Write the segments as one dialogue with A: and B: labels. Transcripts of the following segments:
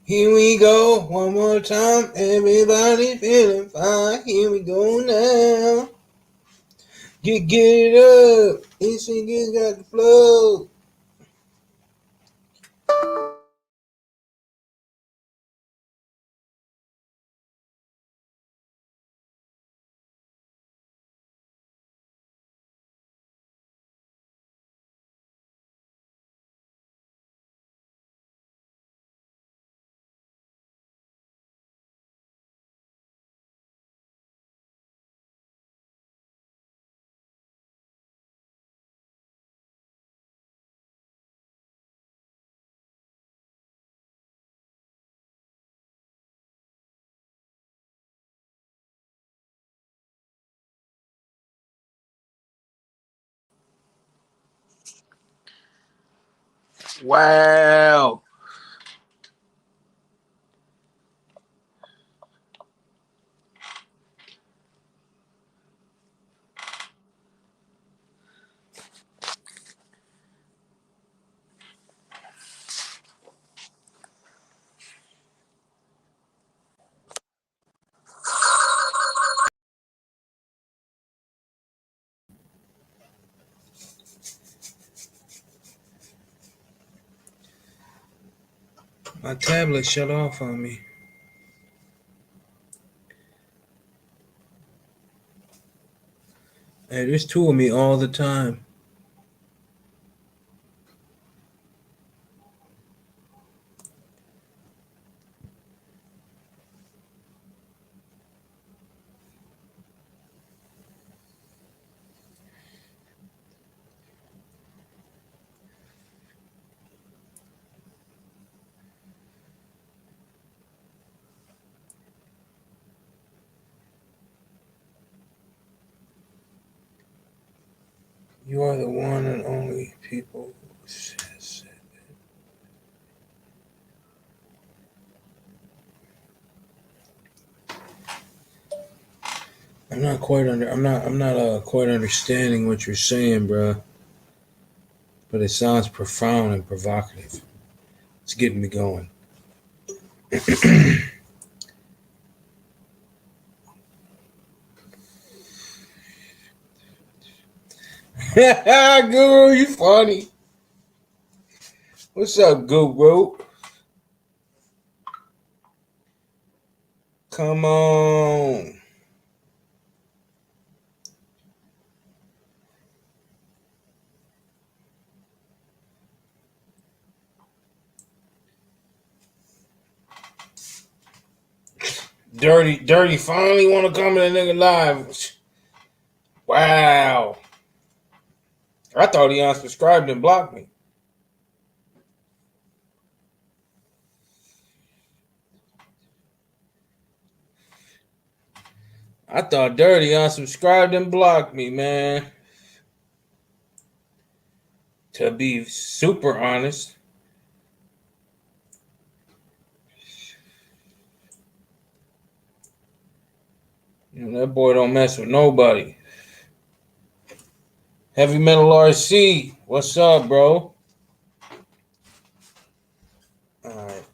A: Here we go, one more time. Everybody feeling fine. Here we go now. Get it up. This nigga's got the flow. Wow. My tablet shut off on me. Hey, there's two of me all the time. You are the one and only people who says it. I'm not quite understanding what you're saying, bro. But it sounds profound and provocative. It's getting me going. Guru, you funny. What's up, Guru? Come on. Dirty finally want to come in a nigga live. Wow. I thought he unsubscribed and blocked me. I thought Dirty unsubscribed and blocked me, man. To be super honest. You know, that boy don't mess with nobody. Heavy Metal RC, what's up, bro? All right.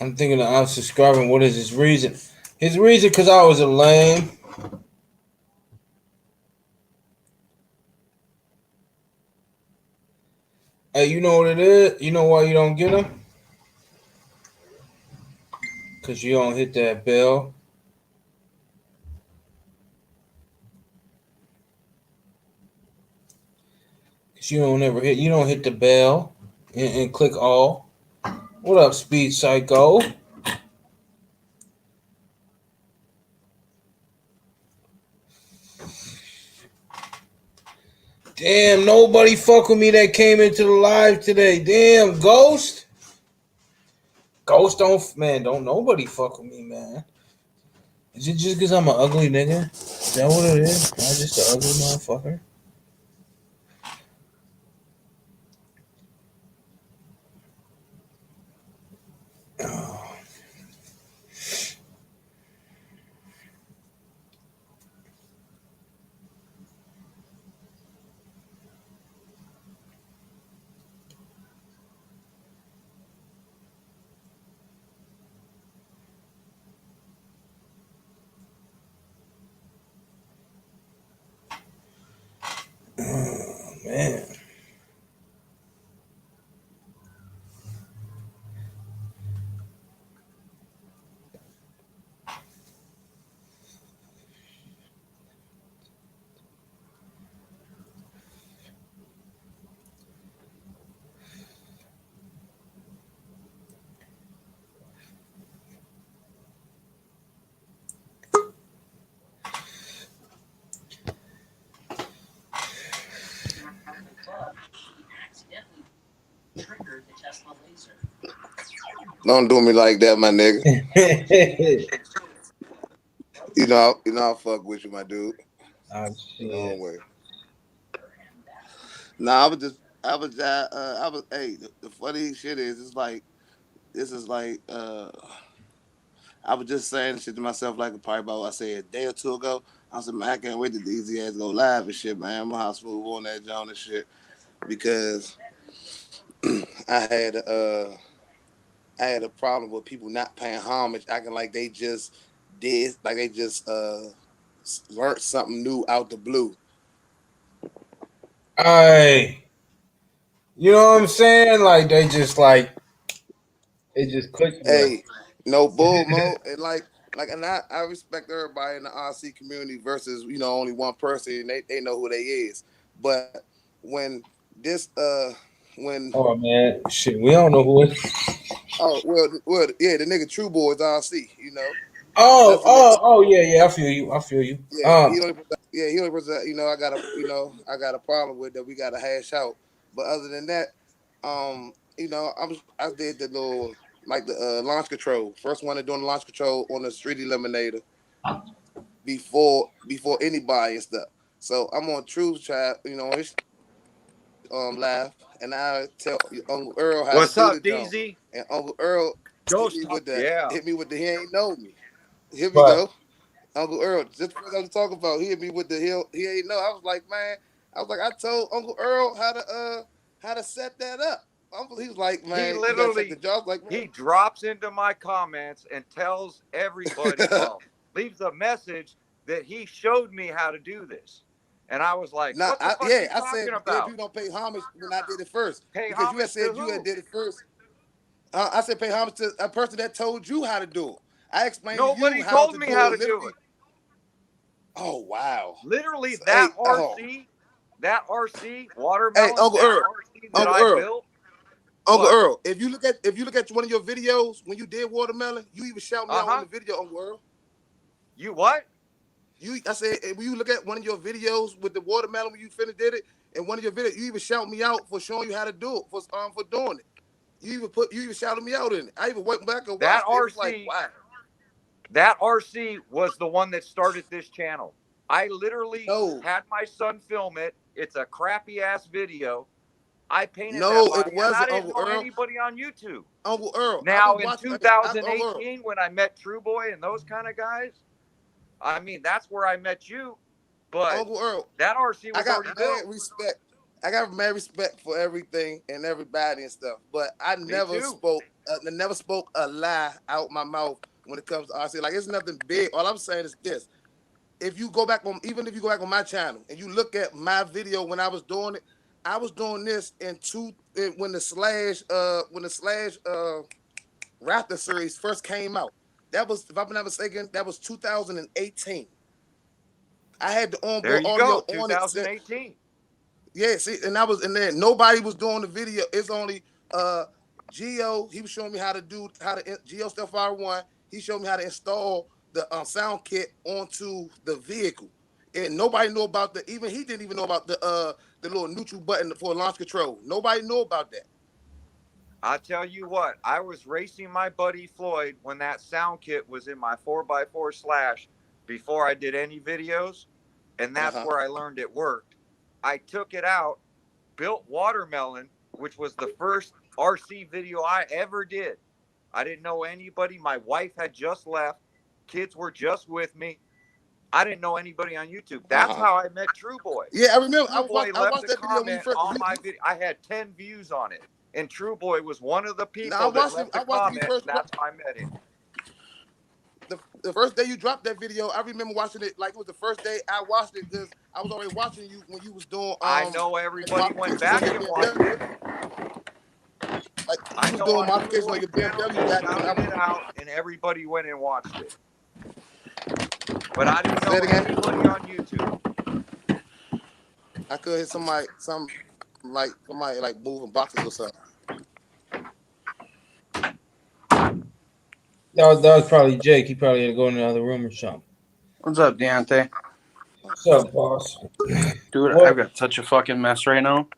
A: I'm thinking of unsubscribing. What is his reason? His reason, because I was a lame. Hey, you know what it is? You know why you don't get them? Because you don't hit that bell. Because you don't hit the bell and click all. What up, Speed Psycho? Damn, nobody fuck with me that came into the live today. Damn, Ghost. Ghost don't nobody fuck with me, man. Is it just because I'm an ugly nigga? Is that what it is? Am I just an ugly motherfucker? Oh, man.
B: Don't do me like that, my nigga. I fuck with you, my dude.
A: Oh,
B: No
A: shit.
B: way. Nah, Hey, the funny shit is, it's like, this is like, I was just saying shit to myself like probably about, I say, a day or two ago. I said, man, I can't wait to these ass go live and shit, man. I'm gonna smooth on that John and shit because I had I had a problem with people not paying homage, acting like they just did, like they just learned something new out the blue.
A: I, you know what I'm saying? Like they just clicked with them.
B: Hey, no bull mo, and and I respect everybody in the RC community versus only one person and they know who they is. But when this when
A: Oh man, shit, we don't know who it.
B: yeah, the nigga True Boy is RC,
A: Oh,
B: that's the nigga.
A: oh, oh, yeah, yeah. I feel you. I feel you.
B: Yeah, he only present, I got a problem with that we got to hash out. But other than that, I did the little like the launch control. First one to doing the launch control on the Street Eliminator before anybody and stuff. So I'm on True's chat, his live, and I tell Uncle Earl how to
C: What's
B: do the
C: up,
B: jump,
C: DZ?
B: and Uncle Earl
C: Ghost Talk. Yeah.
B: hit me with the he ain't know me. Here we
A: but
B: go. Uncle Earl, just what I was talking about, he hit me with the hill. He ain't know. I was like, man, I told Uncle Earl how to set that up. Uncle, he was like,
C: He
B: man, you gotta check the
C: literally
B: jaws. Like,
C: he drops into my comments and tells everybody,
B: man.
C: well, leaves a message that he showed me how to do this. And I was like, what the fuck are you
B: I said
C: talking
B: if
C: about?
B: you don't pay homage when I did it first,
C: Pay
B: because you had
C: homage to
B: said you had
C: who?
B: did it first. I said pay homage to a person that told you how to do it. I explained to you
C: Nobody
B: how
C: told
B: to
C: me
B: do
C: how
B: it.
C: to do
B: Literally.
C: it.
B: Oh wow.
C: Literally,
B: So, hey,
C: that RC
B: hey,
C: watermelon, that RC that
B: Uncle
C: I
B: Earl,
C: built.
B: Uncle
C: What?
B: Earl. If you look at one of your videos when you did watermelon, you even shout me out in
C: Uh-huh.
B: the video, Uncle Earl.
C: You what?
B: I said, when you look at one of your videos with the watermelon when you finished did it, and one of your videos, you even shout me out for showing you how to do it for doing it. You even shouted me out in it. I even went back and
C: That
B: watched it. It was like,
C: RC
B: wow.
C: That RC was the one that started this channel. I literally
B: No,
C: had my son film it. It's a crappy ass video. I painted that
B: no,
C: body,
B: it
C: and I
B: wasn't
C: didn't
B: Uncle
C: know
B: Earl.
C: anybody on YouTube.
B: Uncle Earl, I've
C: Now,
B: been
C: in
B: watching. Uncle Earl,
C: 2018, when I met True Boy and those kind of guys, I mean, that's where I met you. But
B: Uncle Earl,
C: that RC
B: I
C: was
B: got
C: already
B: mad
C: built.
B: respect. I got mad respect for everything and everybody and stuff. But I
C: Me too.
B: never spoke a lie out my mouth when it comes to RC. Like, it's nothing big. All I'm saying is this: if you go back on, even if you go back on my channel and you look at my video when I was doing it, I was doing this when the Slash Raptor series first came out. That was, if I'm not mistaken, that was 2018. I had the
C: There
B: onboard
C: you
B: audio
C: go,
B: on it.
C: 2018.
B: Yeah, see, and then nobody was doing the video. It's only Geo. He was showing me Geo Stuff R1. He showed me how to install the sound kit onto the vehicle, and nobody knew about even he didn't even know about the little neutral button for launch control. Nobody knew about that.
C: I'll tell you what, I was racing my buddy Floyd when that sound kit was in my 4x4 Slash before I did any videos, and that's where I learned it worked. I took it out, built Watermelon, which was the first RC video I ever did. I didn't know anybody. My wife had just left. Kids were just with me. I didn't know anybody on YouTube. That's how I met True Boy.
B: Yeah, I remember.
C: True Boy left a
B: that video when you first
C: on my video. I had 10 views on it. And True Boy was one of the people that left a comment. That's how I met him.
B: The first day you dropped that video, I remember watching it like it was the first day I watched it because I was already watching you when you was doing.
C: I know everybody went back and watched it.
B: Like I was doing modifications on your BMW back
C: then. It out, and everybody went and watched it. But I didn't know anybody on YouTube.
B: I could hear somebody moving boxes or something.
A: That was probably Jake. He probably had to go in the other room or something.
D: What's up, Deontay?
A: What's up, boss?
D: Dude, I've got such a fucking mess right now.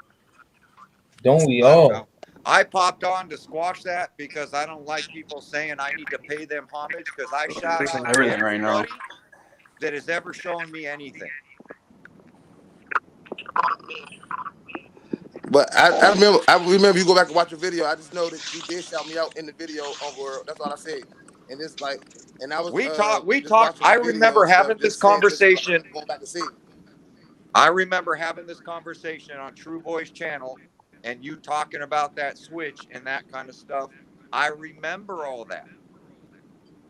A: Don't we all?
C: I popped on to squash that because I don't like people saying I need to pay them homage because I shout out
D: everything right now
C: that has ever shown me anything.
B: But I remember you go back and watch your video. I just know that you did shout me out in the video on World. That's all I said. And it's like, and I was
C: we talked. I remember having this conversation.
B: Going back to see.
C: I remember having this conversation on True Boy's channel, and you talking about that switch and that kind of stuff. I remember all that.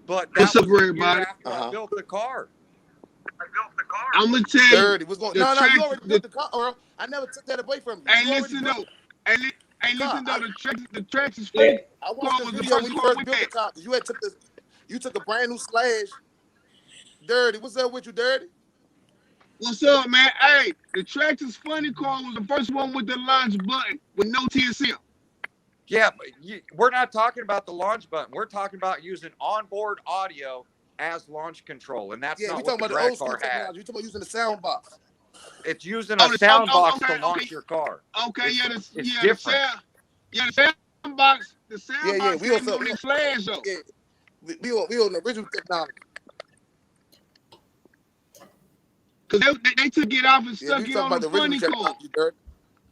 C: But that was the year after I built the car.
E: I'm gonna tell you.
B: 30 was going. No, you already built the car, Earl. I never took that away from you.
E: Hey, listen though. The tracks is fake.
B: I watched the video when you first built the car. You took a brand new Slash. Dirty, what's up with you, Dirty?
E: What's up, man? Hey, the Traxxas Funny car was the first one with the launch button with no TSM.
C: Yeah, but we're not talking about the launch button. We're talking about using onboard audio as launch control, and that's not what the drag car had.
B: You're talking about using the sound box.
C: It's using a sound box to launch your car.
E: Okay,
C: it's different.
E: The sound box. The sound box.
B: We also
E: on the Flash though.
B: Yeah, we on the original technology.
E: Cause they took it off and stuck it on the Funny car.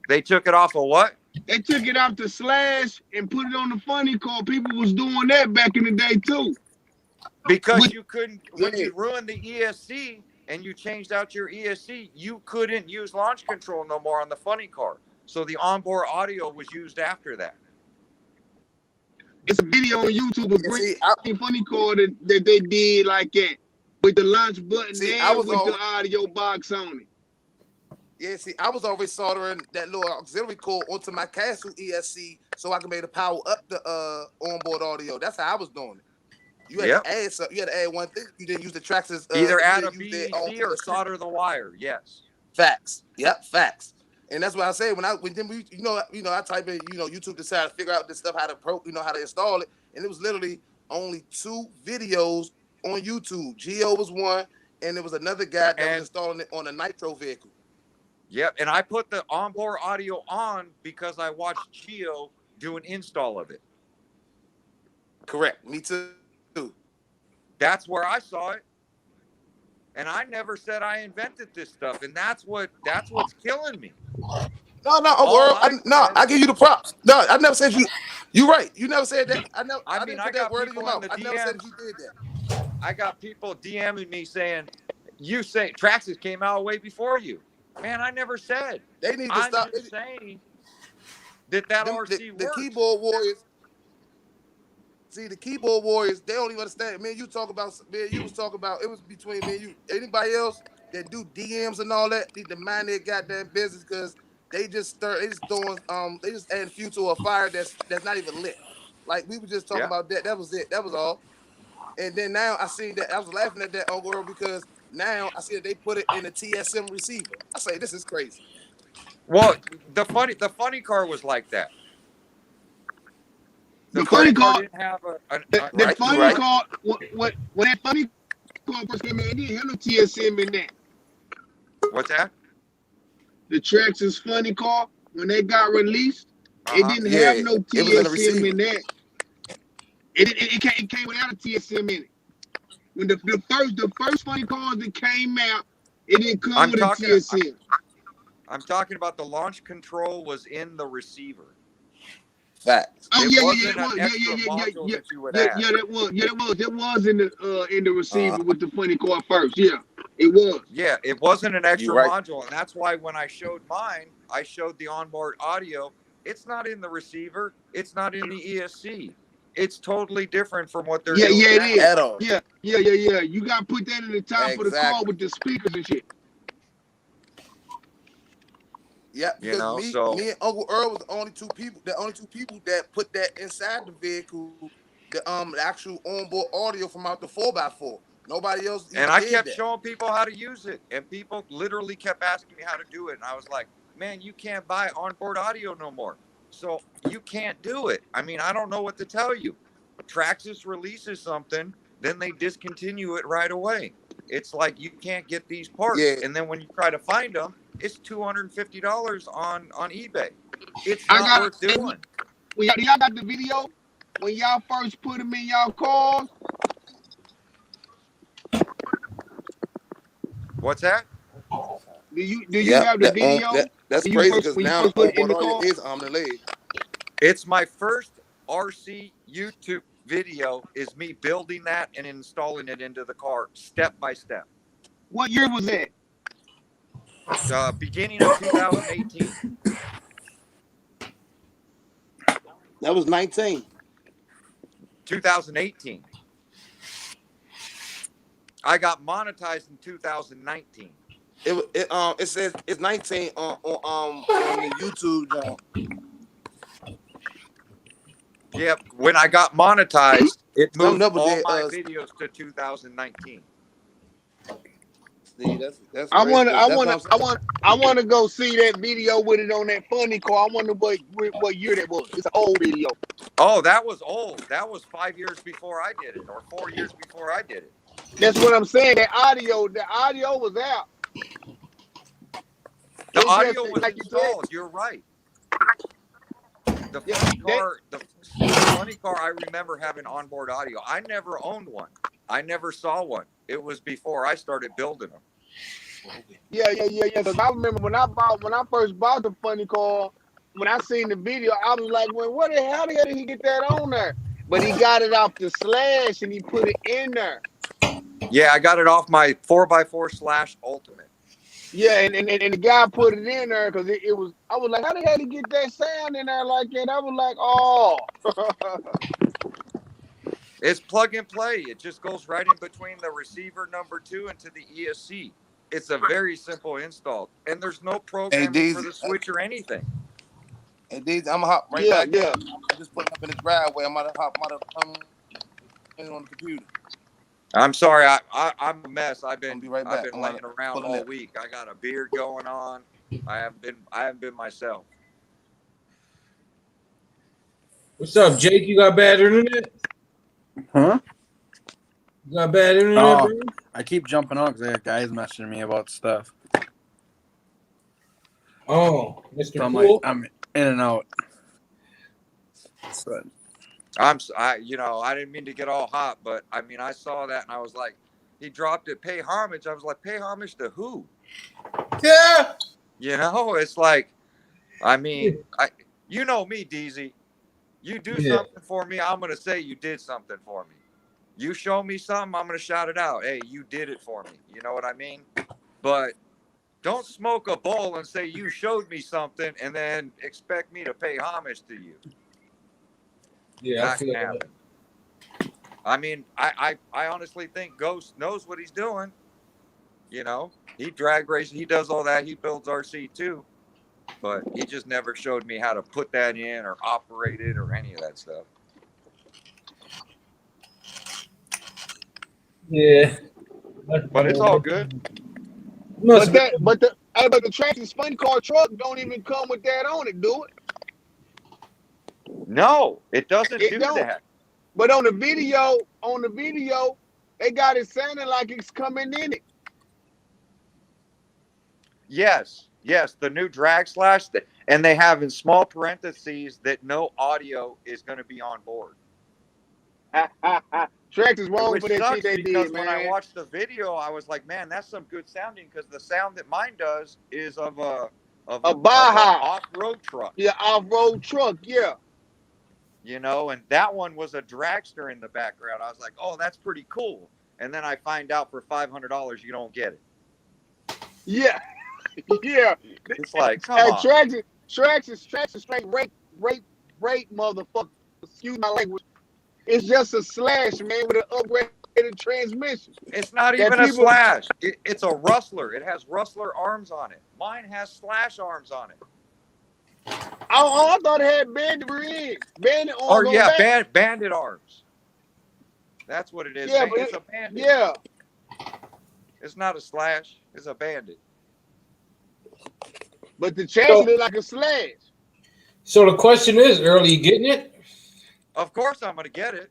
C: They took it off of what?
E: They took it off the Slash and put it on the Funny car. People was doing that back in the day too.
C: Because you couldn't, when you ruined the ESC and you changed out your ESC, you couldn't use launch control no more on the Funny car. So the onboard audio was used after that.
E: It's a video on YouTube of Green Funny car that they did like that with the launch button and with the audio box on it.
B: Yeah, see, I was always soldering that little auxiliary cord onto my Castle ESC so I could make the power up the onboard audio. That's how I was doing it. You had to add something. You had to add one thing. You didn't use the Traxxas.
C: Either add a BEC or solder the wire. Yes.
B: Facts. Yep. Facts. And that's what I say when I type in YouTube to try to figure out this stuff how to install it, and it was literally only 2 videos on YouTube. Geo was one, and there was another guy that was installing it on a Nitro vehicle.
C: Yep. And I put the onboard audio on because I watched Geo do an install of it.
B: Correct. Me too.
C: That's where I saw it. And I never said I invented this stuff. And that's what's killing me.
B: No, I give you the props. No, I never said you. You're right. You never said that. I didn't put that word in your mouth. I never said you did that.
C: I got people DMing me saying, you say Traxxas came out way before you. Man, I never said.
B: They need to stop.
C: I'm just saying that RC works.
B: The keyboard warriors. See, the keyboard warriors, they don't even understand. Man, you was talking about, it was between me and you. Anybody else that do DMs and all that need to mind their goddamn business because they just adding fuel to a fire that's not even lit. Like, we were just talking about that. That was it. That was all. And then now I see that, I was laughing at that, Uncle Earl, because now I see that they put it in a TSM receiver. I say, this is crazy.
C: Well, the funny car was like that.
E: The funny car didn't
C: have
E: the funny car. When that funny car first came in, it didn't have no TSM in that.
C: What's that?
E: the Traxxas funny car, when they got released, it didn't have no TSM in that. It came without a TSM in it. When the first funny cars that came out, it didn't come with a TSM.
C: I'm talking about the launch control was in the receiver.
B: Facts.
E: Oh
C: It
E: yeah,
C: wasn't
E: yeah,
C: an extra module that you would add.
E: that was in the receiver with the funny car first. Yeah, it was.
C: Yeah, it wasn't an extra
B: right.
C: module, and that's why when I showed mine, I showed the onboard audio. It's not in the receiver. It's not in the ESC. It's totally different from what they're doing.
E: Yeah, it is.
B: At all.
E: Yeah. You gotta put that in the top of the car with the speakers and shit.
B: Yeah,
C: You know,
B: me and Uncle Earl was the only two people that put that inside the vehicle, the actual onboard audio from out the 4x4. Nobody else.
C: And I kept showing people how to use it, and people literally kept asking me how to do it, and I was like, man, you can't buy onboard audio no more, so you can't do it. I mean, I don't know what to tell you. Traxxas releases something, then they discontinue it right away. It's like you can't get these parts, and then when you try to find them, it's $250 on eBay. It's not worth doing.
E: Y'all got the video when y'all first put them in y'all cars?
C: What's that?
E: Do you have the video?
B: That's crazy because now the onboard audio is on the leg.
C: It's my first RC YouTube video is me building that and installing it into the car step by step.
E: What year was that?
C: Beginning of 2018.
B: That was 19.
C: 2018. I got monetized in 2019.
B: It says it's 19 on the YouTube.
C: Yeah, when I got monetized, it moved all my videos to 2019.
B: See, that's
E: I want to go see that video with it on that funny car. I wonder what year that was. It's an old video.
C: Oh, that was old. That was 5 years before I did it, or 4 years before I did it.
E: That's what I'm saying. The audio was out.
C: The audio was installed. You're right. The funny car, I remember having onboard audio. I never owned one. I never saw one. It was before I started building them.
E: Yeah. Because I remember when I first bought the funny car, when I seen the video, I was like, well, what the hell did he get that on there? But he got it off the Slash and he put it in there.
C: Yeah, I got it off my 4x4 Slash Ultimate.
E: Yeah, and the guy put it in there because it was. I was like, how the hell did he get that sound in there like that? I was like, oh.
C: It's plug and play. It just goes right in between the receiver number 2 into the ESC. It's a very simple install, and there's no programming for the switch or anything.
B: And these, I'm gonna hop right back. Yeah. I'm just putting up in the driveway. I'm gonna hop on the computer.
C: I'm sorry, I'm a mess. I've been
B: right
C: I've been laying around all week. I got a beard going on. I haven't been myself.
A: What's up, Jake? You got bad internet?
D: Huh?
A: You got bad internet, bro?
D: I keep jumping on because I got guys messaging me about stuff.
A: Oh, Mr.
D: So
A: Cool.
D: I'm in and out. But
C: I didn't mean to get all hot, but I mean, I saw that and I was like, he dropped it, pay homage. I was like, pay homage to who?
A: Yeah.
C: You know, it's like, I mean, you know me, DZ. You do something for me, I'm going to say you did something for me. You show me something, I'm going to shout it out. Hey, you did it for me. You know what I mean? But don't smoke a bowl and say you showed me something and then expect me to pay homage to you.
A: Yeah,
C: That can happen. I mean, I honestly think Ghost knows what he's doing. You know, he drag races, he does all that. He builds RC too. But he just never showed me how to put that in or operate it or any of that stuff.
A: Yeah.
C: But it's all good.
E: But the Traxxas Fun Car truck don't even come with that on it, do it?
C: No, it doesn't do that.
E: But on the video, they got it sounding like it's coming in it.
C: Yes, Yes, the new drag slash, and they have in small parentheses that no audio is going to be on board.
E: Trax is wrong
C: Which
E: for that shit
C: sucks
E: they
C: because
E: did,
C: when I
E: man.
C: watched the video, I was like, man, that's some good sounding, because the sound that mine does is of a
E: Baja.
C: off-road truck.
E: Yeah, off-road truck, yeah.
C: You know, and that one was a dragster in the background. I was like, oh, that's pretty cool. And then I find out for $500 you don't get it.
E: Yeah. Yeah.
C: It's like, come on.
E: Trax is straight rape motherfucker. Excuse my language. It's just a slash, man, with an upgraded transmission.
C: It's not even a slash. It's a rustler. It has rustler arms on it. Mine has slash arms on it.
E: I thought it had bandit arms.
C: Or yeah, bandit arms. That's what it is.
E: Yeah,
C: it's a bandit.
E: Yeah.
C: It's not a slash. It's a bandit.
E: But the chassis is like a slash.
A: So the question is, Early, you getting it?
C: Of course I'm going to get it.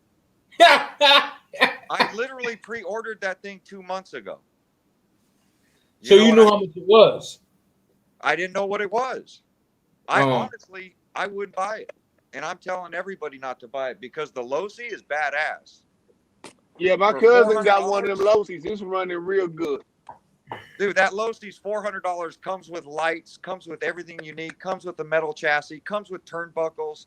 C: I literally pre-ordered that thing 2 months ago.
A: So you knew how much it was?
C: I didn't know what it was. Honestly, I wouldn't buy it. And I'm telling everybody not to buy it because the Losi is badass.
E: Yeah, my cousin got one of them Losis. It's running real good.
C: Dude, that Losi's $400, comes with lights, comes with everything you need, comes with the metal chassis, comes with turnbuckles.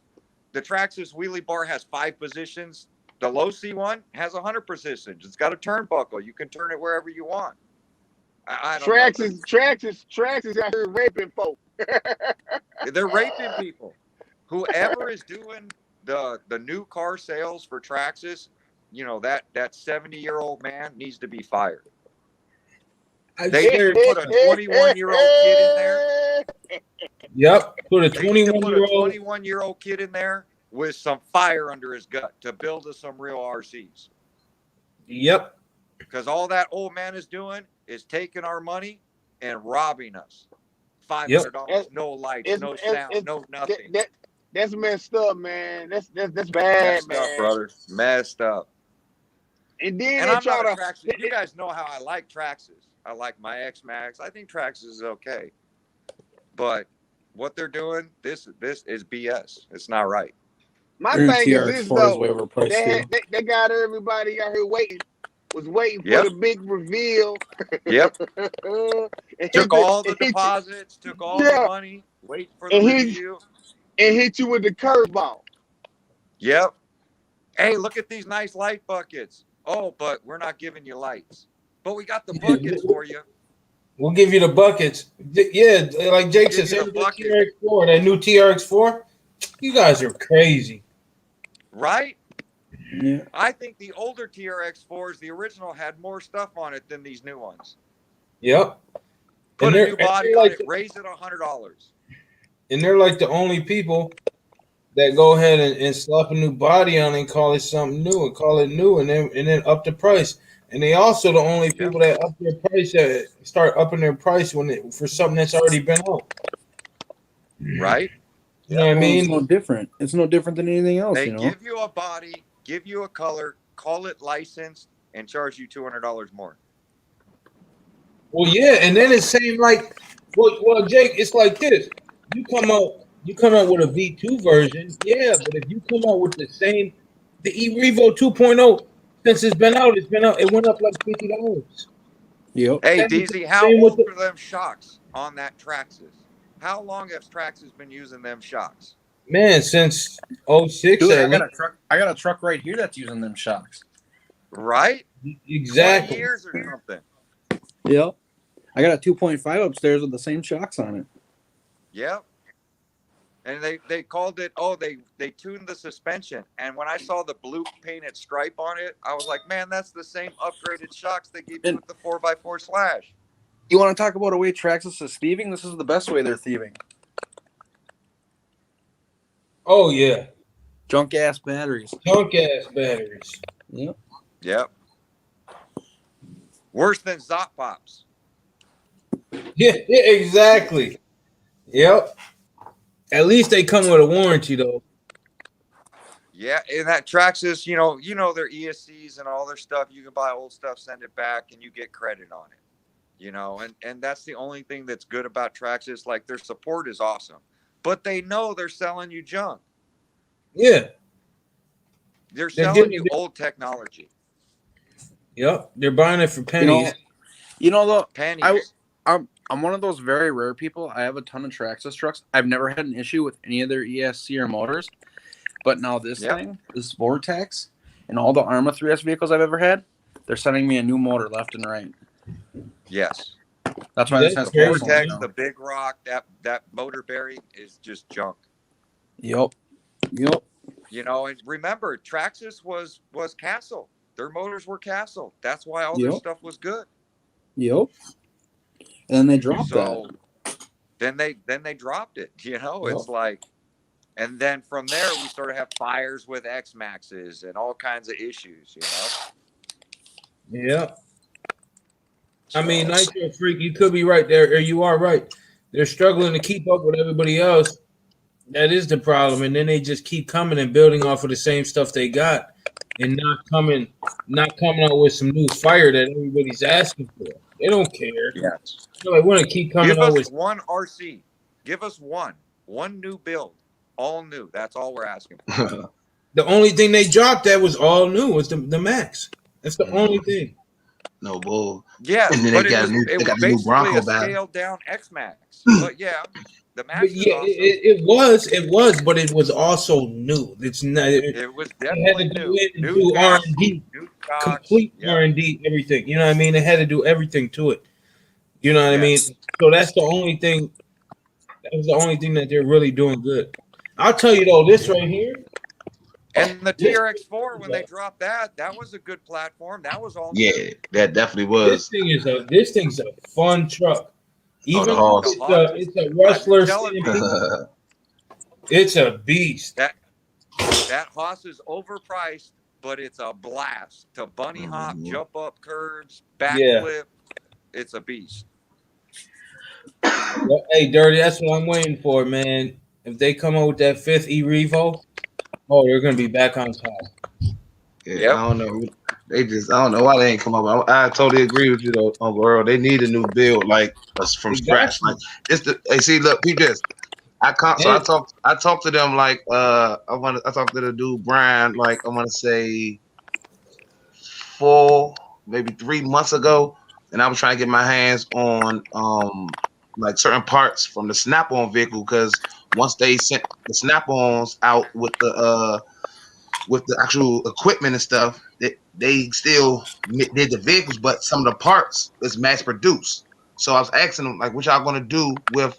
C: The Traxxas wheelie bar has 5 positions. The Losi one has 100 positions. It's got a turnbuckle. You can turn it wherever you want. I don't know.
E: Traxxas out here raping folk.
C: They're raping people. Whoever is doing the new car sales for Traxxas, you know, that 70-year-old man needs to be fired. They need to put a 21-year-old kid in there.
A: Yep, put a
C: 21-year-old kid in there with some fire under his gut to build us some real RCs.
A: Yep.
C: Because all that old man is doing is taking our money and robbing us. $500, no lights, no sound, no nothing.
E: That's messed up, man. That's bad,
C: messed
E: man.
C: Messed up, brother. Messed up.
E: And then
C: and I'm not a Traxxas. You guys know how I like Traxxas. I like my X-Max. I think Traxxas is okay. But what they're doing, this is BS. It's not right.
E: My thing is this, though. They got everybody out here waiting for the big reveal.
C: Yep. Took all the deposits, took all the money, waiting for the reveal.
E: And hit you with the curveball.
C: Yep. Hey, look at these nice light buckets. Oh, but we're not giving you lights. But we got the buckets for you.
A: We'll give you the buckets. Yeah, like Jake said, TRX4, that new TRX4. You guys are crazy.
C: Right?
D: Yeah.
C: I think the older TRX4s, the original, had more stuff on it than these new ones.
A: Yep.
C: Put a new body on it, raise it $100.
A: And they're like the only people that go ahead and slap a new body on and call it something new and call it new and then up the price. And they also the only people that up their price start upping their price for something that's already been out.
C: Right?
A: You know what I mean?
D: It's no different. It's no different than anything else.
C: They give you a body, give you a color, call it licensed, and charge you $200 more.
A: Well, yeah, and then it's saying like, well, Jake, it's like this. You come out with a V2 version, yeah, but if you come out with the eRevo 2.0, since it's been out, it went up like $50.
D: Yep.
C: Hey, DZ, how old are them shocks on that Traxxas? How long have Traxxas been using them shocks?
A: Man, since 06.
D: Dude, I got a truck right here that's using them shocks.
C: Right?
A: Exactly.
C: 20 years or something.
D: Yep. I got a 2.5 upstairs with the same shocks on it.
C: Yep. And they called it, they tuned the suspension. And when I saw the blue painted stripe on it, I was like, man, that's the same upgraded shocks they gave you with the 4x4 slash.
D: You want to talk about a way Traxxas is thieving? This is the best way they're thieving.
A: Oh, yeah.
D: Junk ass batteries.
A: Yep.
C: Yep. Worse than Zot Pops.
A: Yeah, exactly. Yep. At least they come with a warranty, though.
C: Yeah, and that Traxxas, you know their ESCs and all their stuff. You can buy old stuff, send it back, and you get credit on it. you know, and that's the only thing that's good about Traxxas. Like their support is awesome, but they know they're selling you junk.
A: Yeah.
C: They're selling you old technology.
A: Yep. They're buying it for pennies.
D: You know though,
C: Pennies.
D: I'm one of those very rare people. I have a ton of Traxxas trucks. I've never had an issue with any of their ESC or motors. But now this thing, this Vortex, and all the ARRMA 3S vehicles I've ever had, they're sending me a new motor left and right.
C: Yes.
D: That's why this has
C: the Vortex, the Big Rock, that motor bearing is just junk.
D: Yep.
C: You know, and remember, Traxxas was Castle. Their motors were Castle. That's why all their stuff was good.
D: Yep. And then they dropped that.
C: Then they dropped it. You know, it's like, and then from there we sort of have fires with X Maxes and all kinds of issues. You know.
A: Yeah. I mean, Nitro Freak, you could be right there, or you are right. They're struggling to keep up with everybody else. That is the problem, and then they just keep coming and building off of the same stuff they got, and not coming out with some new fire that everybody's asking for. They don't care.
C: Yes.
A: So I want to keep coming out with
C: one RC. Give us one new build, all new. That's all we're asking for.
A: The only thing they dropped that was all new was the Max. That's the only thing.
B: No bull.
C: Yeah,
B: and then
C: but
B: they got a new Bronco
C: a scaled down X Max. But yeah, the Max.
A: But yeah, awesome. it was, but it was also new. It's not.
C: It was definitely
A: new R&D, complete R&D, everything. You know what I mean? They had to do everything to it. You know what I mean? So that's the only thing. That was the only thing that they're really doing good. I'll tell you though, this right here.
C: And the TRX4, when they dropped that was a good platform. That was all.
B: Yeah, that definitely was.
A: This thing's a fun truck. Even it's a Rustler. It's a beast.
C: That Haas is overpriced, but it's a blast to bunny hop, jump up curves, backflip. It's a beast.
A: Well, hey, Dirty, that's what I'm waiting for, man. If they come up with that 5th E-Revo, they're gonna be back on top.
B: Yeah, I don't know. I don't know why they ain't come up. I totally agree with you though, Uncle Earl. They need a new build like from scratch. Like it's see, look, peep this. I talked to them like I talked to the dude Brian like I want to say 4 maybe 3 months ago, and I was trying to get my hands on like certain parts from the Snap-on vehicle because once they sent the Snap-ons out with the actual equipment and stuff, they still did the vehicles, but some of the parts is mass produced. So I was asking them like, what y'all gonna do with?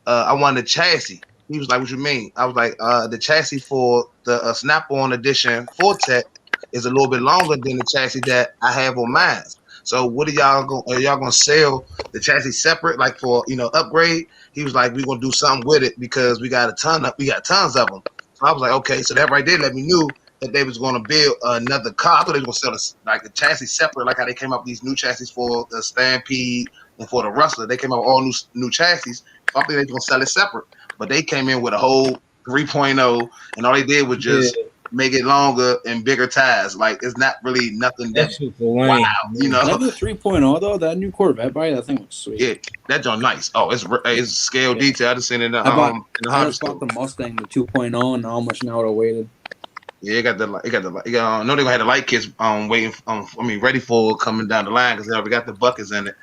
B: I wanted a chassis. He was like, what you mean? I was like, the chassis for the Snap-on edition Fortec is a little bit longer than the chassis that I have on mine. So what are y'all gonna sell the chassis separate, like for upgrade? He was like, we're gonna do something with it because we got tons of them. So I was like, okay, so that right there let me know that they was gonna build another car. I thought they was gonna sell like the chassis separate, like how they came up with these new chassis for the Stampede and for the Rustler. They came up with all new chassis. So I think they're gonna sell it separate. But they came in with a whole 3.0, and all they did was just make it longer and bigger tires. Like it's not really nothing that wow,
D: That new 3.0 though, that new Corvette body, that thing looks sweet.
B: Yeah, that joint nice. Oh, it's scale detail. I just seen it in the
D: I just bought the Mustang, the 2.0, and how much now it awaited.
B: Yeah, I know they're gonna have the light kits waiting. Ready for coming down the line because they already got the buckets in it.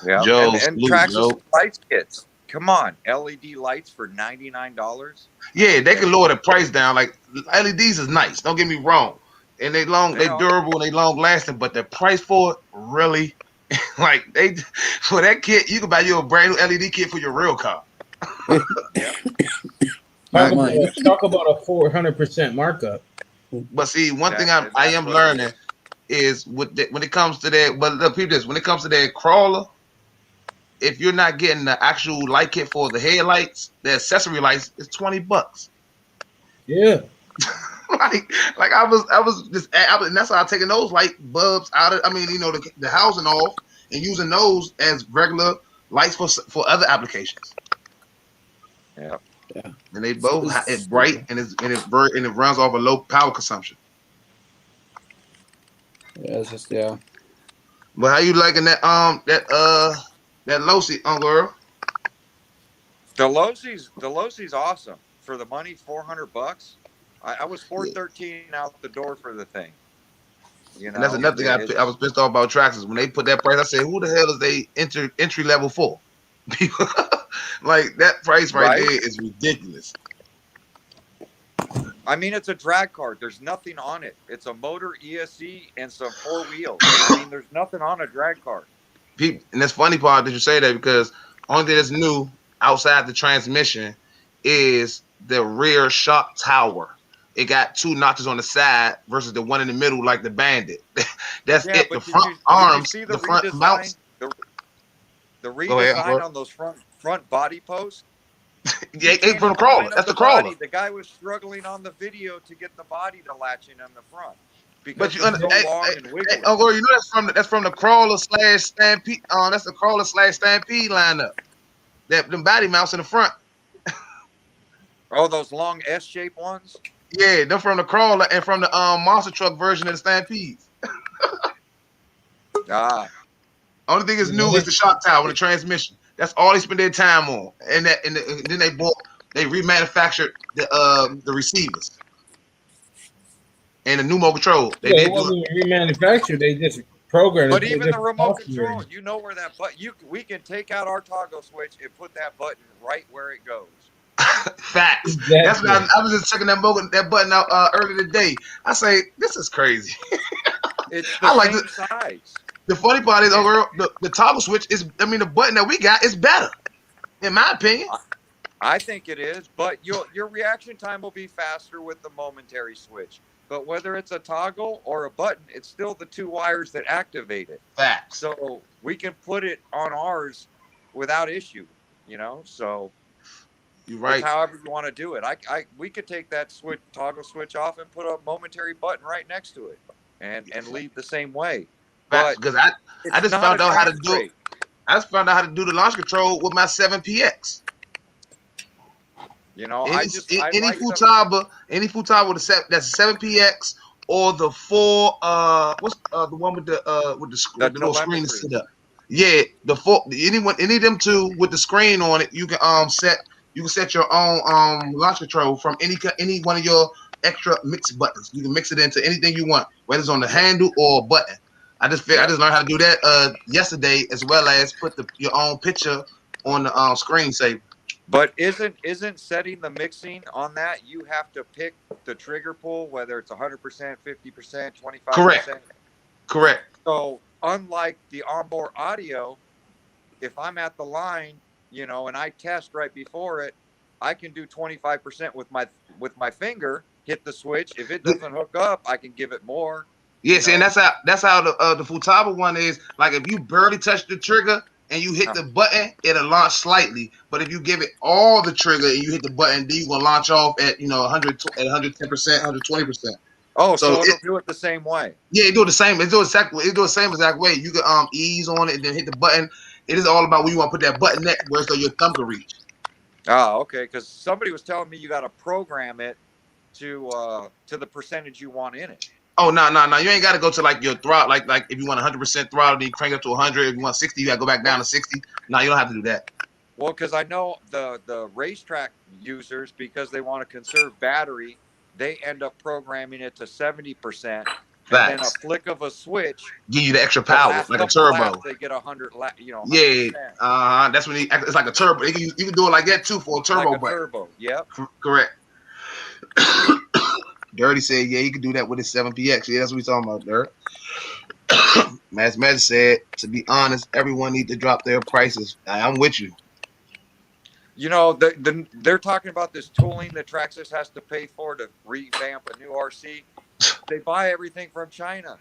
C: Yeah,
B: Joe,
C: and Traxxas lights kits. Come on, LED lights for $99.
B: Yeah, they can lower the price down. Like LEDs is nice. Don't get me wrong, and they durable and they long lasting. But the price for it really, like for that kit, you can buy you a brand new LED kit for your real car.
A: Talk about a 400% markup.
B: But see, one thing I am learning is when it comes to that. But look, people, when it comes to that crawler, if you're not getting the actual light kit for the headlights, the accessory lights is $20.
A: Yeah.
B: like I was just, and that's why I'm taking those light bulbs out of. The housing off and using those as regular lights for other applications.
C: Yeah.
B: Yeah. And they both it's bright and it runs off a low power consumption.
D: Yeah, it's just yeah.
A: But how you liking that Losi, Uncle Earl?
C: Delosi's awesome for the money. $400. I was
A: Yeah.
C: 413 out the door for the thing. You
A: And that's
C: know,
A: another thing I was
C: it's
A: pissed off about Traxxas. When they put that price, I said, who the hell is they entry level for? People like that price right
C: right.
A: there is ridiculous.
C: I mean, it's a drag cart. There's nothing on it. It's a motor, ESC, and some four wheels. I mean, there's nothing on a drag cart.
A: People, and that's funny part that you say that because only thing that's new outside the transmission is the rear shock tower. It got 2 notches on the side versus the one in the middle, like the Bandit. That's
C: Yeah,
A: it. The
C: but
A: front
C: did you
A: arms,
C: see
A: the front
C: redesign?
A: mounts.
C: The
A: Go ahead,
C: redesign
A: Uncle.
C: on those front body posts?
A: Yeah,
C: You
A: it
C: can't
A: from the
C: even
A: crawler.
C: line up
A: That's
C: the
A: the crawler.
C: body. The guy was struggling on the video to get the body to latch in on the front
A: But
C: because
A: you,
C: it's so
A: hey,
C: long and wiggly.
A: Uncle, you know that's from the crawler slash stampede. That's the crawler slash stampede lineup. That them body mounts in the front.
C: Oh, those long S-shaped ones?
A: Yeah, they're from the crawler and from the monster truck version of the stampedes.
C: Ah.
A: Only thing is new is the shock tower and the transmission. That's all they spend their time on. And then they remanufactured the receivers and the pneumo control. They
F: Yeah, it
A: did do it.
F: wasn't even remanufactured. They just programmed
C: But
F: it.
C: even the remote
F: Software.
C: control, you know where that we can take out our toggle switch and put that button right where it goes.
A: Facts.
F: Exactly.
A: That's what I was just checking that button out earlier today. I say this is crazy.
C: It's the
A: I like
C: same size.
A: The funny part is, the toggle switch is. I mean, the button that we got is better, in my opinion.
C: I think it is, but your reaction time will be faster with the momentary switch. But whether it's a toggle or a button, it's still the 2 wires that activate it.
A: Facts.
C: So we can put it on ours without issue, So
A: you're right.
C: It's however you want to do it. We could take that toggle switch off and put a momentary button right next to it, and lead the same way.
A: Facts, because I just found out how to do it. I just found out how to do the launch control with my 7PX.
C: Any
A: Futaba with that's a 7PX or the 4 what's the one with the little screen to sit up. Yeah, the 4 any of them 2 with the screen on it, you can set your own launch control from any one of your extra mix buttons. You can mix it into anything you want, whether it's on the handle or a button. I just learned how to do that yesterday, as well as put your own picture on the screen saver.
C: But isn't setting the mixing on that? You have to pick the trigger pull, whether it's 100%, 50%, 25%.
A: Correct.
C: So unlike the onboard audio, if I'm at the line, and I test right before it, I can do 25% with my finger, hit the switch. If it doesn't hook up, I can give it more.
A: Yes, and that's how the Futaba one is. Like if you barely touch the trigger and you hit the button, it'll launch slightly. But if you give it all the trigger and you hit the button, then you will launch off at 110%, 120%.
C: Oh, so it'll do it the same way.
A: Yeah, it do the same. It do the same exact way. You can ease on it and then hit the button. It is all about where you want to put that button next, where so your thumb can reach.
C: Oh, okay. Because somebody was telling me you got to program it to the percentage you want in it.
A: Oh no! You ain't got to go to like your throttle. Like if you want 100% throttle, then you crank up to 100. If you want 60, you got to go back down to 60. No, you don't have to do that.
C: Well, because I know the racetrack users, because they want to conserve battery, they end up programming it to 70%. And then a flick of a switch
A: give you the extra power, like a turbo.
C: Laps, they get 100. 100%.
A: Yeah, that's when it's like a turbo. You can do it like that too for a turbo.
C: Like a turbo. Yep.
A: Correct. Dirty said, yeah, you can do that with his 7PX. Yeah, that's what we're talking about, Dirt. Magic said, to be honest, everyone needs to drop their prices. I'm with you.
C: They're talking about this tooling that Traxxas has to pay for to revamp a new RC. They buy everything from China.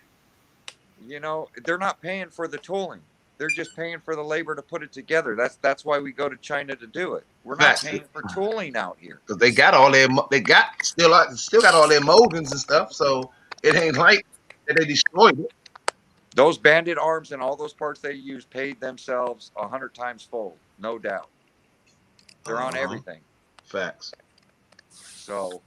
C: They're not paying for the tooling. They're just paying for the labor to put it together. That's why we go to China to do it. We're not paying for tooling out here.
A: Because they got all their still got all their moldings and stuff. So it ain't like that they destroyed it.
C: Those Bandit arms and all those parts they use paid themselves 100 times fold, no doubt. They're on everything.
A: Facts.
C: So,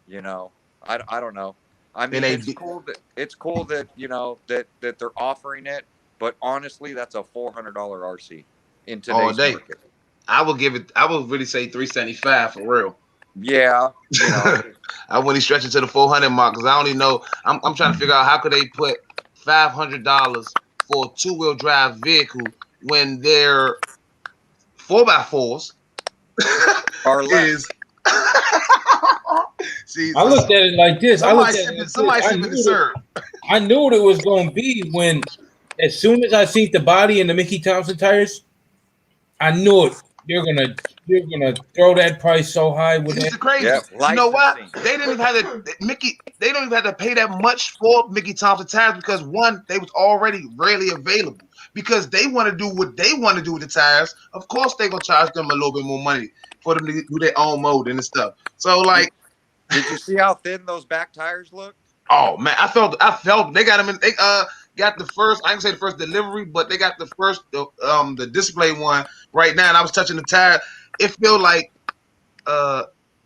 C: I don't know. I mean, it's cool that you know that they're offering it, but honestly, that's a $400 RC in today's market.
A: I would really say $375 for real.
C: Yeah, you know,
A: I wouldn't stretch it to the 400 mark because I don't even know. I'm trying to figure out how could they put $500 for a 2-wheel drive vehicle when their 4x4s
F: are less. See, I looked at it like this.
A: Somebody sipping the syrup.
F: I knew what it was going to be when, as soon as I seen the body and the Mickey Thompson tires, I knew it. They're gonna throw that price so high with
A: it. It's crazy. Yeah, you know what? They didn't even have They don't even have to pay that much for Mickey Thompson tires because one, they was already rarely available. Because they want to do what they want to do with the tires. Of course, they're gonna charge them a little bit more money for them to do their own molding and stuff. So, like,
C: did you see how thin those back tires look?
A: Oh man, I felt they got them in. They got the first. I can say the first delivery, but they got the first the display one right now. And I was touching the tire. It feel like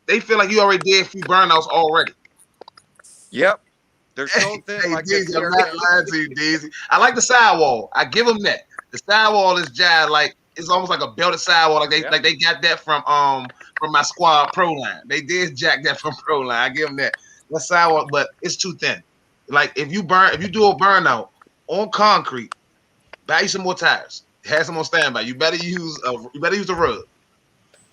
A: they feel like you already did a few burnouts already.
C: Yep, they're so thin.
A: Hey, like Daisy, I'm not lying to you, Daisy. I like the sidewall. I give them that. The sidewall is jazz. Like it's almost like a belted sidewall. Like they got that from my squad Pro line. They did jack that from Pro line. I give them that. The sidewalk, but it's too thin. Like if you do a burnout on concrete, buy you some more tires. Have some on standby. You better use a rug.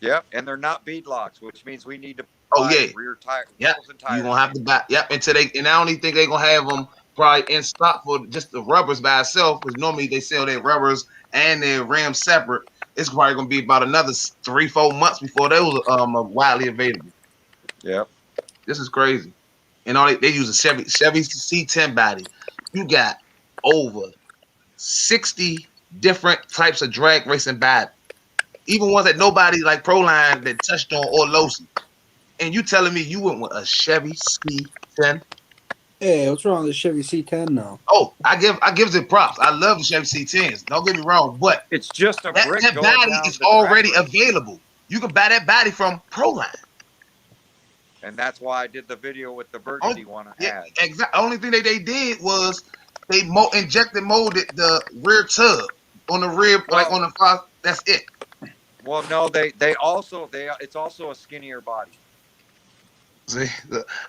C: Yep, and they're not bead locks, which means we need to
A: buy
C: rear tires.
A: Yep, you're gonna have to buy. Yep, and I don't even think they're gonna have them probably in stock for just the rubbers by itself, because normally they sell their rubbers and their rims separate. It's probably gonna be about another 3-4 months before those are widely available.
C: Yep,
A: this is crazy. And all they use a Chevy C10 body. You got over 60 different types of drag racing body. Even ones that nobody like Proline that touched on or Losi. And you telling me you went with a Chevy C10?
D: Hey, what's wrong with the Chevy C10 now?
A: Oh, I give it props. I love the Chevy C10s. Don't get me wrong, but
C: it's just that
A: body is already available. You can buy that body from Proline.
C: And that's why I did the video with the burgundy one I had.
A: Exactly. Only thing they did was they molded the rear tub on the rear, like on the front. That's it.
C: Well, no, it's also a skinnier body.
A: See,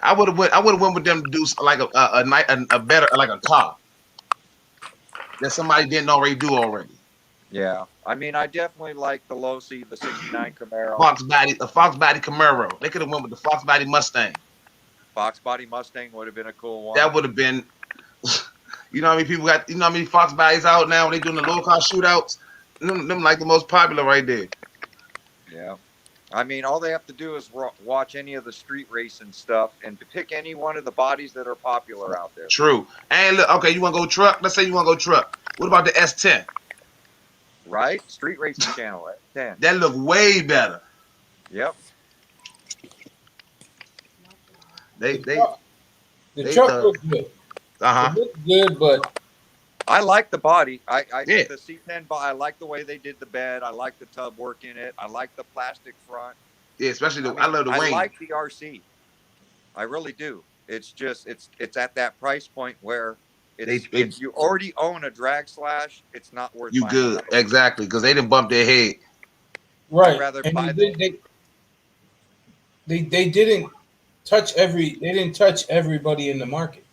A: I would have went with them to do like a better, like a car that somebody didn't already do already.
C: Yeah, I mean, I definitely like the Losi, the '69 Camaro.
A: The Fox body Camaro. They could have went with the Fox body Mustang.
C: Fox body Mustang would have been a cool one.
A: That would have been. You know how many people got? You know how many Fox bodies out now when they doing the low cost shootouts? Them like the most popular right there.
C: Yeah, I mean, all they have to do is watch any of the street racing stuff and pick any one of the bodies that are popular out there.
A: True. And look, okay, you want to go truck? Let's say you want to go truck. What about the S10?
C: Right? Street Racing Channel at 10.
A: That look way better.
C: Yep.
F: The truck looks good. It looks good, but
C: I like the body. I did the C10, but I like the way they did the bed. I like the tub work in it. I like the plastic front.
A: Yeah, especially I love the wing.
C: I like the RC. I really do. It's just it's at that price point where if you already own a drag slash, it's not worth
A: you good. Exactly, because they didn't bump their head.
F: Right. I'd rather buy they didn't touch everybody in the market.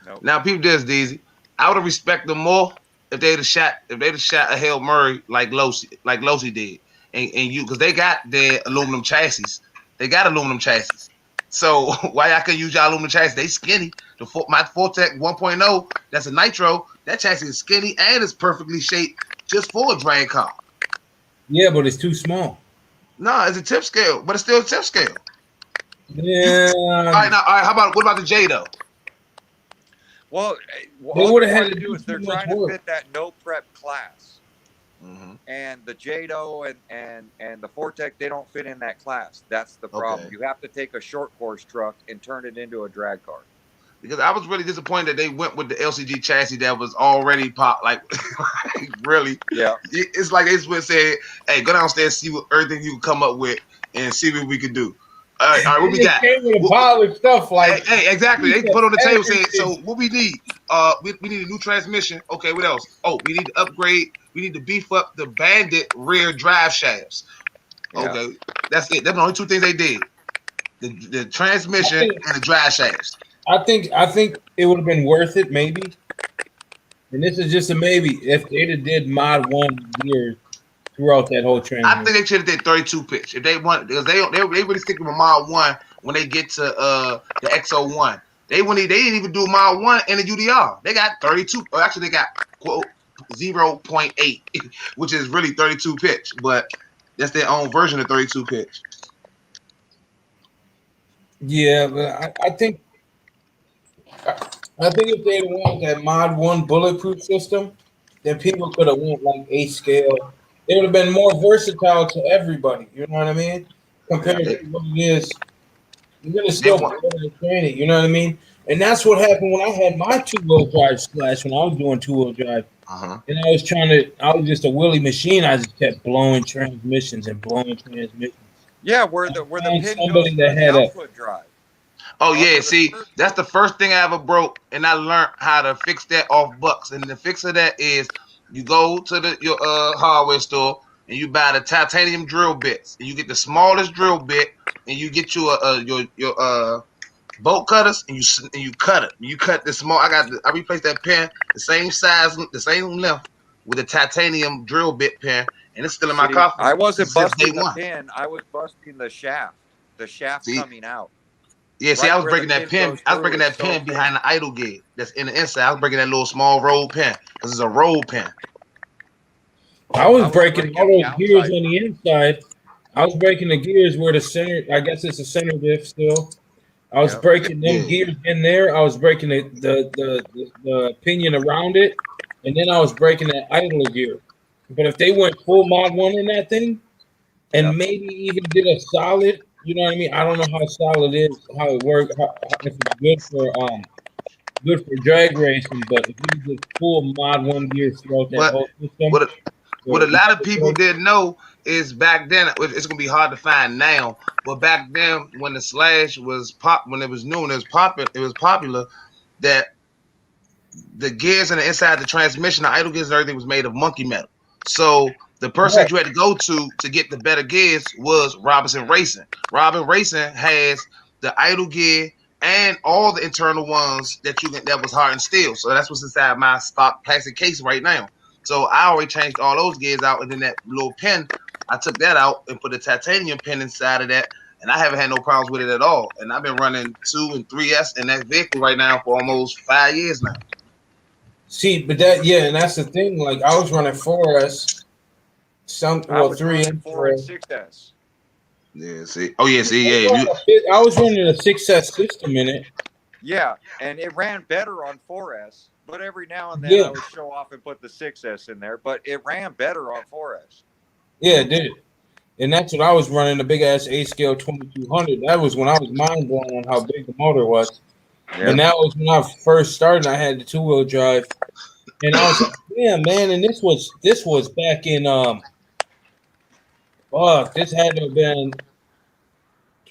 A: Nope. Now people this, Deezy. I would have respected them more if they'd have shot a Hail Murray like Losi did. And you, because they got their aluminum chassis. They got aluminum chassis. So why I could use y'all aluminum chassis? They skinny. My Fortec 1.0, that's a nitro. That chassis is skinny and it's perfectly shaped just for a drag car.
F: Yeah, but it's too small.
A: No, it's a tip scale, but it's still a tip scale.
F: Yeah.
A: All right, what about the J though?
C: Well,
F: they would have had to
C: do is they're trying to fit that no prep class. Mm-hmm. And the Jado and the Fortec, they don't fit in that class. That's the problem. Okay. You have to take a short course truck and turn it into a drag car.
A: Because I was really disappointed that they went with the LCG chassis that was already popped. Like, really?
C: Yeah.
A: It's like they just went and said, hey, go downstairs, see what everything you can come up with and see what we can do.
G: All right, what we got?
F: Came with a pile of stuff like.
G: Hey, exactly. They put on the table saying, so what we need? We need a new transmission. Okay, what else? Oh, we need to upgrade. We need to beef up the Bandit rear drive shafts. Okay, that's it. That's the only two things they did: the transmission and the drive shafts.
F: I think it would have been worth it, maybe. And this is just a maybe if they did mod 1 gears throughout that whole transmission.
G: I think they should have did 32 pitch if they want, because they really stick with mod 1 when they get to the XO1. They didn't even do mod 1 in the UDR. They got 32. Or actually, they got quote 0.8, which is really 32 pitch, but that's their own version of 32 pitch.
F: Yeah, but I think if they want that mod 1 bulletproof system, then people could have went like A scale. It would have been more versatile to everybody. You know what I mean? Compared to what it is, you're gonna still train it. You know what I mean? And that's what happened when I had my 2-wheel drive Splash when I was doing 2-wheel drive. And I was just a willy machine. I just kept blowing transmissions.
C: Yeah, where the pin
F: somebody
C: goes
F: that had
C: the output drive.
G: Oh yeah, see, that's the first thing I ever broke, and I learned how to fix that off Bucks. And the fix of that is you go to your hardware store and you buy the titanium drill bits, and you get the smallest drill bit, and you get your bolt cutters, and you cut it. You cut the small. I replaced that pin the same size, the same length with a titanium drill bit pin, and it's still in my car.
C: I wasn't busting the pin. I was busting the shaft. The shaft coming out.
G: Yeah, see, I was breaking that pin. I was breaking that pin behind the idle gear that's in the inside. I was breaking that little small roll pin because it's a roll pin.
F: I was breaking all those gears on the inside. I was breaking the gears where the center, I guess it's a center diff still. I was breaking them gears in there. I was breaking the pinion around it, and then I was breaking that idler gear. But if they went full mod 1 in that thing, and maybe even did a solid, you know what I mean? I don't know how solid it is, how it works, if it's good for drag racing. But if you just full mod 1 gears throughout that whole system,
G: what a lot of people didn't know is back then, it's gonna be hard to find now, but back then when the Slash was when it was new and it was popular, that the gears on the inside of the transmission, the idle gears and everything was made of monkey metal. So the person that you had to go to get the better gears was Robinson Racing. Robin Racing has the idle gear and all the internal ones that was hardened steel. So that's what's inside my stock plastic case right now. So I already changed all those gears out, and then that little pin, I took that out and put a titanium pin inside of that, and I haven't had no problems with it at all. And I've been running 2 and 3S in that vehicle right now for almost 5 years now.
F: See, but and that's the thing. Like I was running 4S, 3 and 4 and
C: 6S.
G: Yeah, see. Oh yeah, see, yeah.
F: I was running a 6S system in it.
C: Yeah, and it ran better on 4S. But every now and then I would show off and put the 6S in there. But it ran better on 4S.
F: Yeah, it did. And that's what I was running, the big ass A scale 2200. That was when I was mind blown on how big the motor was. Yeah. And that was when I first started. I had the 2-wheel drive, and I was like, "Damn, man!" And this was back in this had to have been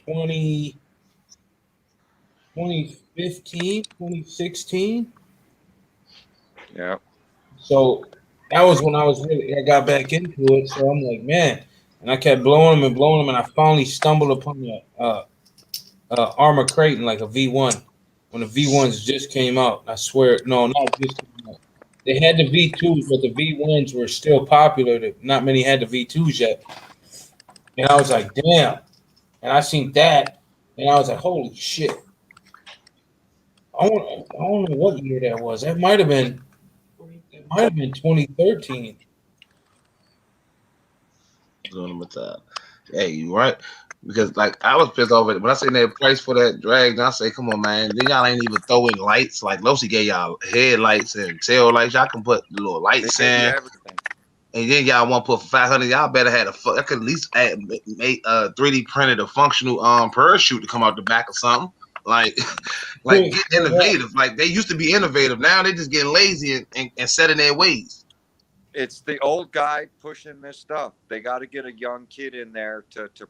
F: 2015, 2016.
C: Yeah.
F: So that was when I got back into it. So I'm like, man, and I kept blowing them, and I finally stumbled upon the Armor Creighton, like a V1, when the V1s just came out. I swear, no, not just came out. They had the V2s, but the V1s were still popular. Not many had the V2s yet. And I was like, damn. And I seen that, and I was like, holy shit. I don't know what year that was. That might have been 2013.
G: Hey, you right? Because like I was pissed off at it. When I seen that price for that drag, I say, come on, man. Then y'all ain't even throwing lights. Like Losi gave y'all headlights and tail lights. Y'all can put the little lights in. And then y'all want to put for 500. Y'all better have I could at least make 3D printed a functional parachute to come out the back or something. Like get innovative. Like they used to be innovative. Now they just getting lazy and set in their ways.
C: It's the old guy pushing this stuff. They got to get a young kid in there to
G: they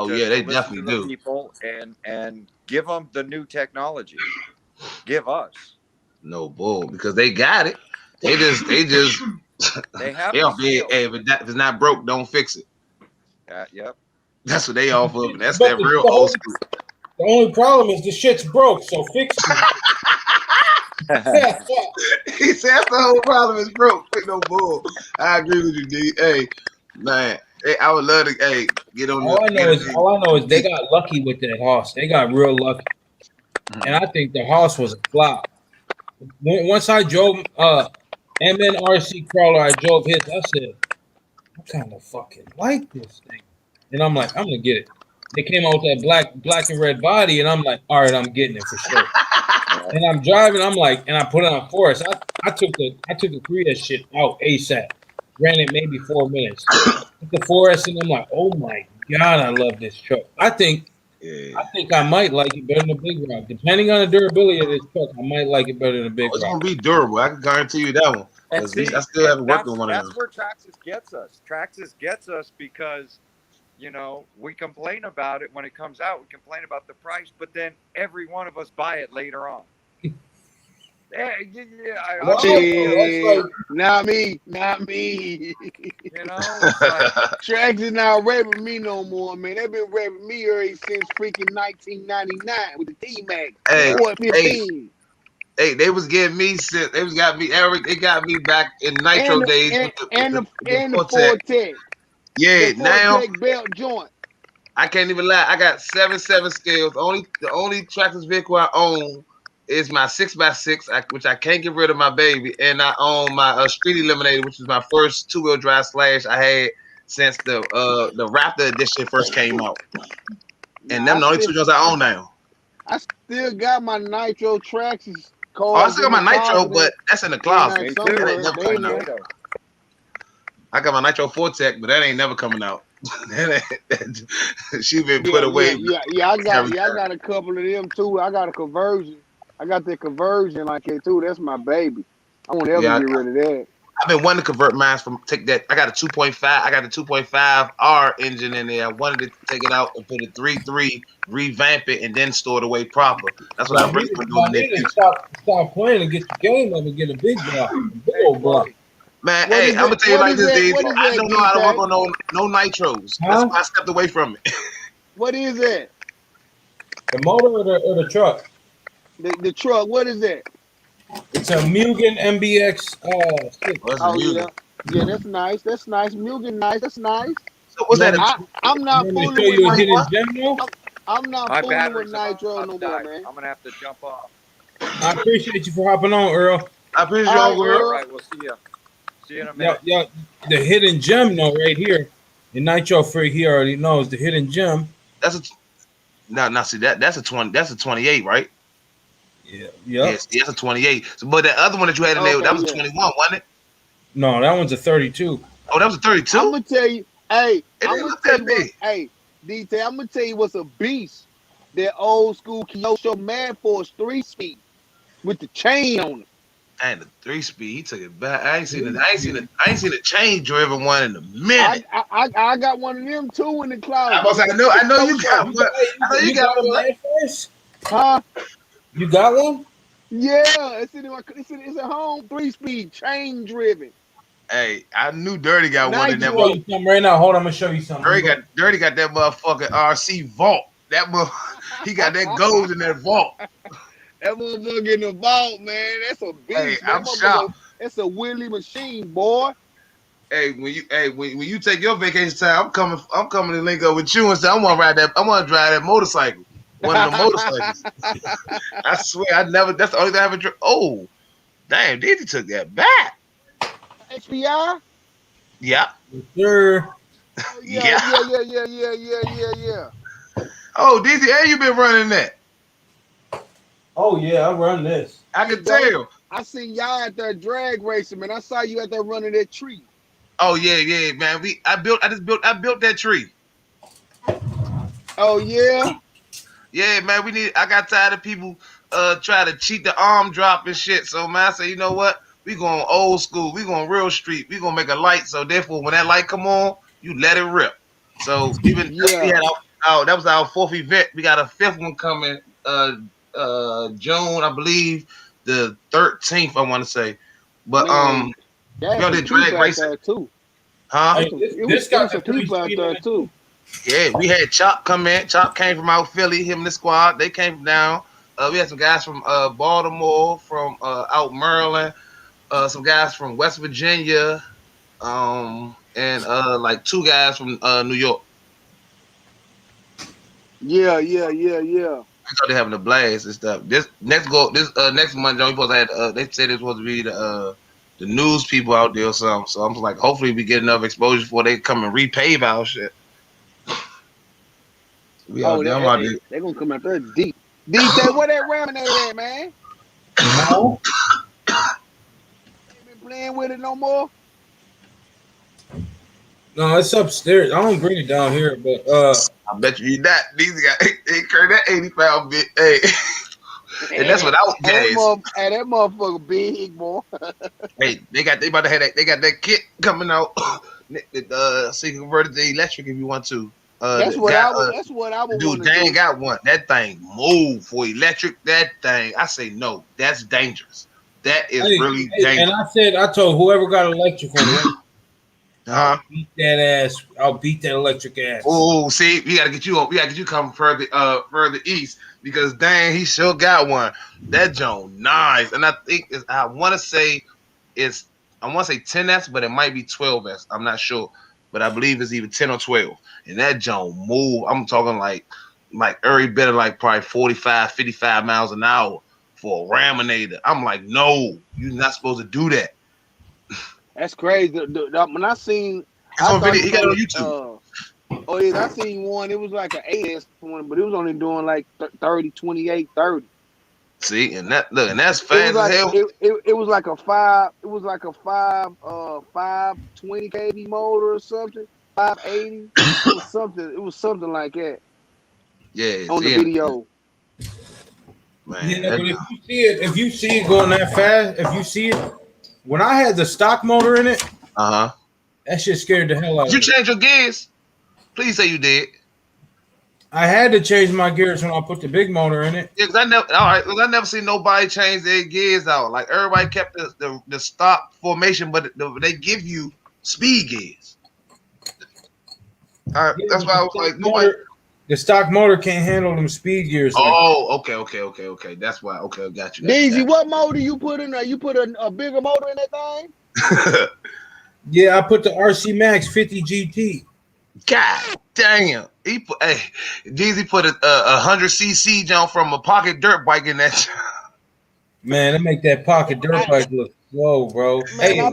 C: listen
G: definitely
C: to the
G: do.
C: people and give them the new technology. Give us.
G: No bull, because they got it. They just
C: they have
G: they
C: the
G: off the,
C: skills.
G: hey, if it's not broke, don't fix it.
C: Yep.
G: That's what they off of. That's
F: But
G: that real old school.
F: The only problem is the shit's broke, so fix it.
G: He said that's the whole problem is broke. Ain't no bull. I agree with you, D. Hey, man. Hey, I would love to get on
F: all I know is they got lucky with that horse. They got real lucky. And I think the horse was a flop. Once I drove MNRC crawler, I drove his. I said, I kind of fucking like this thing. And I'm like, I'm gonna get it. They came out with that black and red body, and I'm like, all right, I'm getting it for sure. And I'm driving, I'm like, and I put it on forest. I took the Korea shit out ASAP. Ran it maybe 4 minutes. Took the forest, and I'm like, oh my god, I love this truck. I think I might like it better than the big rock. Depending on the durability of this truck, I might like it better than the big rock.
G: It's gonna be durable. I can guarantee you that one. Because I still haven't worked on one of them.
C: That's where Traxxas gets us. Traxxas gets us because, you know, we complain about it when it comes out. We complain about the price, but then every one of us buy it later on.
E: Not me. You
C: know, like,
E: Traxxas not raping me no more, man. They've been raping me ever since freaking 1999 with the D-Max.
G: Hey, they was getting me since they got me back in Nitro days
E: and the Fortec.
G: Yeah,
E: the
G: now
E: Fortec belt joint.
G: I can't even lie. I got 7.7 scales. The only Traxxas vehicle I own is my 6x6, which I can't get rid of my baby, and I own my Street Eliminator, which is my first 2-wheel drive slash I had since the Raptor edition first came out. And them the only 2 joints I own now.
E: I still got my Nitro Traxxas.
G: I still got my Nitro, but that's in the closet. I got my Nitro Fortec, but that ain't never coming out. She been put away.
E: I got a couple of them too. I got a conversion. I got the conversion like that too. That's my baby. I won't ever get rid of that.
G: I've been wanting to convert mine I got a 2.5. I got the 2.5 R engine in there. I wanted to take it out and put a 3.3, revamp it, and then store it away proper. That's what I'm really doing.
F: Stop playing and get the game up and get a big old block.
G: Man, hey, I'm gonna tell you like this, Dave. I don't know how to work on no nitros. That's why I stepped away from it.
E: What is it?
F: The motor or the truck?
E: The truck. What is that?
F: It's a Mugen MBX.
E: Yeah, that's nice. That's nice. Mugen, nice. That's nice.
G: So was that?
E: I'm not fooling with
F: you a hidden gem though?
E: I'm not fooling with nitro no more, man.
C: I'm gonna have to jump off.
F: I appreciate you for hopping on, Earl.
G: I appreciate you, Earl.
C: All right, we'll see you. See you in a minute.
F: Yeah, the hidden gem though, right here. The Nitro Free, he already knows the hidden gem.
G: Now see that's a 20. That's a 28, right?
F: Yeah.
G: Yes, that's a 28. So, but that other one that you had in there, that was a 21, wasn't it?
F: No, that one's a 32.
G: Oh, that was a 32.
E: I'm gonna tell you, hey,
G: hey,
E: detail. I'm gonna tell you what's a beast. That old school Kyosho Man Force 3-speed with the chain on it.
G: And the 3-speed, he took it back. I ain't seen a chain driven one in a minute.
E: I got one of them too in the closet.
G: I know you got one. I know you got one.
E: Huh?
F: You got one?
E: Yeah, it's at home. 3-speed, chain driven.
G: Hey, I knew Dirty got one in that.
F: Show you something right now. Hold on, I'm gonna show you something.
G: Dirty got that motherfucking RC vault. He got that gold in that vault.
E: That motherfucker in the vault, man. That's a beast.
G: Hey, I'm shocked.
E: That's a Willie machine, boy.
G: Hey, when you take your vacation time, I'm coming to link up with you and say I want to drive that motorcycle. One of the motorcycles. I swear, that's the only thing I haven't. Oh, damn, Dizzy took that back.
E: HBI?
G: Yeah.
F: Sure.
E: Yeah.
G: Oh, Dizzy, how you been running that?
F: Oh yeah, I run this.
G: I can tell.
E: I seen y'all out there drag racing, man. I saw you out there running that tree.
G: Oh yeah, man. I built that tree.
E: Oh yeah.
G: Yeah, man. I got tired of people try to cheat the arm drop and shit. So man, I said, you know what? We going old school. We going real street. We gonna make a light. So therefore, when that light come on, you let it rip. So even we had that was our 4th event. We got a 5th one coming. June, I believe, the 13th. I want to say, but
E: y'all
G: did drag racing
E: too.
G: Huh?
F: Hey, this got
E: some people out there too.
G: Yeah, we had Chop come in. Chop came from out Philly. Him and the squad. They came down. We had some guys from Baltimore, from out Maryland, some guys from West Virginia, and like 2 guys from New York.
E: Yeah.
G: I thought they're having a blast and stuff. This next month, John, supposed to have, they said it's supposed to be the news people out there or something. So I'm like, hopefully we get enough exposure before they come and repave our shit. We out there. I'm out there.
E: They're gonna come out there deep. DJ, where that raminator at, man?
F: No.
E: Ain't been playing with it no more.
F: No, it's upstairs. I don't bring it down here, but
G: I bet you not. These guys, they carry that 80-pound bit. Hey. And that's without gas.
E: That motherfucker big, boy.
G: Hey, they about to have that. They got that kit coming out. So you can convert it to electric if you want to.
E: That's what I would
G: dude. They ain't got one. That thing move for electric. That thing. I say no. That's dangerous. That is really dangerous.
F: And I told whoever got electric on
G: I'll
F: beat that ass. I'll beat that electric ass.
G: Oh, see, we gotta get you up. We gotta get you coming further east because dang, he sure got one. That Joan nice, and I think I want to say 10S, but it might be 12S. I'm not sure, but I believe it's either 10 or 12. And that Joan move. I'm talking like every bit of like probably 45, 55 miles an hour for a Raminator. I'm like, no, you're not supposed to do that.
E: That's crazy. When I seen,
G: he got it on YouTube.
E: I seen one. It was like an AS one, but it was only doing like 30, 28, 30.
G: See, and that's fast as hell.
E: It was like a 520 kV motor or something, 580. It was something like that.
G: Yeah,
E: on the video.
G: Man,
F: but if you see it going that fast, if you see it. When I had the stock motor in it, that shit scared the hell out of me.
G: Did you change your gears? Please say you did.
F: I had to change my gears when I put the big motor in it.
G: Yeah, because I never seen nobody change their gears out. Like everybody kept the stock formation, but they give you speed gears. That's why I was like, nobody.
F: The stock motor can't handle them speed gears.
G: Okay. That's why. Okay, got you.
E: Daisy, what motor you put in there? You put a bigger motor in that thing?
F: Yeah, I put the RC Max 50 GT.
G: God damn. Daisy put a 100cc jump from a pocket dirt bike in that.
F: Man, that make that pocket dirt bike look slow, bro.
E: Man,
F: I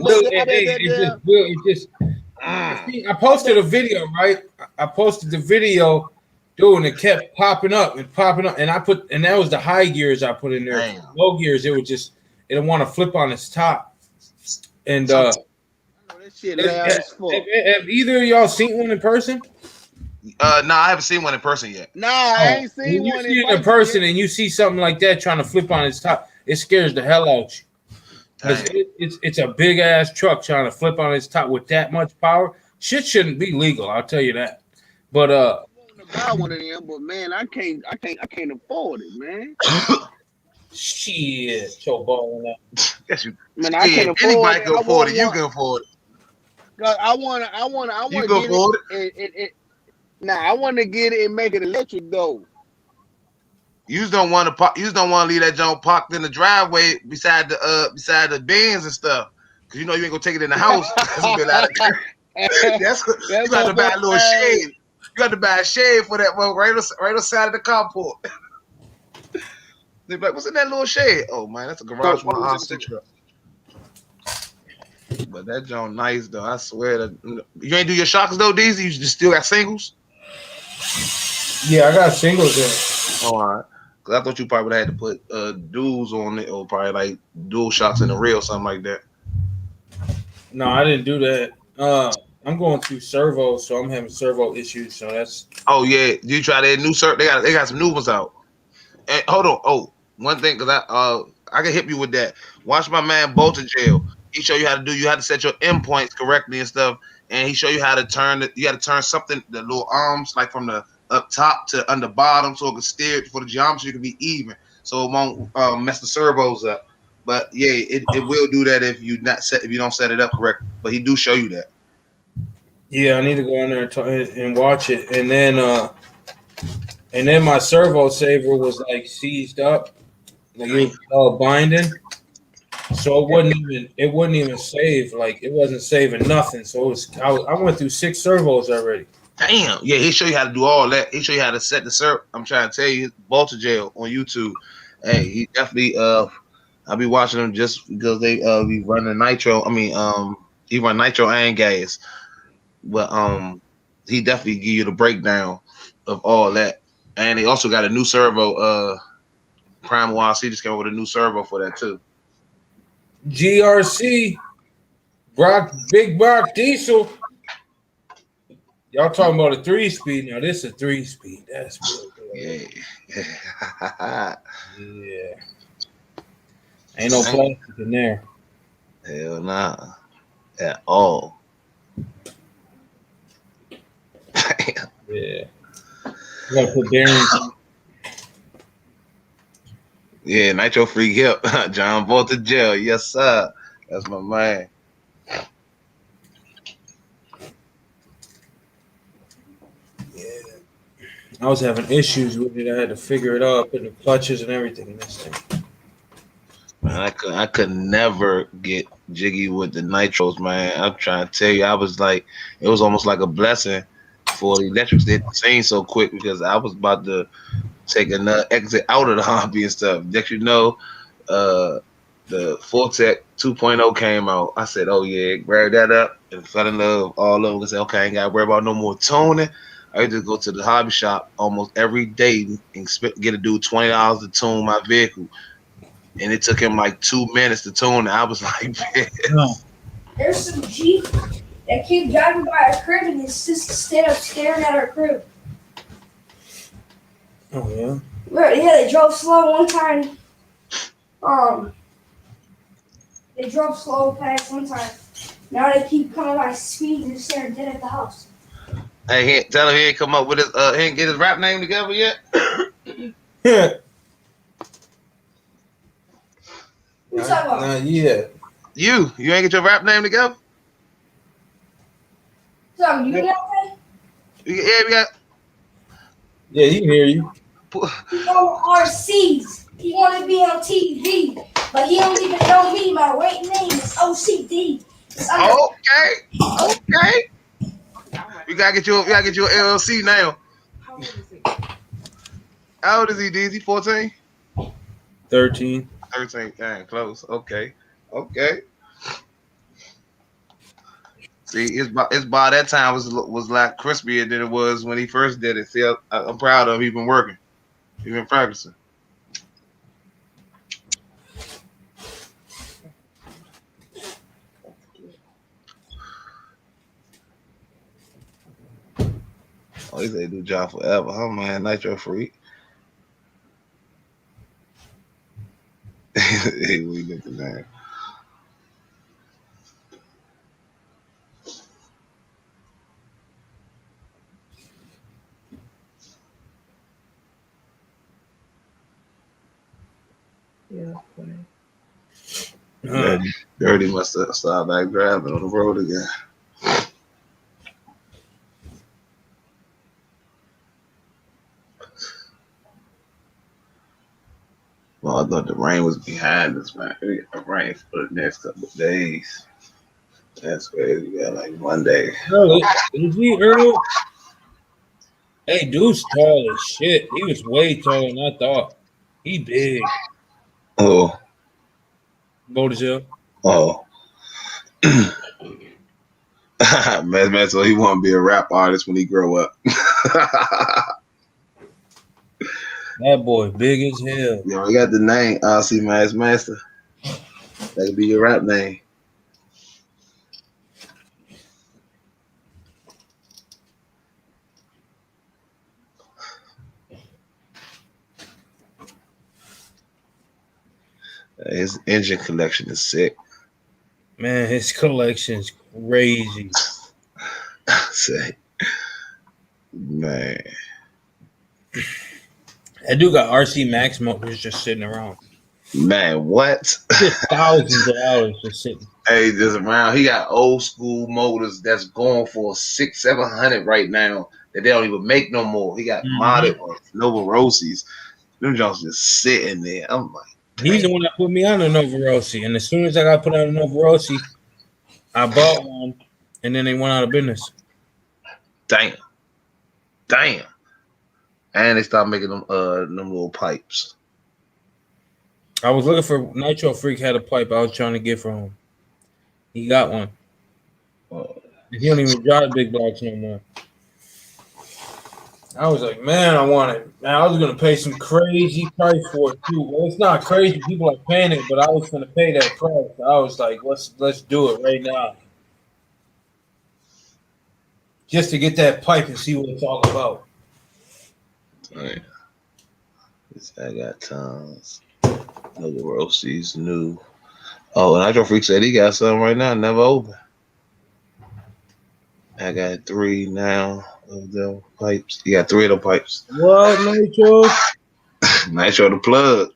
F: posted a video, right? I posted the video. Dude, and it kept popping up, and that was the high gears I put in there.
G: Damn.
F: Low gears, it didn't want to flip on its top. And
E: that shit
F: have either of y'all seen one in person?
G: No, I haven't seen one in person yet.
E: No, I ain't seen
F: when
E: one
F: you see it in person and you see something like that trying to flip on its top, it scares the hell out you. It's a big ass truck trying to flip on its top with that much power. Shit shouldn't be legal, I'll tell you that. But
E: buy one of them, but man, I can't afford it, man.
F: Shit, your ball on that.
G: Yes, you.
E: Man, I can't afford
G: anybody
E: it.
G: can afford it. You can afford it.
E: I want
G: You
E: to
G: can
E: get
G: afford
E: it. I want to get it and make it electric though.
G: You just don't want to leave that junk parked in the driveway beside the bins and stuff, because you know you ain't gonna take it in the house. You got to buy a little shade. You got to buy a shade for that one right on the side of the carport. They're like, what's in that little shade? Oh man, that's a garage for my aunt's truck. But that joint nice though. I swear. You ain't do your shocks though, Deezy? You just still got singles?
F: Yeah, I got singles there.
G: Oh, all right. Because I thought you probably would have had to put duals on it, or probably like dual shocks in the rear or something like that.
F: No, I didn't do that. I'm going through servo, so I'm having servo issues. So that's.
G: Oh yeah, did you try that new servo? They got some new ones out. And hold on. Oh, one thing, because I can hit you with that. Watch my man Bolter Jail. He show you how to do. You have to set your endpoints correctly and stuff, and he show you how to turn. You got to turn something, the little arms, like from the up top to under bottom, so it can steer for the geometry can be even, so it won't mess the servos up. But yeah, it will do that if you don't set it up correctly. But he do show you that.
F: Yeah, I need to go in there and watch it, and then my servo saver was like seized up, like it was all binding, so it wouldn't even save. Like it wasn't saving nothing. So I went through 6 servos already.
G: Damn. Yeah, he show you how to do all that. He show you how to set the server. I'm trying to tell you, Bolter Jail on YouTube. Hey, he definitely I'll be watching them just because they be running nitro. I mean, he run nitro and gas. But he definitely give you the breakdown of all that. And they also got a new servo, Prime YC just came up with a new servo for that too.
F: GRC Big Brock Diesel. Y'all talking about a 3-speed. Now this is a 3-speed. That's real good.
G: Yeah.
F: Yeah. Ain't no plastic in there.
G: Hell nah. At all.
F: Yeah. You gotta put bearings.
G: Yeah, Nitro Freak Hip. John Bolter Jail. Yes, sir. That's my man.
F: Yeah. I was having issues with it. I had to figure it out, putting the clutches and everything in this thing.
G: Man, I could never get jiggy with the nitros, man. I'm trying to tell you, I was like, it was almost like a blessing for the electrics to hit the scene so quick because I was about to take another exit out of the hobby and stuff. Next you know, the Fulltech 2.0 came out. I said, oh yeah, grab that up and fell in love all over. I said, okay, I ain't gotta worry about no more tuning. I just go to the hobby shop almost every day and get a dude $20 to tune my vehicle. And it took him like 2 minutes to tune it. I was like, man.
H: There's some Jeep that keep driving by our crib and his sister stayed up staring at our crib.
F: Oh yeah.
H: Yeah, they drove slow one time. They drove slow past one time. Now they keep coming by speed and staring dead at the house.
G: Hey, tell him he ain't come up with his he ain't get his rap name together yet.
H: Who's talking about?
F: Not yet.
G: You ain't get your rap name together?
H: So you know what?
G: Yeah, we got.
F: Yeah, he can hear you.
H: He's on RCs. He want to be on TV, but he don't even know me. My right name is OCD.
G: Okay. You gotta get your LLC now. How old is he? Is he 14?
F: 13.
G: 13. Dang, close. Okay. See, it's by that time was a lot crispier than it was when he first did it. See, I'm proud of him. He's been working. He's been practicing. Oh, he said he do job forever. Oh man, Nitro Freak. Hey, we look at that. Yeah, Dirty must have started back driving on the road again. Well, I thought the rain was behind us, man. We got rain for the next couple of days. That's crazy. We got like Monday.
F: Earl, is he Earl? Hey, dude's tall as shit. He was way taller than I thought. He big.
G: Oh.
F: Bodazel.
G: Oh. Man, so he want to be a rap artist when he grow up.
F: That boy big as hell.
G: Yo, we got the name RC Mass Master. That could be your rap name. His engine collection is sick.
F: Man, his collection's crazy.
G: Say, man,
F: That dude got RC Max motors just sitting around.
G: Man, what?
F: Just thousands of dollars just sitting.
G: Hey, just around. He got old school motors that's going for $600-700 right now that they don't even make no more. He got modded ones, Novorossis. Them jobs just sitting there. I'm like, dang.
F: He's the one that put me on a Novorossi, and as soon as I got put on a Novorossi, I bought one, and then they went out of business.
G: Damn. And they stopped making them little pipes.
F: I was looking for Nitro Freak had a pipe I was trying to get from him. He got one. He don't even drive big blocks no more. I was like, man, I want it. Man, I was gonna pay some crazy price for it too. Well, it's not crazy. People are paying it, but I was gonna pay that price. I was like, let's do it right now. Just to get that pipe and see what it's all about.
G: Right. I got tons. Novorossis new. Oh, Nitro Freak said he got some right now, never open. I got 3 now of them pipes. He got 3 of the pipes.
F: What, Nitro?
G: Nitro the plug.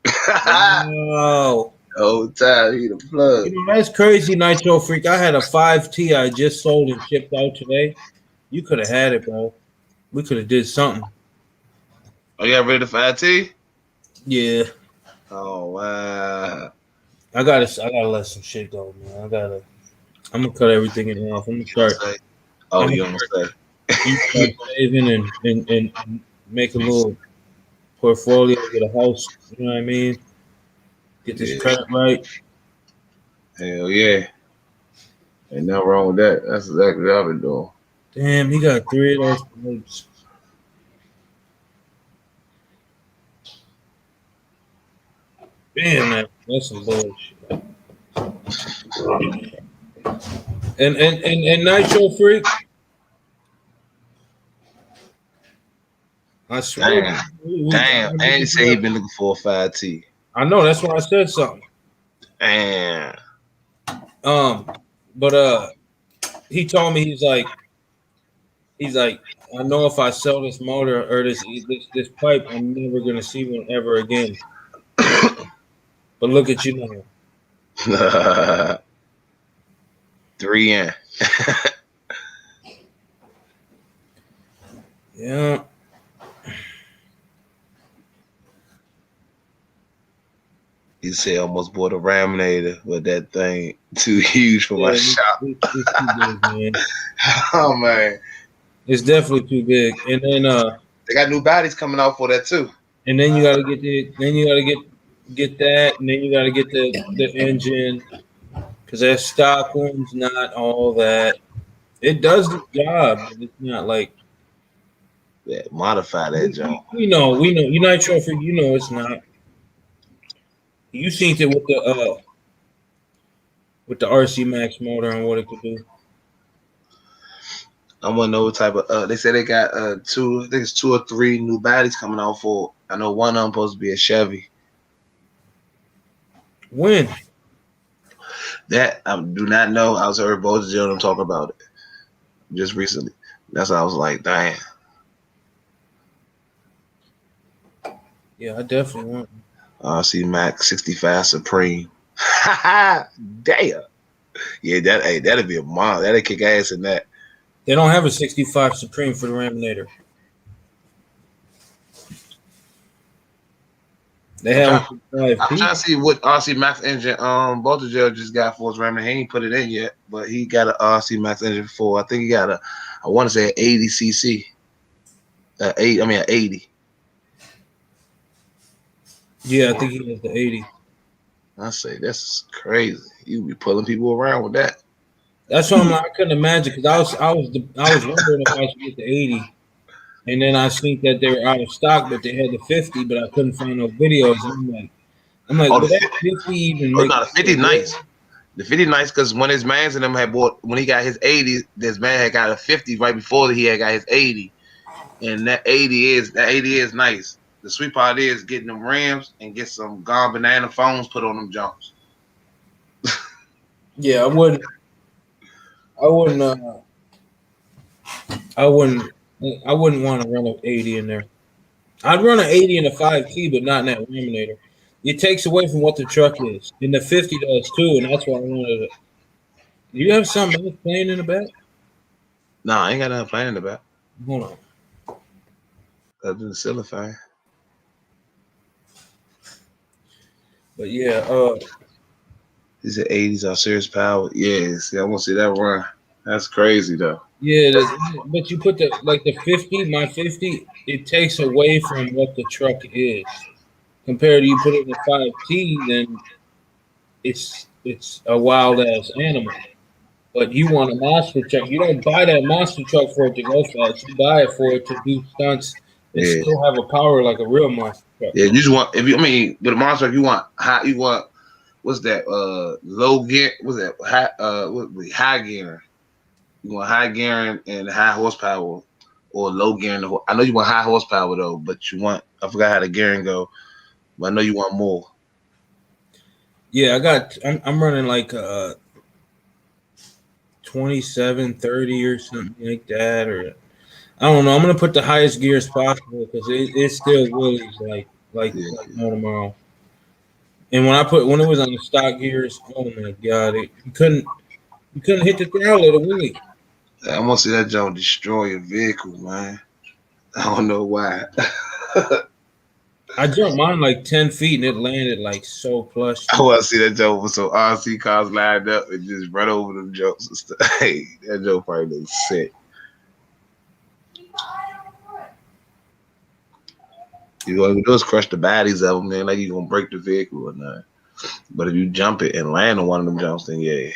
F: Wow.
G: The whole time he the plug.
F: You know, that's crazy, Nitro Freak. I had a 5T I just sold and shipped out today. You could have had it, bro. We could have did something.
G: Oh, you got rid of the 5T?
F: Yeah.
G: Oh wow.
F: I gotta let some shit go, man. I'm gonna cut everything in half. I'm gonna start.
G: Oh, you gonna say?
F: Start saving and make a little portfolio, get a house. You know what I mean? Get this credit right.
G: Hell yeah. Ain't nothing wrong with that. That's exactly what I've been doing.
F: Damn, he got 3 of those pipes. Damn, that's some bullshit. And Nitro Freak. I swear.
G: Damn. And he said he been looking for a 5T.
F: I know, that's why I said something.
G: And
F: but he told me he's like, I know if I sell this motor or this pipe, I'm never gonna see one ever again. But look at you now.
G: 3 in.
F: Yeah.
G: He said almost bought a Raminator, but that thing too huge for my shop.
F: It's too big, man.
G: Oh man.
F: It's definitely too big. And then
G: they got new bodies coming out for that too.
F: And then you gotta get that, and then you gotta get the engine. Because that stock one's not all that. It does the job, but it's not like
G: modify that job.
F: We know. You Nitro Freak, you know it's not. You seen it with the RC Max motor and what it could do.
G: I want to know what type of they said they got 2, I think it's 2 or 3 new bodies coming out for. I know one of them supposed to be a Chevy.
F: When?
G: That I do not know. I was heard both of them talk about it just recently. That's why I was like, damn.
F: Yeah, I definitely want.
G: RC Max 65 Supreme. Damn. Yeah, that'd be a mod. That'd kick ass in that.
F: They don't have a 65 Supreme for the Raminator. They have.
G: I'm trying to see what RC Max engine Boltager just got for his Raminator. He ain't put it in yet, but he got an RC Max engine for. I think he got I want to say an 80 cc. An 80.
F: Yeah, I think he has the 80.
G: I say that's crazy. You be pulling people around with that.
F: That's why I couldn't imagine, because I was wondering if I should get the 80, and then I seen that they were out of stock, but they had the 50, but I couldn't find no videos. And I'm like,
G: the
F: that 50 even?
G: No, the 50 nice. The 50 nice because when his mans and them had bought, when he got his 80, this man had got a 50 right before he had got his 80, and that 80 is nice. the sweet part is getting them rims and get some gone banana foams put on them jumps.
F: Yeah, I wouldn't want to run an 80 in there. I'd run an 80 in a 5T, but not in that laminator. It takes away from what the truck is. And the 50 does too, and that's why I wanted it. Do you have something else playing in the back?
G: No, I ain't got nothing playing in the back.
F: Hold on.
G: Other than the cellophane.
F: But yeah,
G: These are 80s are serious power. Yeah, see, I want to see that run. That's crazy though.
F: yeah, but you put the 50, my 50, it takes away from what the truck is. Compared to you put it in a 5T, then it's a wild ass animal. But you want a monster truck. You don't buy that monster truck for it to go fast. You buy it for it to do stunts and still have a power like a real monster truck.
G: Yeah, you just want with a monster truck, you want what's that? Low gear, what's that? High gear. You want high gearing and high horsepower, or low gearing. I know you want high horsepower though, but you want, I forgot how the gearing go, but I know you want more.
F: Yeah, I'm running like 27, 30 or something like that, or I don't know. I'm gonna put the highest gears possible because it still wheelies like no tomorrow. And when it was on the stock gears, oh my god, you couldn't hit the throttle of the wheelie.
G: I want to see that jump destroy a vehicle, man. I don't know why.
F: I jumped mine like 10 feet and it landed like so plush.
G: I want to see that jump with some RC cars lined up and just run over them jumps and stuff. Hey, that jump probably looks sick. You want to do is crush the bodies of them, man. Like you're gonna break the vehicle or not. But if you jump it and land on one of them jumps, then yeah.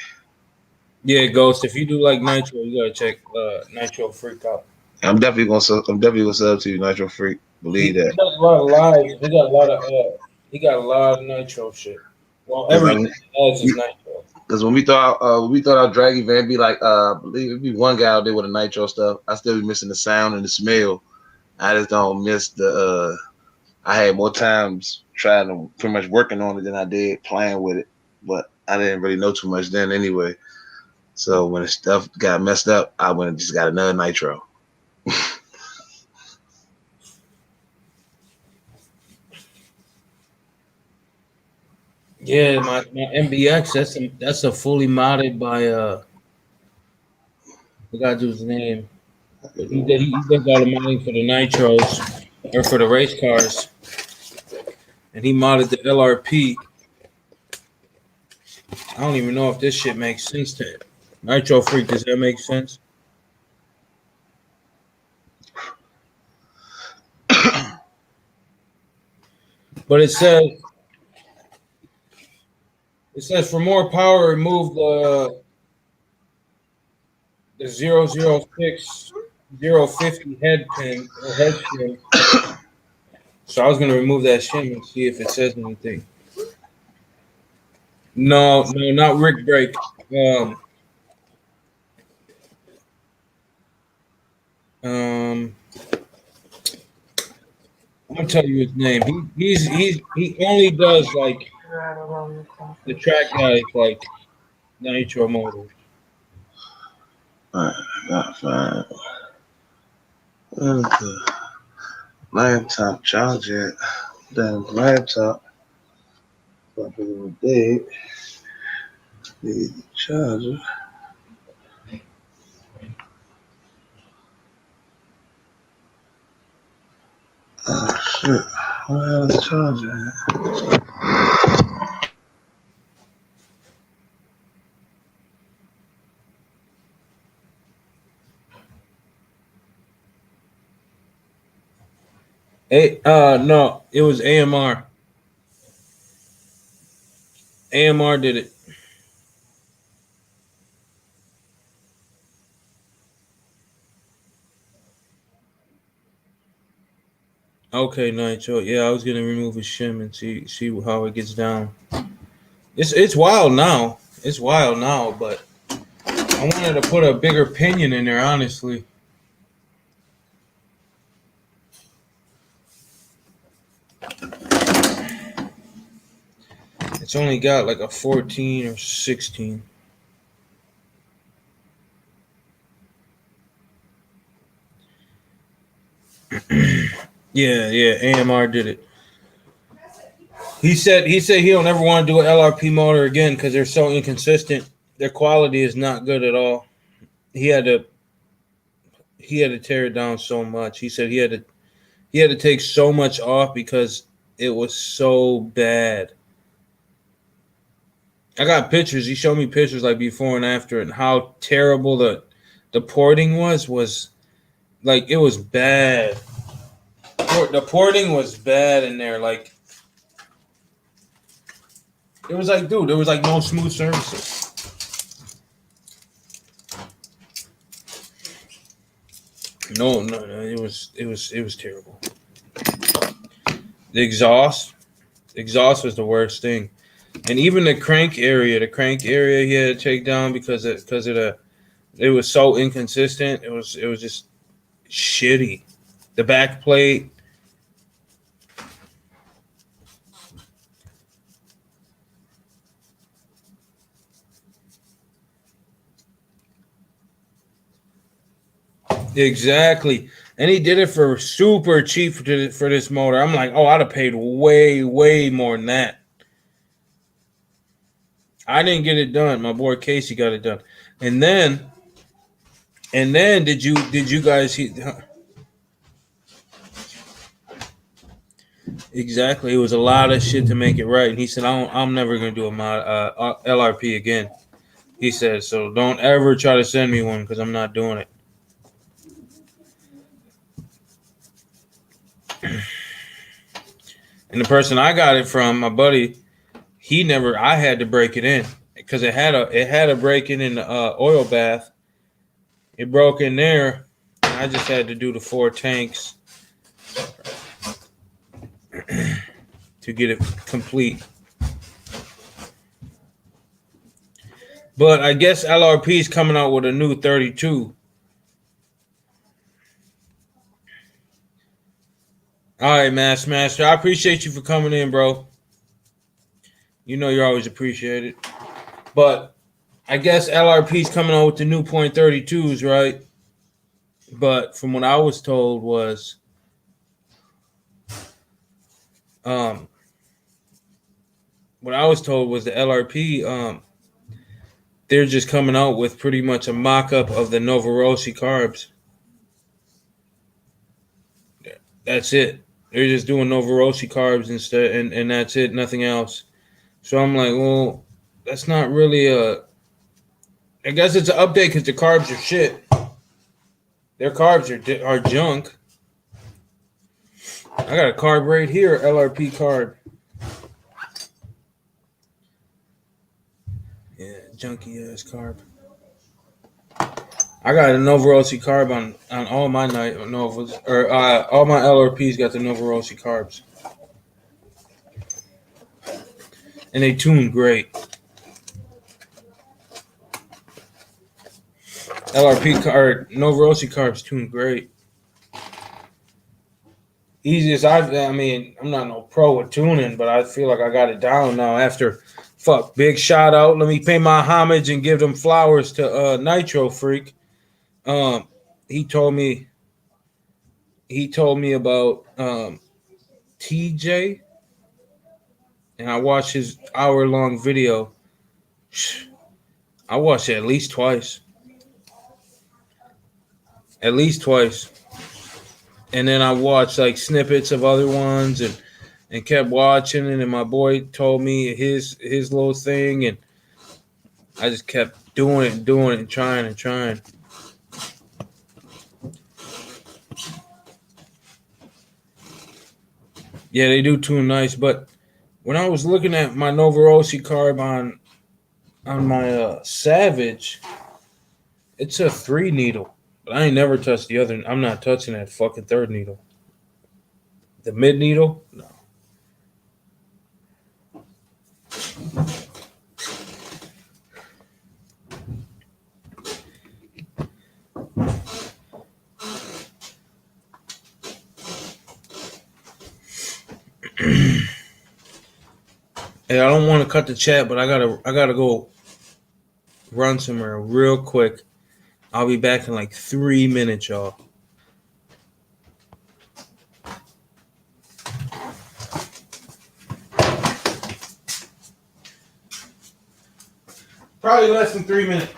F: Yeah, Ghost. If you do like Nitro, you gotta check Nitro Freak out.
G: I'm definitely gonna sub to you, Nitro Freak. Believe that.
F: He got a lot of lives. He got a lot of Nitro shit. Well, everything else is Nitro.
G: Because when we thought our drag event be like, I believe it'd be one guy out there with the Nitro stuff. I still be missing the sound and the smell. I just don't miss the. I had more times trying to pretty much working on it than I did playing with it, but I didn't really know too much then anyway. So when the stuff got messed up, I went and just got another Nitro.
F: Yeah, my MBX. That's a fully modded by I forgot his name. He does all the modding for the Nitros or for the race cars, and he modded the LRP. I don't even know if this shit makes sense to it. Nitro Freak, does that make sense? But it says for more power, remove the 006 050 head pin or head shim. So I was gonna remove that shim and see if it says anything. No, not Rick Brake. I'm gonna tell you his name. He only does like the track guys like Nitro Motors.
G: Not fine. Where's the laptop charger? Damn laptop. Fucking dead. Need the charger. Oh shit. Where's the charger at?
F: No, it was AMR. AMR did it. Okay, Nitro. Yeah, I was gonna remove his shim and see how it gets down. It's wild now. It's wild now, but I wanted to put a bigger pinion in there, honestly. It's only got like a 14 or 16. Yeah, AMR did it. He said he don't ever want to do an LRP motor again because they're so inconsistent. Their quality is not good at all. He had to tear it down so much. He said he had to take so much off because it was so bad. I got pictures. He showed me pictures like before and after, and how terrible the porting was like it was bad. The porting was bad in there. Like it was like, dude, there was like no smooth surfaces. No, it was terrible. The exhaust was the worst thing, and even the crank area he had to take down because it was so inconsistent. It was just shitty. The back plate. Exactly. And he did it for super cheap for this motor. I'm like, oh, I'd have paid way, way more than that. I didn't get it done. My boy Casey got it done. And then did you guys Exactly. It was a lot of shit to make it right. And he said, I'm never gonna do a LRP again. He said, so don't ever try to send me one because I'm not doing it. And the person I got it from, my buddy, I had to break it in because it had a break in the oil bath. It broke in there. And I just had to do the 4 tanks to get it complete. But I guess LRP is coming out with a new 32. All right, Master. I appreciate you for coming in, bro. You know you're always appreciated. But I guess LRP's coming out with the new .32s, right? But from what I was told was the LRP, they're just coming out with pretty much a mock-up of the Novorossi carbs. That's it. They're just doing Novorossi carbs instead, and that's it, nothing else. So I'm like, well, that's not really I guess it's an update because the carbs are shit. Their carbs are junk. I got a carb right here, LRP carb. Yeah, junky ass carb. I got a Novorossi carb on all my Novas, or all my LRPs got the Novorossi carbs, and they tune great. Novorossi carbs tune great. Easiest I mean, I'm not no pro with tuning, but I feel like I got it down now after. Big shout out. Let me pay my homage and give them flowers to Nitro Freak. He told me about TJ, and I watched his hour-long video. I watched it at least twice. And then I watched like snippets of other ones and kept watching it, and my boy told me his little thing, and I just kept doing it and trying. Yeah, they do tune nice, but when I was looking at my Novorossi carb on my Savage, it's a 3 needle. But I ain't never touched the other. I'm not touching that fucking 3rd needle. The mid needle? No.
A: Hey, I don't want to cut the chat, but I gotta go run somewhere real quick. I'll be back in like 3 minutes, y'all. Probably less than 3 minutes.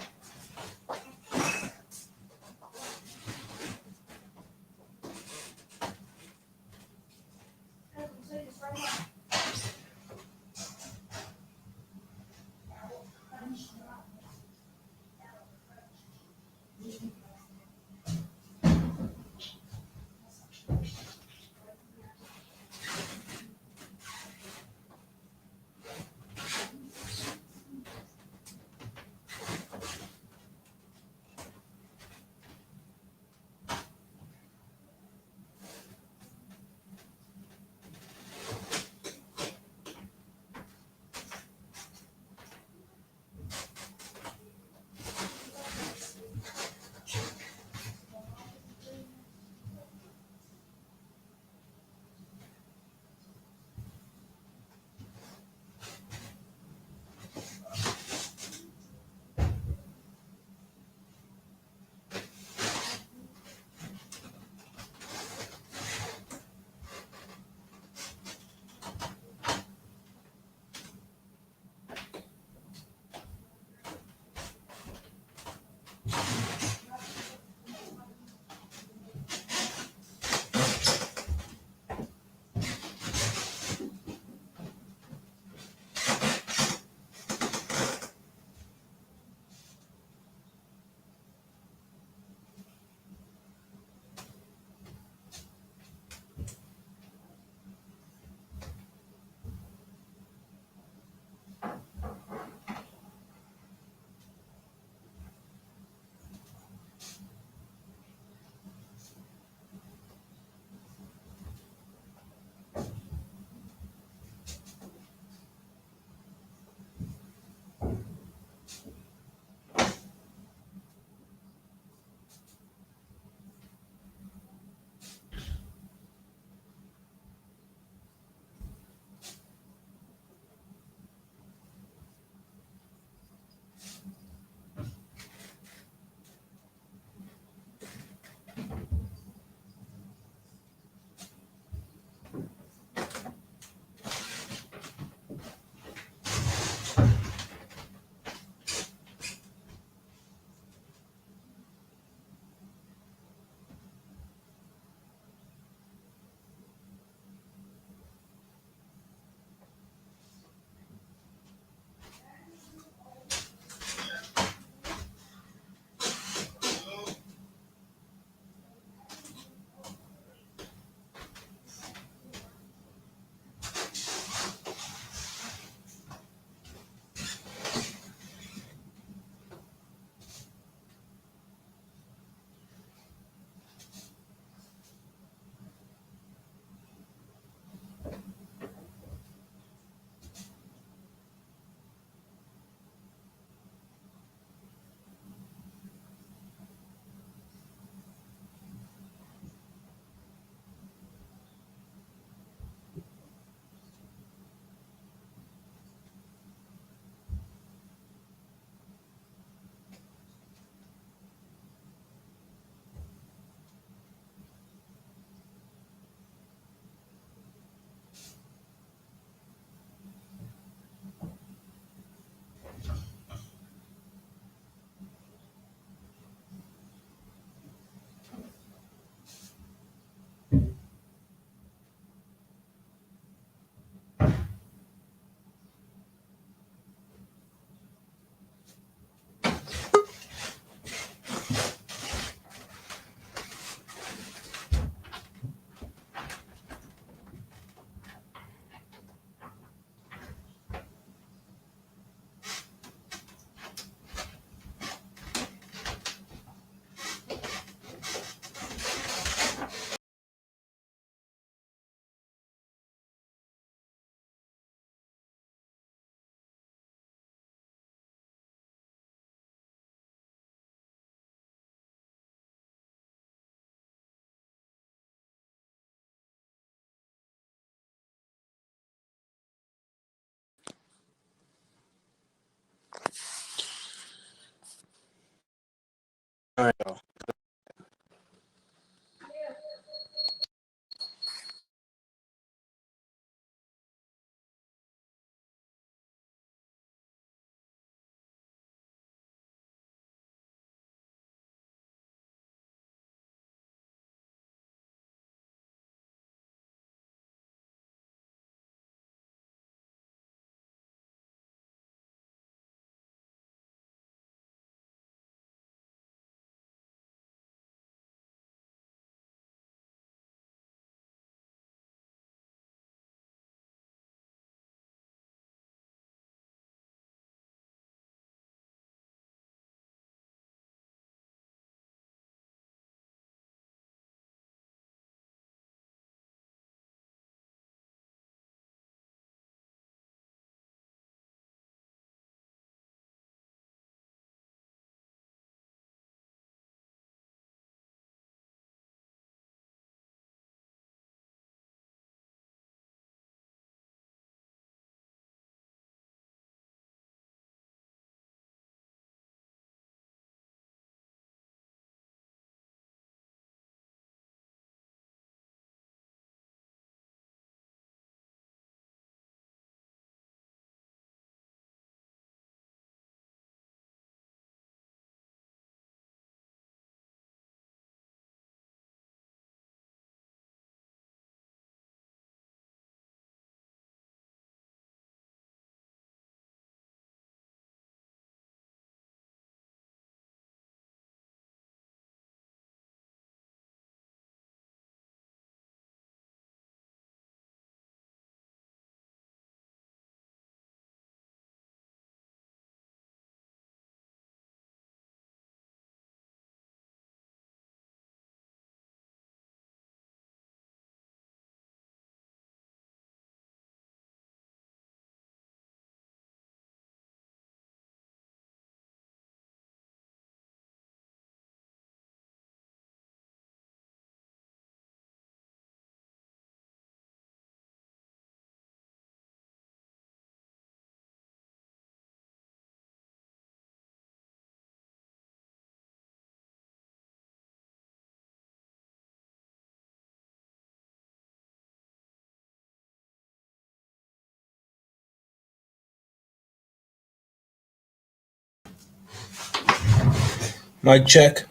F: Mic check.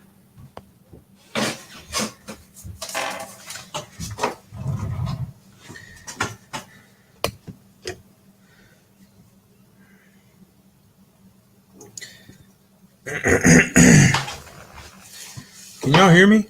F: Can y'all hear me?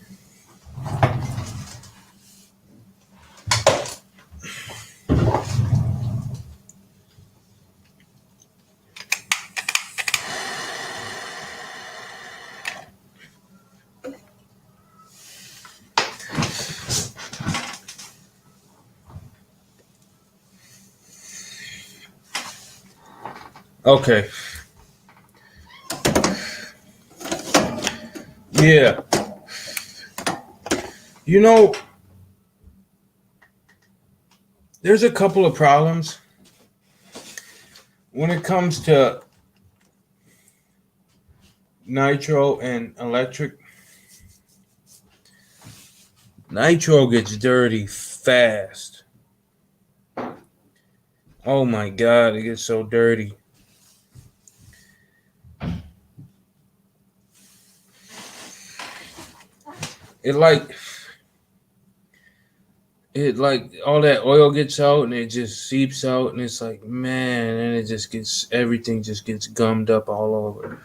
F: Okay. Yeah. You know, there's a couple of problems when it comes to nitro and electric. Nitro gets dirty fast. Oh my God, it gets so dirty. It like all that oil gets out and it just seeps out and it's like, man, and it just gets, everything just gets gummed up all over.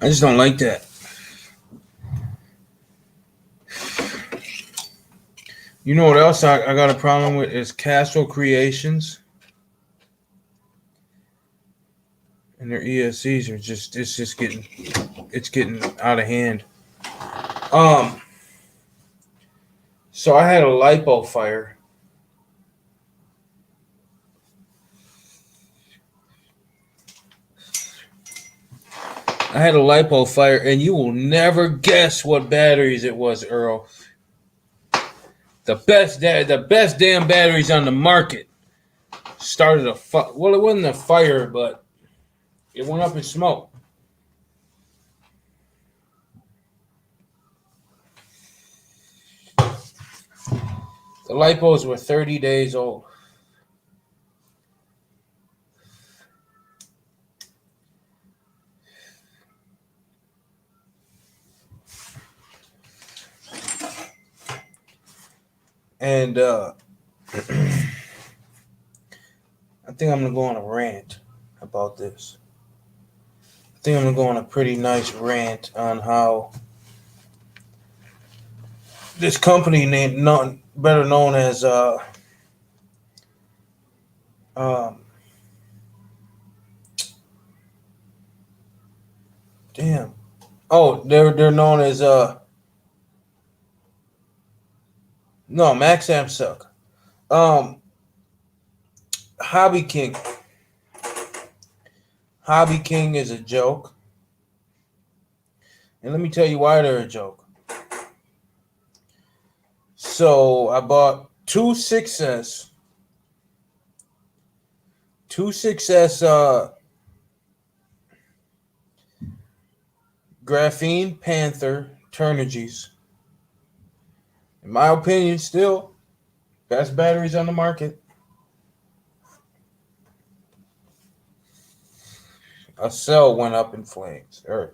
F: I just don't like that. You know what else I got a problem with is Castro Creations. And their ESCs are just, it's getting out of hand. So I had a lipo fire. I had a lipo fire, and you will never guess what batteries it was, Earl. The best damn batteries on the market started a well, it wasn't a fire, but it went up in smoke. The lipos were 30 days old. And I think I'm going to go on a rant about this. I think I'm going to go on a pretty nice rant on how this company named, better known as damn. Oh, they're known as no, Maxam suck. Hobby King. Hobby King is a joke. And let me tell you why they're a joke. So I bought two 6S Graphene Panther Turnigies. In my opinion, still best batteries on the market. A cell went up in flames, or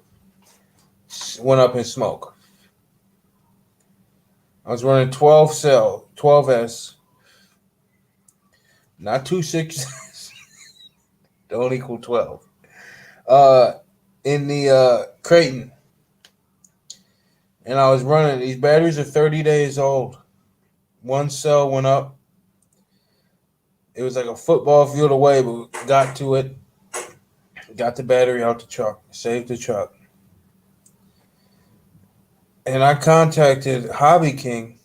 F: went up in smoke. I was running 12S, not 2 6s. Don't equal 12. In the Creighton. And I was running, these batteries are 30 days old. One cell went up. It was like a football field away, but we got to it. Got the battery out the truck. Saved the truck. And I contacted Hobby King.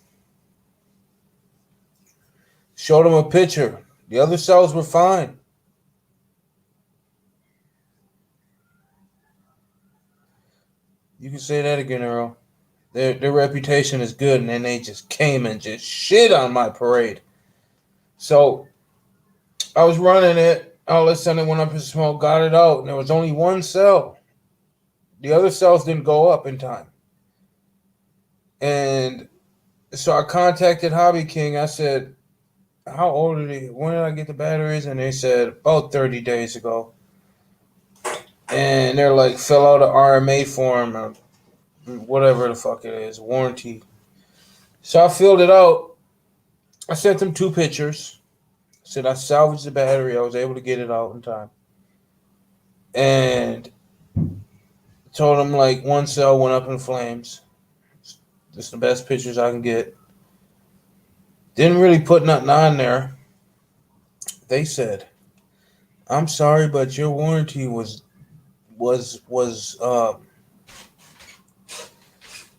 F: Showed him a picture. The other cells were fine. You can say that again, Earl. Their reputation is good, and then they just came and just shit on my parade. So I was running it, All of a sudden it went up in smoke, got it out, and there was only one cell. The other cells didn't go up in time. And so I contacted Hobby King. I said, how old are they? When did I get the batteries? And they said, about 30 days ago. And they're like, fill out an RMA form or whatever the fuck it is, warranty. So I filled it out. I sent them 2 pictures. I said I salvaged the battery. I was able to get it out in time. And told them like one cell went up in flames. It's the best pictures I can get. Didn't really put nothing on there. They said, I'm sorry, but your warranty was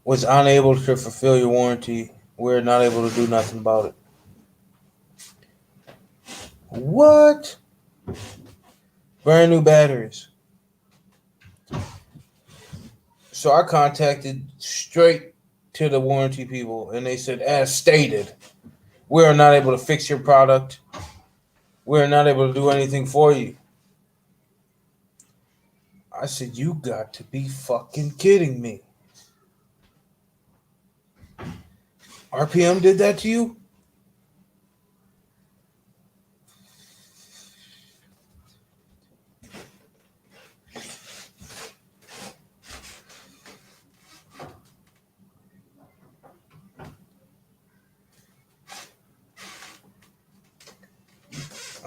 F: unable to fulfill your warranty. We're not able to do nothing about it. What? Brand new batteries. So I contacted straight to the warranty people, and they said, as stated, we are not able to fix your product. We are not able to do anything for you. I said, you got to be fucking kidding me. RPM did that to you?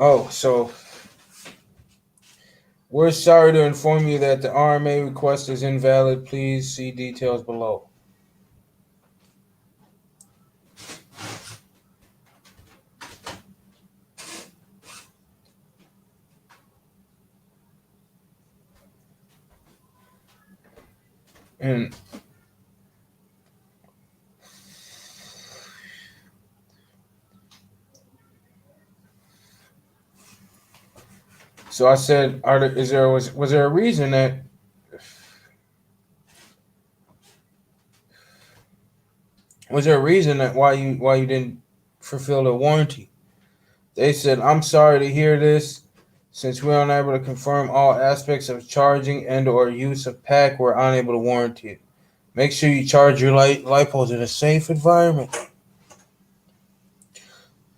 F: Oh, so we're sorry to inform you that the RMA request is invalid. Please see details below. And so I said, was there a reason that why you didn't fulfill the warranty? They said, I'm sorry to hear this. Since we are unable to confirm all aspects of charging and or use of pack, we're unable to warranty it. Make sure you charge your LiPos in a safe environment.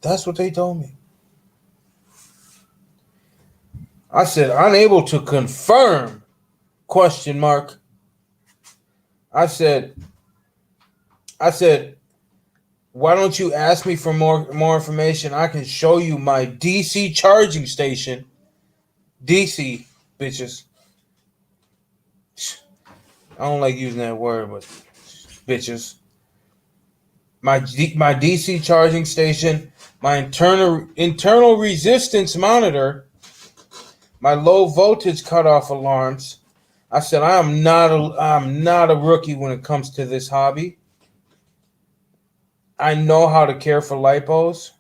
F: That's what they told me. I said, unable to confirm, ? I said, why don't you ask me for more information? I can show you my DC charging station. DC, bitches. I don't like using that word, but bitches. My DC charging station, my internal resistance monitor, my low voltage cutoff alarms. I said I'm not a rookie when it comes to this hobby. I know how to care for LiPos.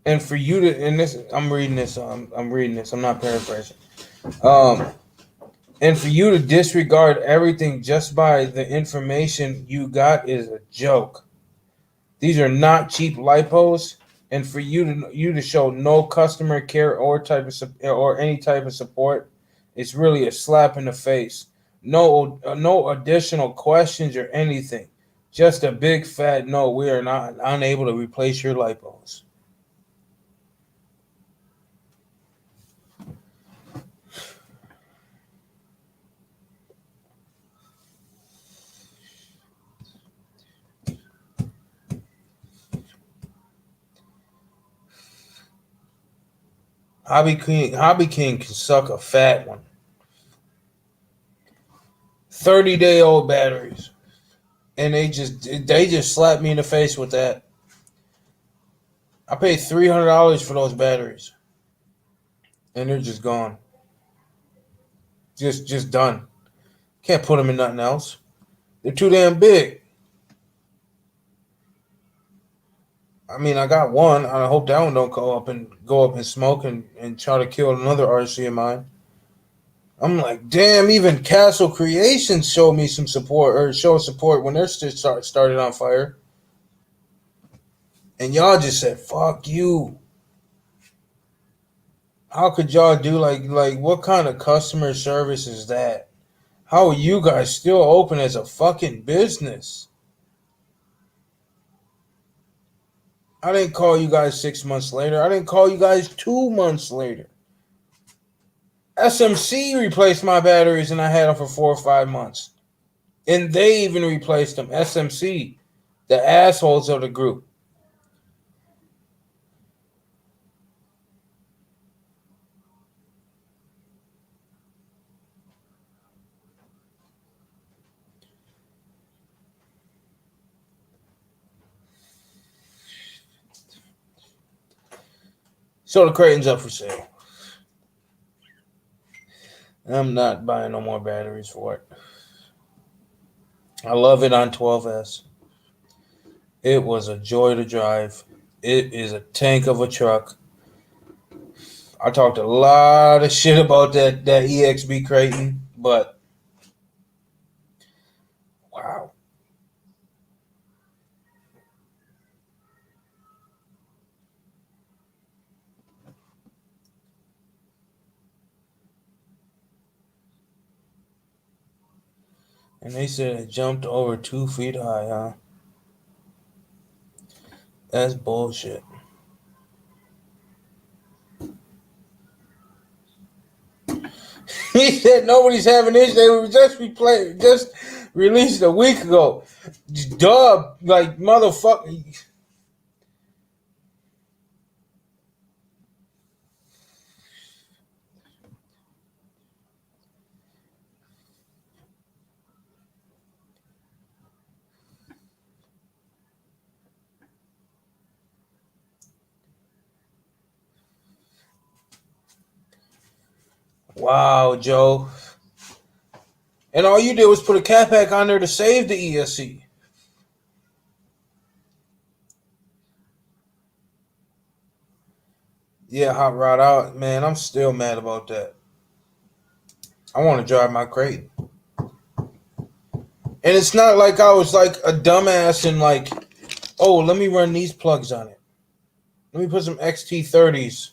F: And for you to, and this, I'm reading this. I'm not paraphrasing. And for you to disregard everything just by the information you got is a joke. These are not cheap LiPos, and for you to show no customer care or any type of support, it's really a slap in the face. No additional questions or anything. Just a big fat no. We are not unable to replace your LiPos. Hobby King can suck a fat one. 30-day-old batteries. And they just slapped me in the face with that. I paid $300 for those batteries. And they're just gone. Just done. Can't put them in nothing else. They're too damn big. I mean, I got one. I hope that one don't go up in smoke and try to kill another RC of mine. I'm like, damn, even Castle Creations showed me some support, or showed support when their stitch started on fire.
A: And y'all just said, fuck you. How could y'all do like what kind of customer service is that? How are you guys still open as a fucking business? I didn't call you guys 6 months later. I didn't call you guys 2 months later. SMC replaced my batteries and I had them for 4 or 5 months. And they even replaced them. SMC, the assholes of the group. So the Creighton's up for sale. I'm not buying no more batteries for it. I love it on 12S. It was a joy to drive. It is a tank of a truck. I talked a lot of shit about that EXB Creighton, but wow. And they said it jumped over 2 feet high, huh? That's bullshit. He said nobody's having this. They were just released a week ago. Duh, like motherfucker. Wow, Joe. And all you did was put a cat pack on there to save the ESC. Yeah, hot rod out. Man, I'm still mad about that. I want to drive my Creighton. And it's not like I was like a dumbass and like, oh, let me run these plugs on it. Let me put some XT60s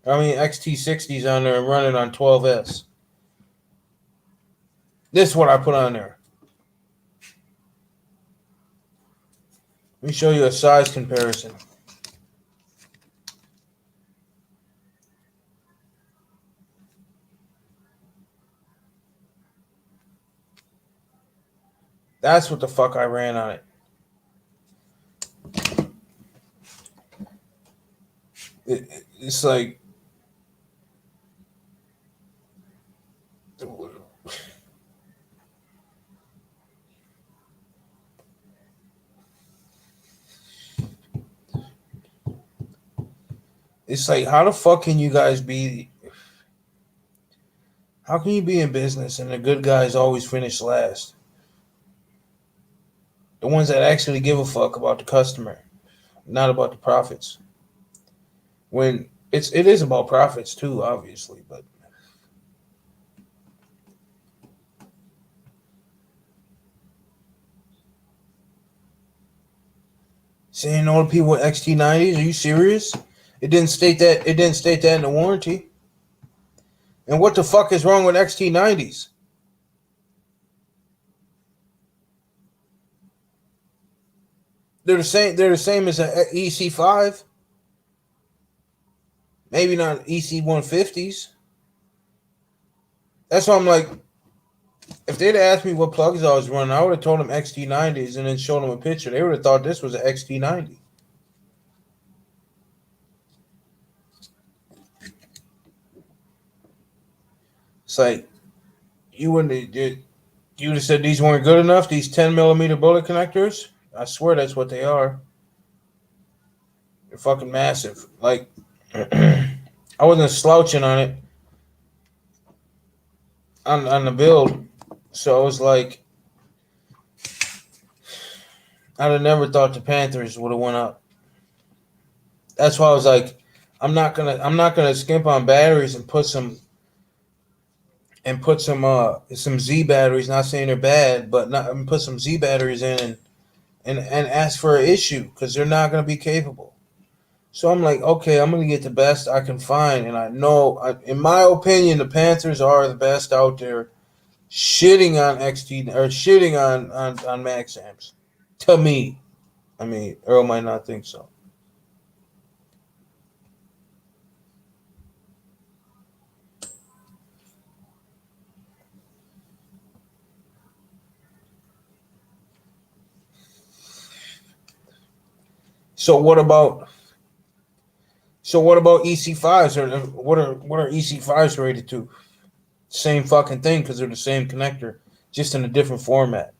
A: on there and run it on 12S. This is what I put on there. Let me show you a size comparison. That's what the fuck I ran on it. It's like how the fuck can you guys be? How can you be in business and the good guys always finish last? The ones that actually give a fuck about the customer, not about the profits. When it is about profits too, obviously, but saying all the people with XT90s, are you serious? It didn't state that in the warranty. And what the fuck is wrong with XT90s? They're the same as an EC5. Maybe not EC150s. That's why I'm like, if they'd asked me what plugs I was running, I would have told them XT90s and then showed them a picture. They would have thought this was an XT90. It's like you would have said these weren't good enough. These 10mm bullet connectors. I swear that's what they are. They're fucking massive. Like I wasn't slouching on it on the build, so I was like, I'd have never thought the Panthers would have went up. That's why I was like, I'm not gonna skimp on batteries and put some Z batteries. Not saying they're bad, but put some Z batteries in and ask for an issue because they're not going to be capable. So I'm like, okay, I'm going to get the best I can find. And I know, in my opinion, the Panthers are the best out there shitting on XT or shitting on Max Amps. To me. I mean, Earl might not think so. So what about EC5s or what are EC5s rated to? Same fucking thing because they're the same connector, just in a different format.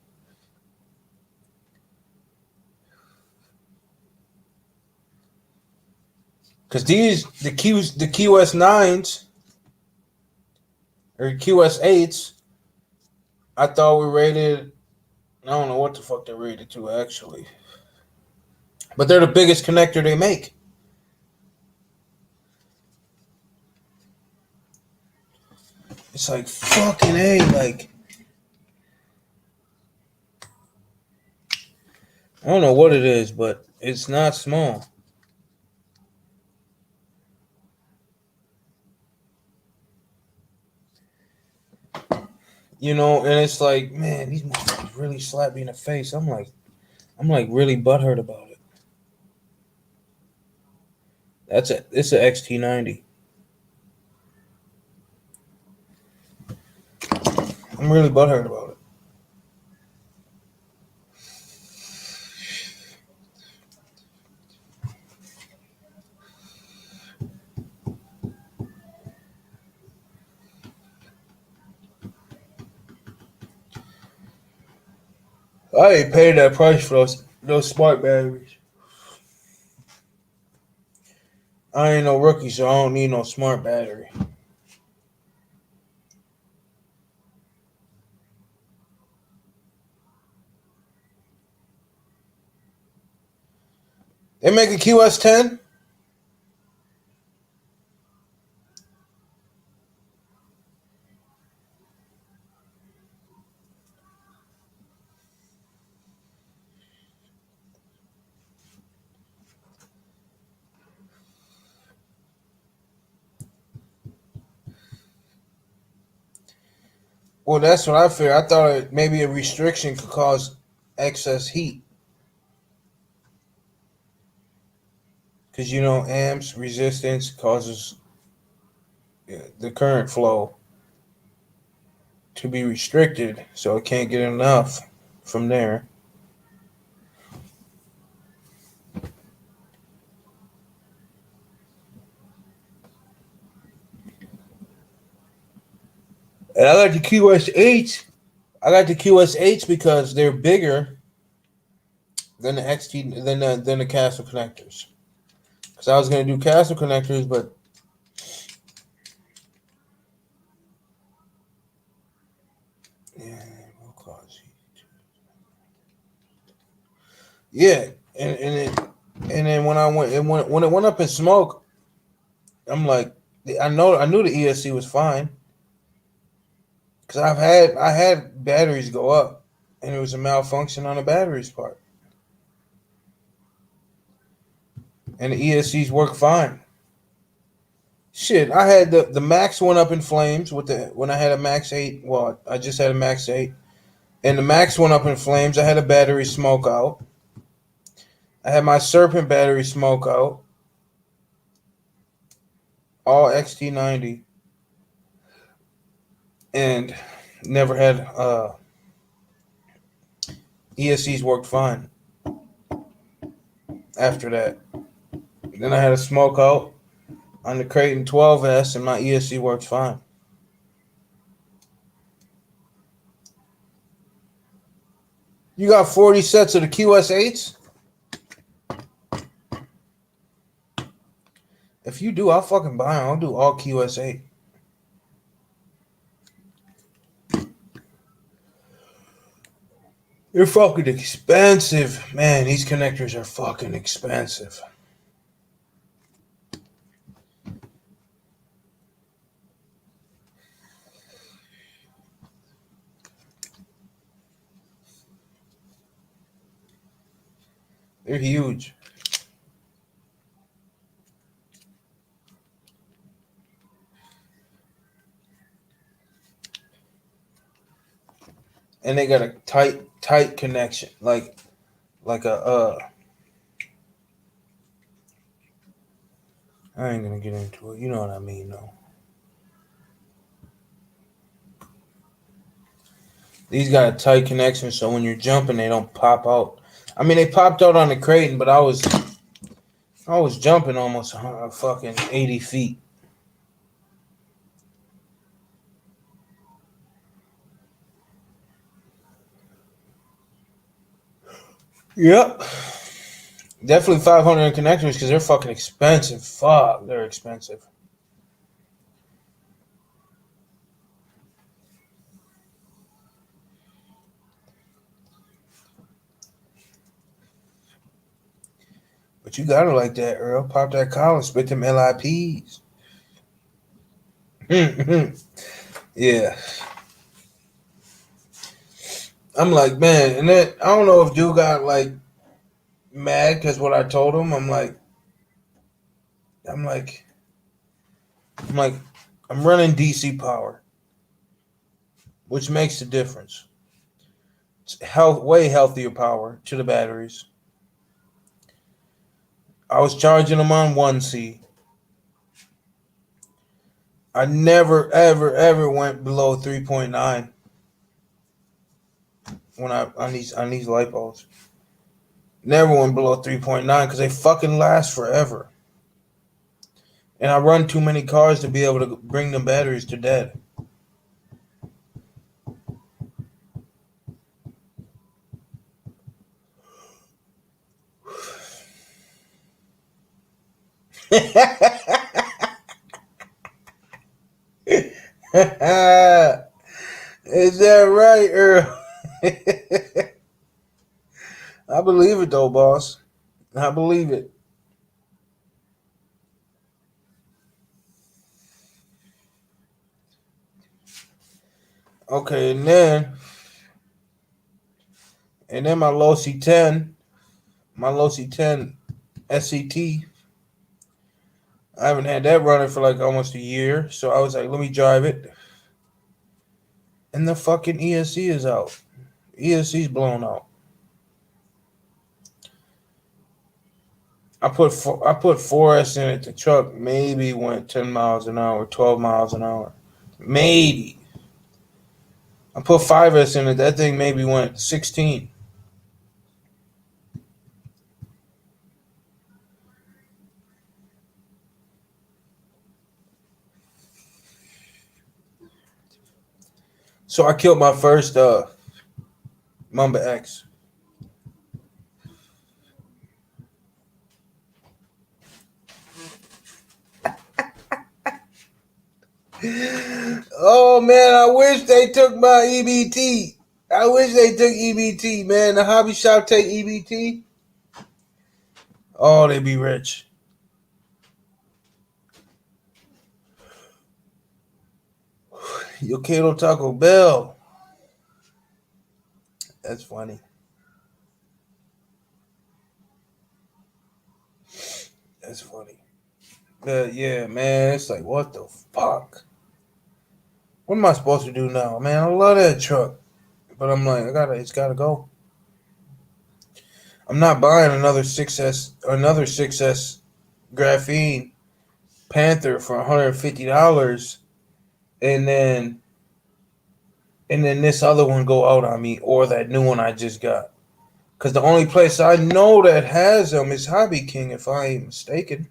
A: Because the QS9s or QS8s, I thought were rated. I don't know what the fuck they're rated to actually, but they're the biggest connector they make. It's like fucking A, like I don't know what it is, but it's not small. You know, and it's like, man, these motherfuckers really slapped me in the face. I'm like really butthurt about it. It's a XT90. I'm really butthurt about it. I ain't paid that price for those smart batteries. I ain't no rookie, so I don't need no smart battery. They make a QS10? Well, that's what I fear. I thought maybe a restriction could cause excess heat. Because, you know, amps resistance causes the current flow to be restricted, so it can't get enough from there. And I got the QS8. I got the QS8s because they're bigger than the XT than the Castle connectors. Because I was gonna do Castle connectors, but yeah, and then when when it went up in smoke, I'm like, I knew the ESC was fine because I had batteries go up, and it was a malfunction on the batteries part, and the ESCs work fine. Shit, I had the Max went up in flames when I had a Max 8. Well, I just had a Max 8, and the Max went up in flames. I had a battery smoke out. I had my Serpent battery smoke out. All XT90, and never had ESCs worked fine after that. Then I had a smoke out on the Creighton 12S, and my ESC worked fine. You got 40 sets of the QS8s? If you do, I'll fucking buy them. I'll do all QS8. They're fucking expensive. Man, these connectors are fucking expensive. They're huge. And they got a tight connection, like a I ain't gonna get into it. You know what I mean, though. These got a tight connection, so when you're jumping, they don't pop out. I mean, they popped out on the Creighton, but I was jumping almost fucking 80 feet. Yep. Definitely 500 connectors because they're fucking expensive. Fuck, they're expensive. But you got it like that, Earl. Pop that collar, spit them LIPs. Yeah. I'm like, man, and then I don't know if dude got like mad because what I told him. I'm like, I'm running DC power, which makes a difference. It's way healthier power to the batteries. I was charging them on 1C. I never, ever went below 3.9 when on these lipos. Never went below 3.9 because they fucking last forever. And I run too many cars to be able to bring the batteries to dead. Is that right, Earl? I believe it though, boss. I believe it. Okay, and then my Losi 10 SCT. I haven't had that running for like almost a year, so I was like, let me drive it. And the fucking ESC is out. ESC's blown out. I put 4S in it. The truck maybe went 10 miles an hour, 12 miles an hour. Maybe. I put 5S in it. That thing maybe went 16. So I killed my first Mamba X. Oh man, I wish they took my EBT. I wish they took EBT, man. The hobby shop take EBT. Oh, they be rich. Yo quiero Taco Bell. That's funny. That's funny. But yeah, man, it's like, what the fuck? What am I supposed to do now, man? I love that truck, but I'm like, it's gotta go. I'm not buying another 6S graphene Panther for $150, and then this other one go out on me, or that new one I just got. Because the only place I know that has them is Hobby King, if I ain't mistaken.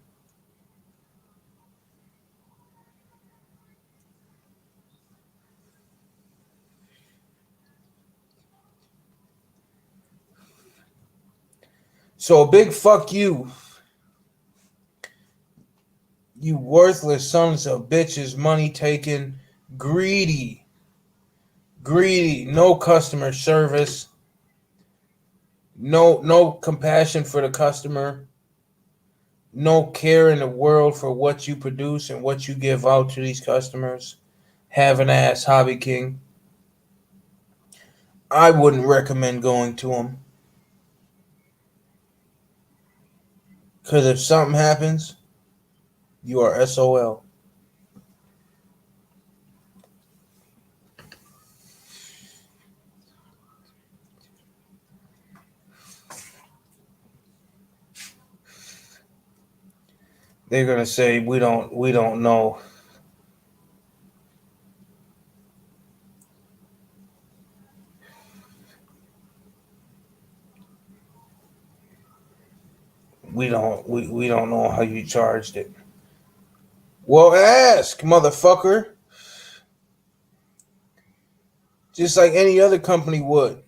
A: So a big fuck you. You worthless sons of bitches, money taking, greedy, no customer service, no compassion for the customer, no care in the world for what you produce and what you give out to these customers. Have an ass Hobby King. I wouldn't recommend going to them. Because if something happens, you are SOL. They're gonna say we don't know. We don't know how you charged it. Well, ask, motherfucker. Just like any other company would.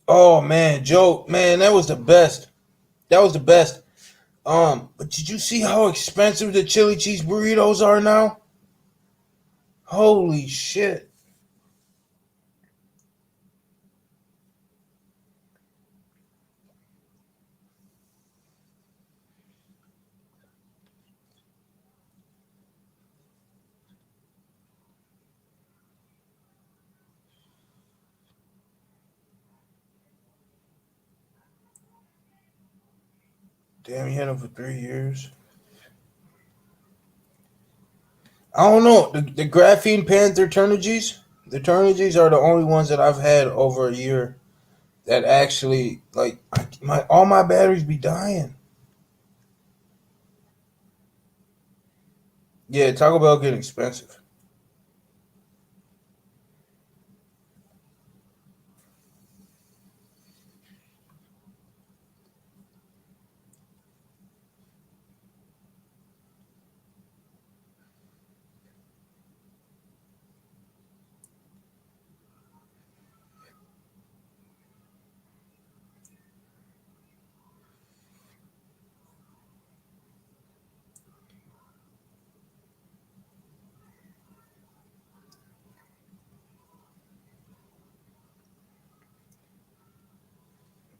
A: Oh man, Joe, man, that was the best. That was the best. But did you see how expensive the chili cheese burritos are now? Holy shit. Damn, he had them for 3 years. I don't know. The Graphene Panther Turnigies, the Turnigies are the only ones that I've had over a year that actually, like, all my batteries be dying. Yeah, Taco Bell getting expensive.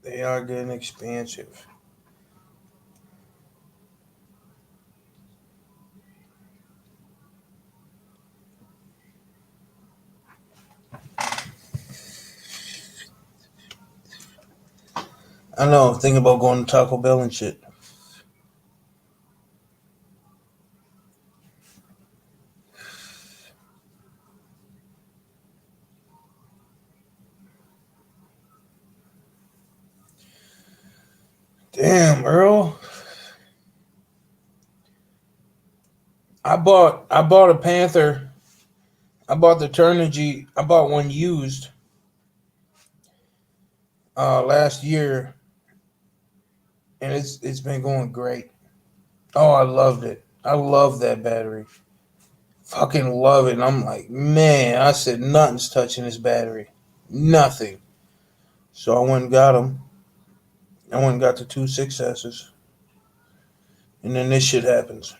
A: They are getting expensive. I know, thinking about going to Taco Bell and shit. Damn, Earl. I bought a Panther. I bought the Turnigy. I bought one used last year, and it's been going great. Oh, I loved it. I love that battery. Fucking love it. And I'm like, man, I said nothing's touching this battery. Nothing. So I went and got them. I went and got the 2 6S's. And then this shit happens.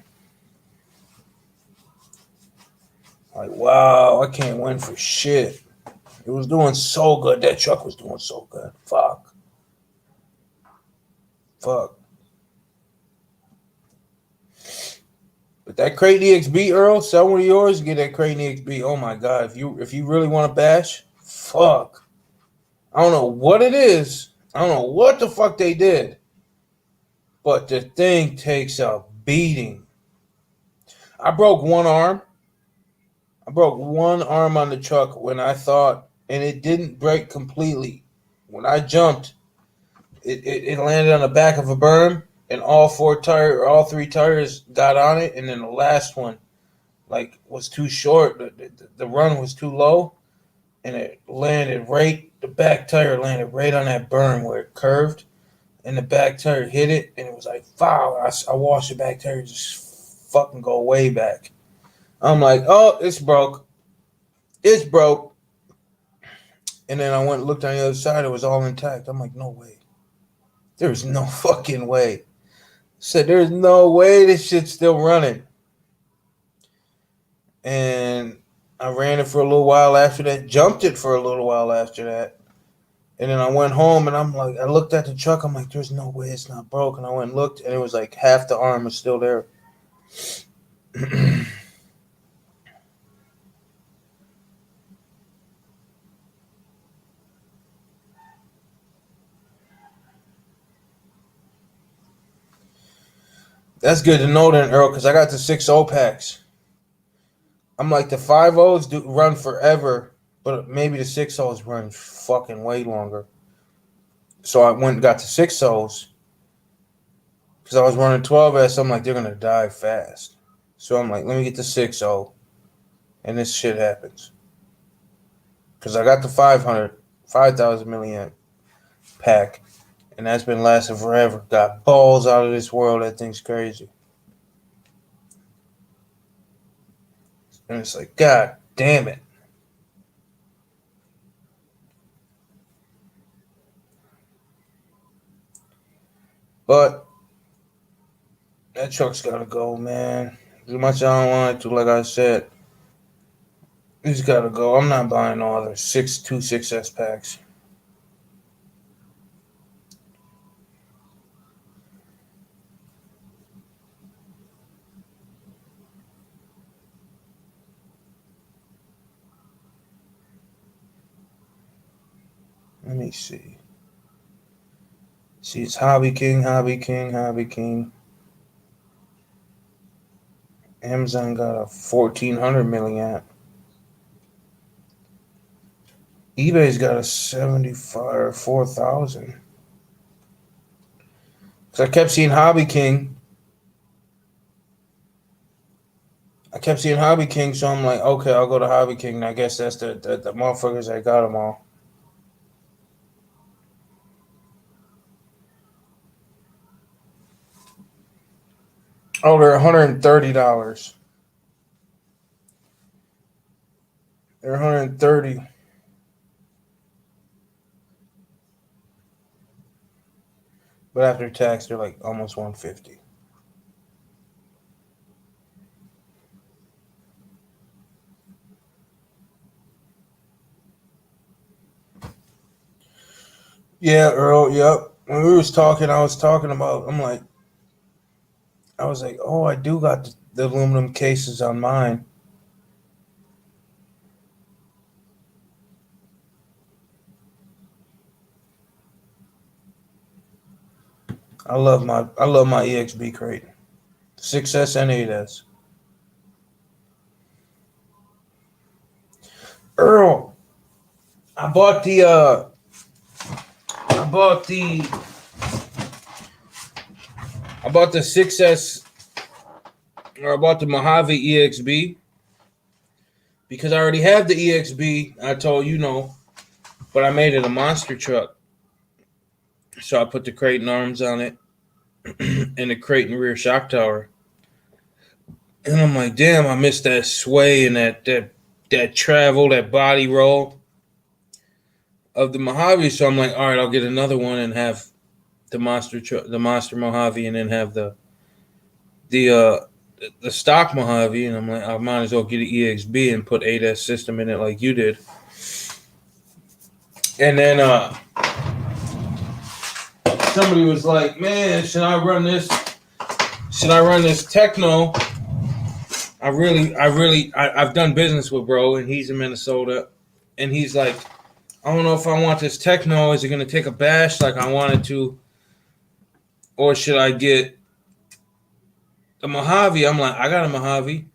A: Like, wow, I can't win for shit. It was doing so good. That truck was doing so good. Fuck. But that Crate EXB, Earl, sell one of yours and get that Crate EXB. Oh my god, if you really want to bash, fuck. I don't know what it is. I don't know what the fuck they did. But the thing takes a beating. I broke one arm. I broke one arm on the truck when I thought, and it didn't break completely. When I jumped, it landed on the back of a berm, and all 3 tires got on it, and then the last one, like, was too short. The run was too low, and it landed right. The back tire landed right on that berm where it curved, and the back tire hit it, and it was like, wow. I watched the back tire just fucking go way back. I'm like, oh, it's broke. It's broke. And then I went and looked on the other side. It was all intact. I'm like, no way. There's no fucking way. Said, there's no way this shit's still running. And I ran it for a little while after that. Jumped it for a little while after that. And then I went home and I'm like, I looked at the truck. I'm like, there's no way it's not broken. I went and looked and it was like half the arm was still there. That's good to know then, Earl, because I got the 6.0 packs. I'm like, the 5.0s do run forever, but maybe the 6.0s run fucking way longer. So I went and got the 6.0s because I was running 12S. I'm like, they're going to die fast. So I'm like, let me get the 6.0, and this shit happens. Because I got the 5,000 milliamp pack, and that's been lasting forever. Got balls out of this world. That thing's crazy. And it's like, God damn it. But that truck's got to go, man. As much as I don't want it to, like I said, it's got to go. I'm not buying no other 6S packs. Let me see. See, it's Hobby King. Amazon got a 1,400 milliamp. eBay's got a 75 or 4,000. So I kept seeing Hobby King. So I'm like, okay, I'll go to Hobby King. And I guess that's the motherfuckers that got them all. Oh, they're $130. They're $130. But after tax, they're like almost $150. Yeah, Earl, yep. When we was talking, I was like, oh, I do got the aluminum cases on mine. I love my EXB crate. 6S and 8S. Earl, I bought the 6S, or I bought the Mojave EXB because I already have the EXB. I told you no, but I made it a monster truck. So I put the crate and arms on it and the crate and rear shock tower. And I'm like, damn, I missed that sway and that travel, that body roll of the Mojave. So I'm like, all right, I'll get another one and have the monster Mojave, and then have the stock Mojave. And I'm like, I might as well get an EXB and put 8S system in it like you did. And then somebody was like, man, should I run this Techno? I've done business with bro, and he's in Minnesota, and he's like, I don't know if I want this Techno. Is it going to take a bash like I wanted to? Or should I get the Mojave? I'm like, I got a Mojave.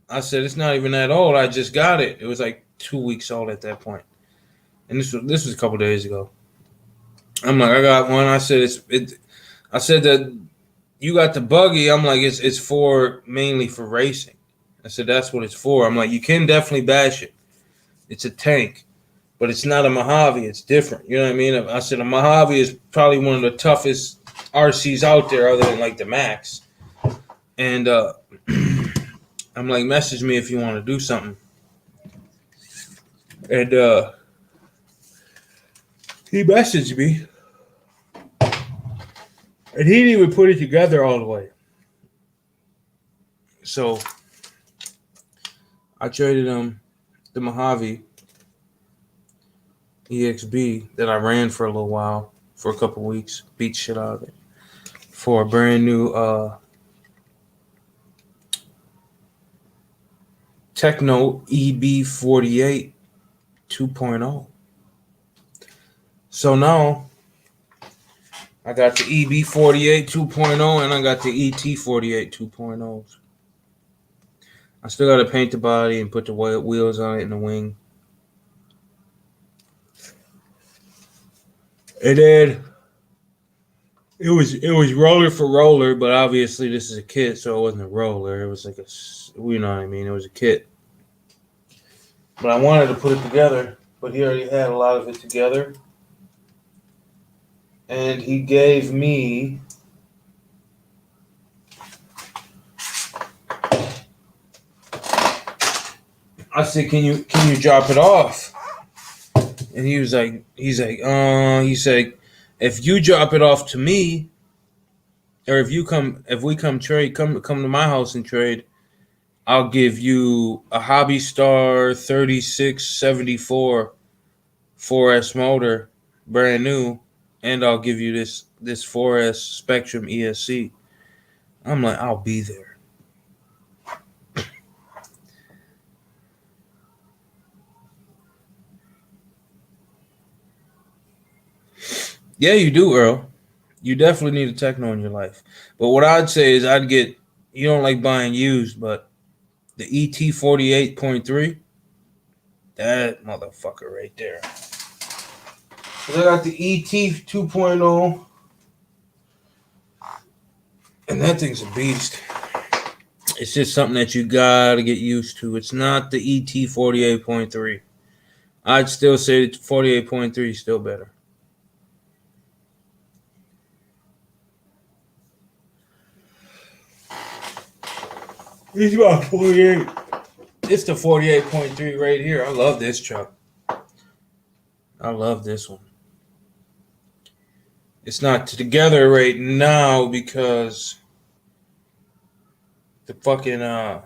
A: I said, it's not even that old. I just got it. It was like 2 weeks old at that point. And this was a couple days ago. I'm like, I got one. I said, I said that you got the buggy. I'm like, it's for mainly for racing. I said, that's what it's for. I'm like, you can definitely bash it. It's a tank, but it's not a Mojave. It's different. You know what I mean? I said, a Mojave is probably one of the toughest RCs out there other than like the Max. And I'm like, message me if you want to do something. And he messaged me. And he didn't even put it together all the way. So I traded him the Mojave EXB that I ran for a little while, for a couple weeks, beat shit out of it, for a brand new Techno EB48 2.0. So now I got the EB48 2.0 and I got the ET48 2.0s. I still got to paint the body and put the wheels on it and the wing. And then it was roller for roller, but obviously this is a kit, so it wasn't a roller. It was like a, you know what I mean? It was a kit. But I wanted to put it together, but he already had a lot of it together. And he gave me I said, can you drop it off? And he said, if you drop it off to me, or if we come trade, come to my house and trade, I'll give you a Hobby Star 3674 4S motor, brand new, and I'll give you this 4S Spectrum ESC. I'm like, I'll be there. Yeah, you do, Earl. You definitely need a techno in your life. But what I'd say is you don't like buying used, but the ET48.3, that motherfucker right there. I got the ET 2.0, and that thing's a beast. It's just something that you gotta get used to. It's not the ET 48.3. I'd still say 48.3 is still better. It's about 48. It's the 48.3 right here. I love this truck. I love this one. It's not together right now because the fucking the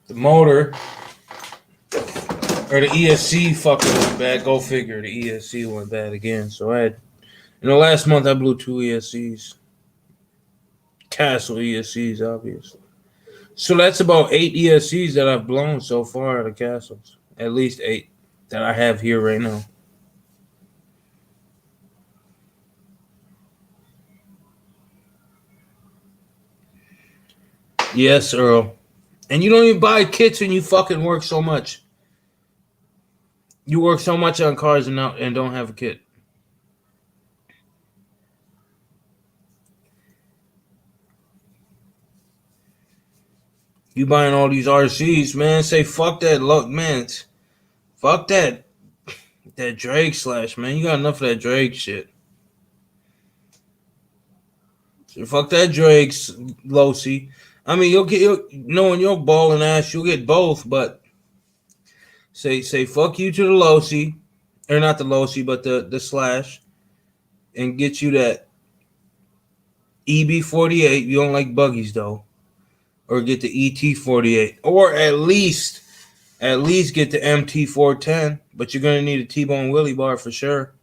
A: motor or the ESC fucking went bad. Go figure. The ESC went bad again. So in the last month I blew 2 ESCs. Castle ESCs, obviously. So that's about 8 ESCs that I've blown so far out of Castles. At least 8 that I have here right now. Yes, Earl. And you don't even buy kits and you fucking work so much. You work so much on cars and don't have a kit. You buying all these RCs, man. Say fuck that, man. Fuck that Drake slash, man. You got enough of that Drake shit. So fuck that Drake's Losi. I mean, knowing your balling ass, you'll get both. But say fuck you to the Losi, or not the Losi, but the slash, and get you that EB48. You don't like buggies though. Or get the ET48, or at least get the MT410. But you're gonna need a T-bone wheelie bar for sure.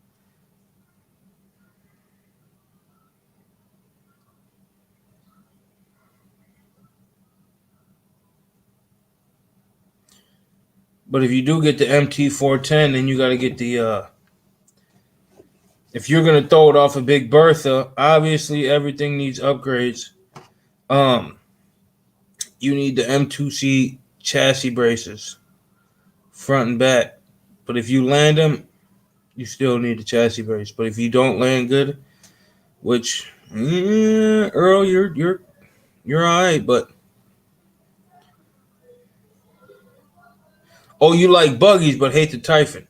A: But if you do get the MT410, then you got to get the. If you're gonna throw it off a Big Bertha, obviously everything needs upgrades. You need the M2C chassis braces, front and back. But if you land them, you still need the chassis brace. But if you don't land good, which Earl, you're all right. But you like buggies, but hate the Typhon.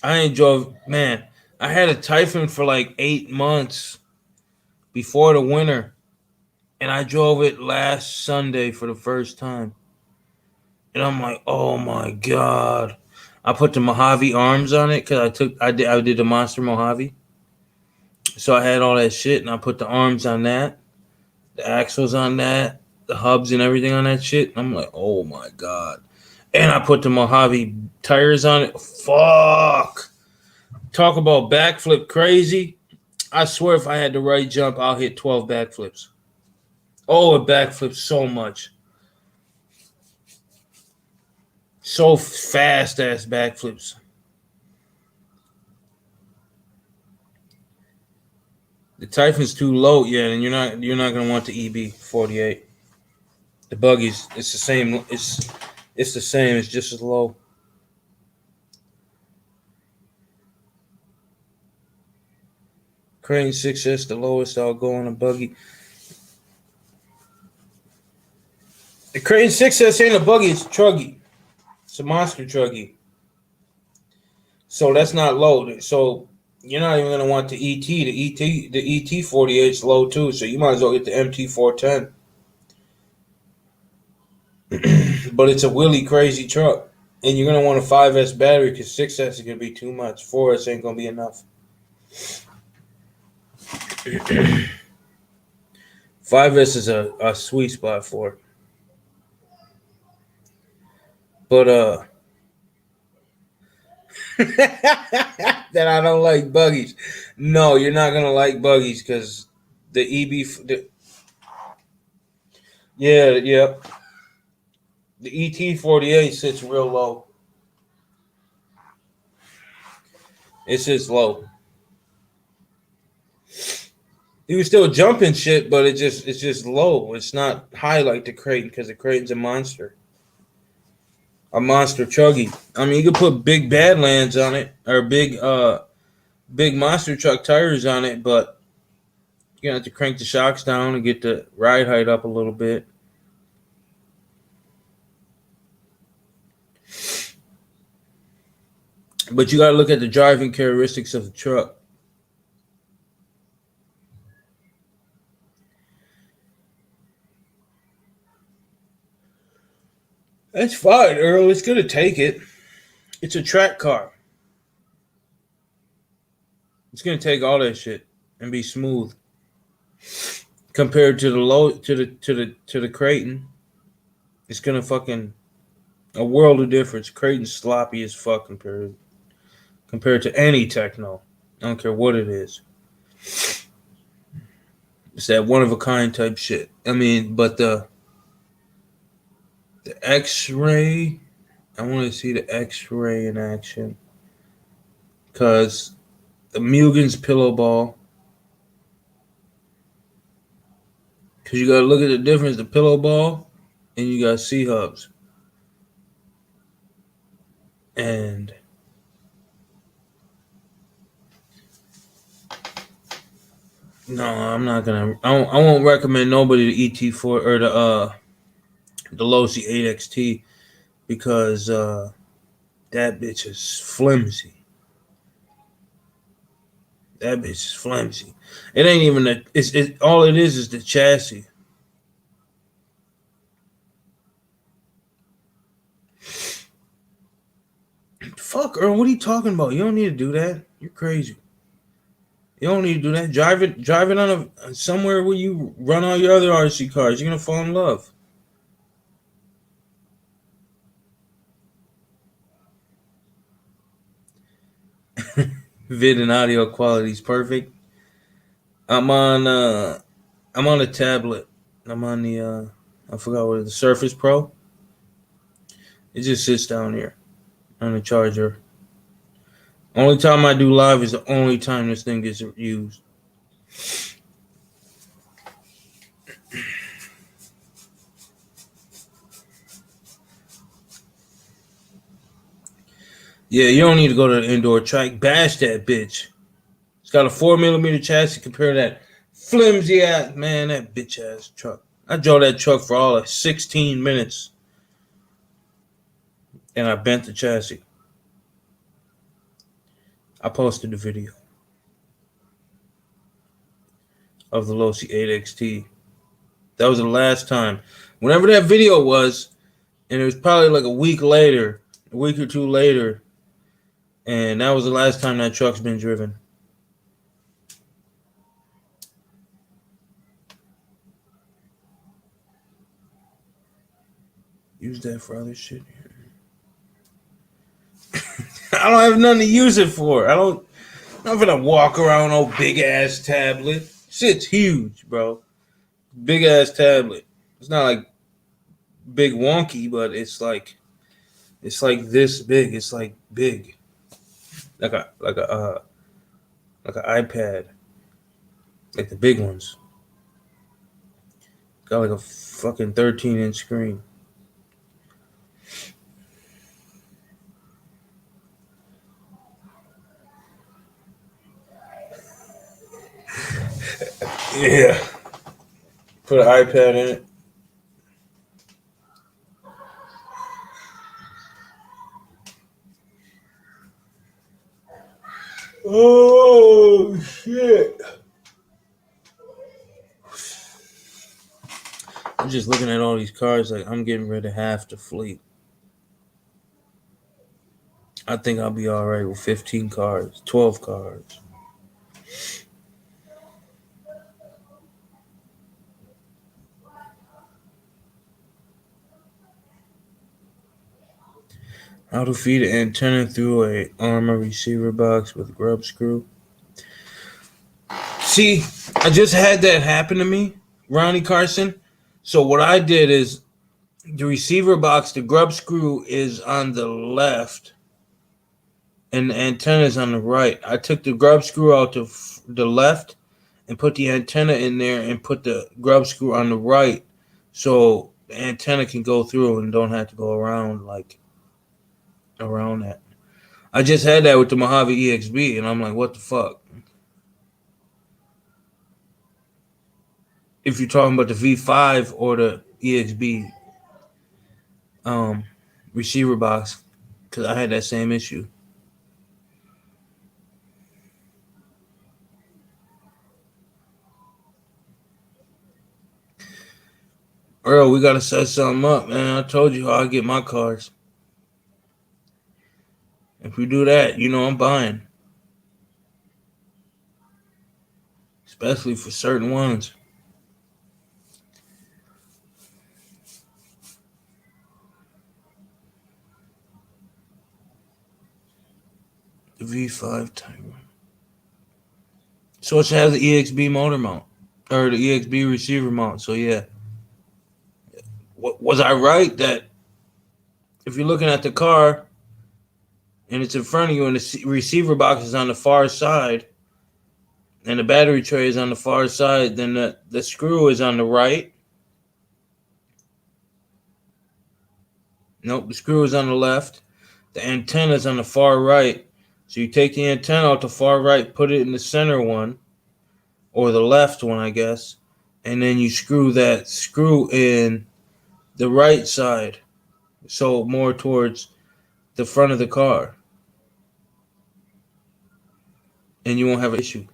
A: I enjoy, man. I had a Typhon for like 8 months before the winter, and I drove it last Sunday for the first time. And I'm like, oh my God. I put the Mojave arms on it because I did the Monster Mojave. So I had all that shit, and I put the arms on that, the axles on that, the hubs and everything on that shit. And I'm like, oh my God. And I put the Mojave tires on it. Fuck. Talk about backflip crazy. I swear if I had the right jump, I'll hit 12 backflips. Oh, it backflips so much. So fast ass backflips. The Typhon's too low, yeah, and you're not gonna want the EB48. The buggies, it's the same. It's the same. It's just as low. Crane 6S, the lowest I'll go on a buggy. The Crane 6S ain't a buggy, it's a truggy. It's a monster truggy. So that's not low. So you're not even gonna want the ET. The ET48 is low too. So you might as well get the MT410. But it's a really crazy truck, and you're gonna want a 5S battery because 6S is gonna be too much. 4S ain't gonna be enough. 5S is a sweet spot for it. But that I don't like buggies. No, you're not gonna like buggies because the yep. The ET48 sits real low. It sits low. You can still jump and shit, but it's just low. It's not high like the Kraton because the Kraton's a monster. A monster chuggy. I mean, you could put big Badlands on it or big monster truck tires on it, but you're gonna have to crank the shocks down and get the ride height up a little bit. But you gotta look at the driving characteristics of the truck. That's fine, Earl. It's gonna take it. It's a track car. It's gonna take all that shit and be smooth. Compared to the Kraton, it's gonna fucking a world of difference. Kraton's sloppy as fuck compared to any techno. I don't care what it is. It's that one of a kind type shit. I mean, but the X-Ray, I want to see the X-Ray in action. Because the Mugen's pillow ball. Because you got to look at the difference, the pillow ball, and you got C-hubs. And no, I'm not going to. I won't recommend nobody the ET4 or the Losi 8XT because that bitch is flimsy. That bitch is flimsy. It ain't even all it is the chassis. Fuck, Earl, what are you talking about? You don't need to do that. You're crazy. You don't need to do that. Drive it on somewhere where you run all your other RC cars. You're gonna fall in love. Vid and audio quality is perfect. I'm on a tablet. I'm on the I forgot what the Surface Pro. It just sits down here on the charger. Only time I do live is the only time this thing gets used. Yeah, you don't need to go to the indoor track. Bash that bitch. It's got a 4mm chassis compared to that flimsy ass, man, that bitch ass truck. I drove that truck for all of 16 minutes. And I bent the chassis. I posted the video of the Losi 8XT. That was the last time. Whenever that video was, and it was probably like a week or two later, and that was the last time that truck's been driven. Use that for other shit. I don't have nothing to use it for. I'm not gonna walk around with no big ass tablet. Shit's huge, bro. Big ass tablet. It's not like big wonky, but it's like
F: It's like this big. It's like big, like an iPad, like the big ones. Got like a fucking 13-inch screen. Yeah. Put an iPad in it. Oh shit! I'm just looking at all these cars like I'm getting rid of half the fleet. I think I'll be all right with 15 cars, 12 cars. How to feed an antenna through a armor receiver box with grub screw. See, I just had that happen to me, Ronnie Carson. So what I did is the receiver box, the grub screw is on the left and the antenna is on the right. I took the grub screw out to the left and put the antenna in there and put the grub screw on the right so the antenna can go through and don't have to go around that. I just had that with the Mojave EXB and I'm like, what the fuck? If you're talking about the V5 or the EXB receiver box, because I had that same issue. Earl, we gotta set something up, man. I told you how I get my cars. If we do that, you know I'm buying. Especially for certain ones. The V5 Tiger. So it should have the EXB motor mount. Or the EXB receiver mount. So yeah. Was I right that if you're looking at the car and it's in front of you and the receiver box is on the far side and the battery tray is on the far side, then the screw is on the right? Nope, the screw is on the left. The antenna is on the far right. So you take the antenna out the far right, put it in the center one, or the left one, I guess, and then you screw that screw in the right side, so more towards the front of the car, and you won't have an issue.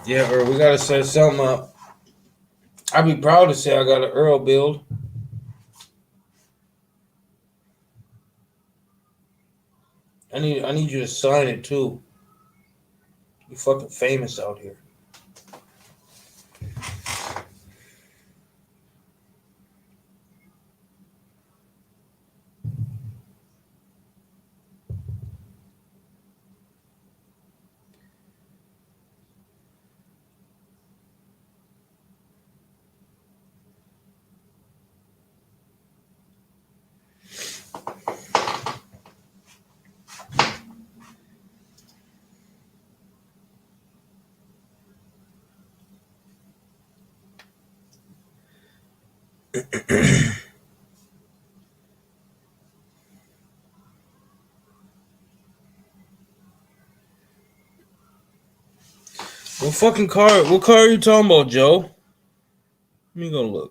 F: Yeah, or we gotta set something up. I'd be proud to say I got an Earl build. I need you to sign it too. You fucking famous out here. What car are you talking about, Joe? Let me go look.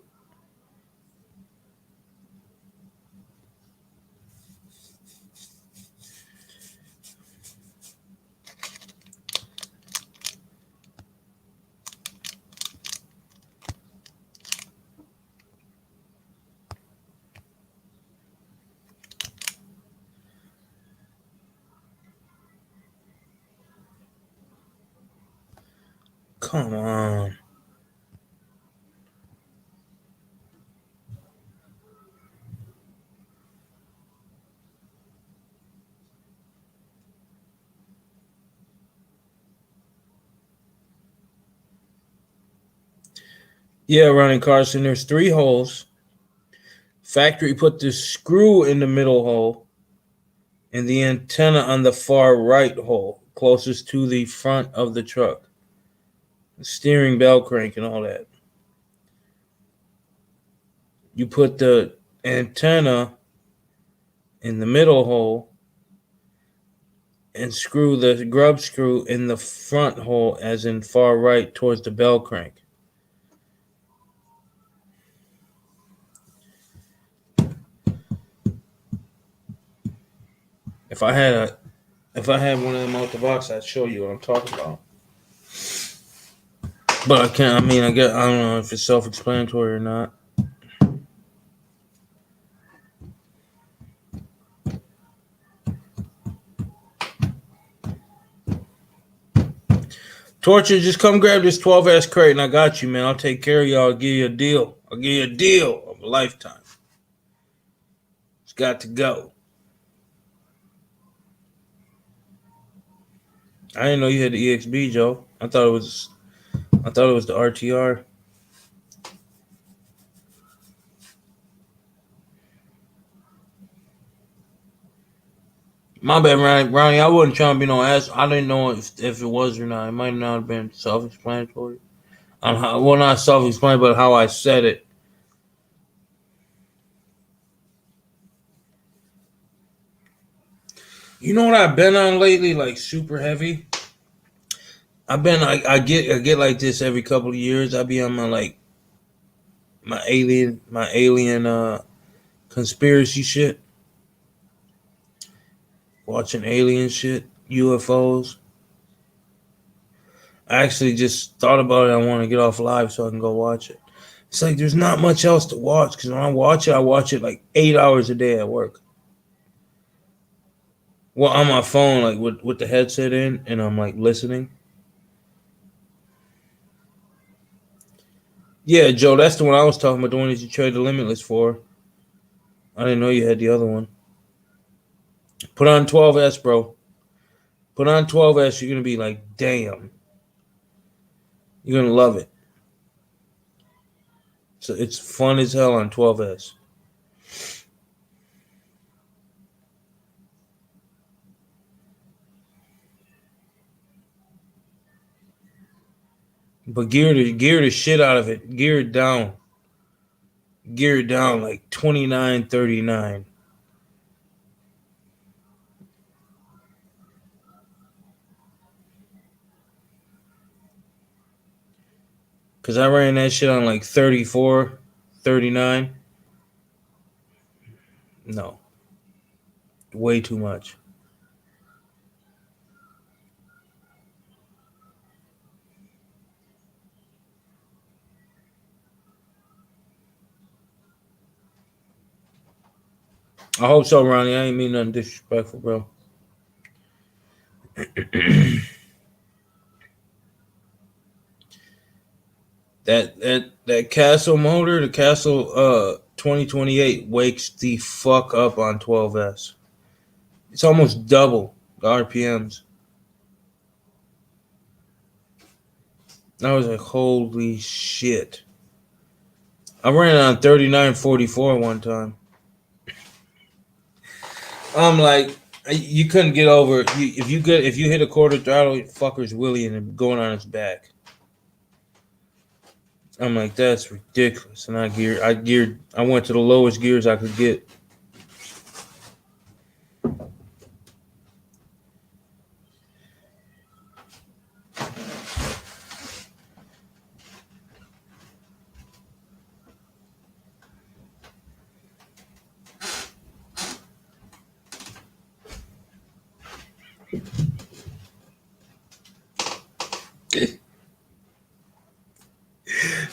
F: Come on. Yeah, Ronnie Carson. There's 3 holes. Factory put the screw in the middle hole and the antenna on the far right hole, closest to the front of the truck. The steering bell crank and all that. You put the antenna in the middle hole and screw the grub screw in the front hole, as in far right towards the bell crank. If I had one of them out the box, I'd show you what I'm talking about. But I can't. I mean, I don't know if it's self-explanatory or not. Torture, just come grab this 12S crate and I got you, man. I'll take care of you. I'll give you a deal. I'll give you a deal of a lifetime. It's got to go. I didn't know you had the EXB, Joe. I thought it was the RTR. My bad, Ronnie. I wasn't trying to be no ass. I didn't know if it was or not. It might not have been self-explanatory. Well, not self-explanatory, but how I said it. You know what I've been on lately? Like super heavy. I get like this every couple of years. I be on my alien conspiracy shit. Watching alien shit, UFOs. I actually just thought about it. I want to get off live so I can go watch it. It's like there's not much else to watch because when I watch it like 8 hours a day at work. Well, on my phone, like with the headset in, and I'm like listening. Yeah, Joe, that's the one I was talking about. The one that you traded the Limitless for. I didn't know you had the other one. Put on 12S, bro. Put on 12S. You're gonna be like, damn. You're gonna love it. So it's fun as hell on 12S. But gear the shit out of it. Gear it down. Gear it down like 29.39. Because I ran that shit on like 34, 39. No. Way too much. I hope so, Ronnie. I ain't mean nothing disrespectful, bro. That Castle motor, the Castle 2028 wakes the fuck up on 12S. It's almost double the RPMs. I was like, holy shit. I ran it on 39.44 one time. I'm like, you couldn't get over it. If you hit a quarter throttle, fucker's wheeling and going on its back. I'm like, that's ridiculous. And I went to the lowest gears I could get.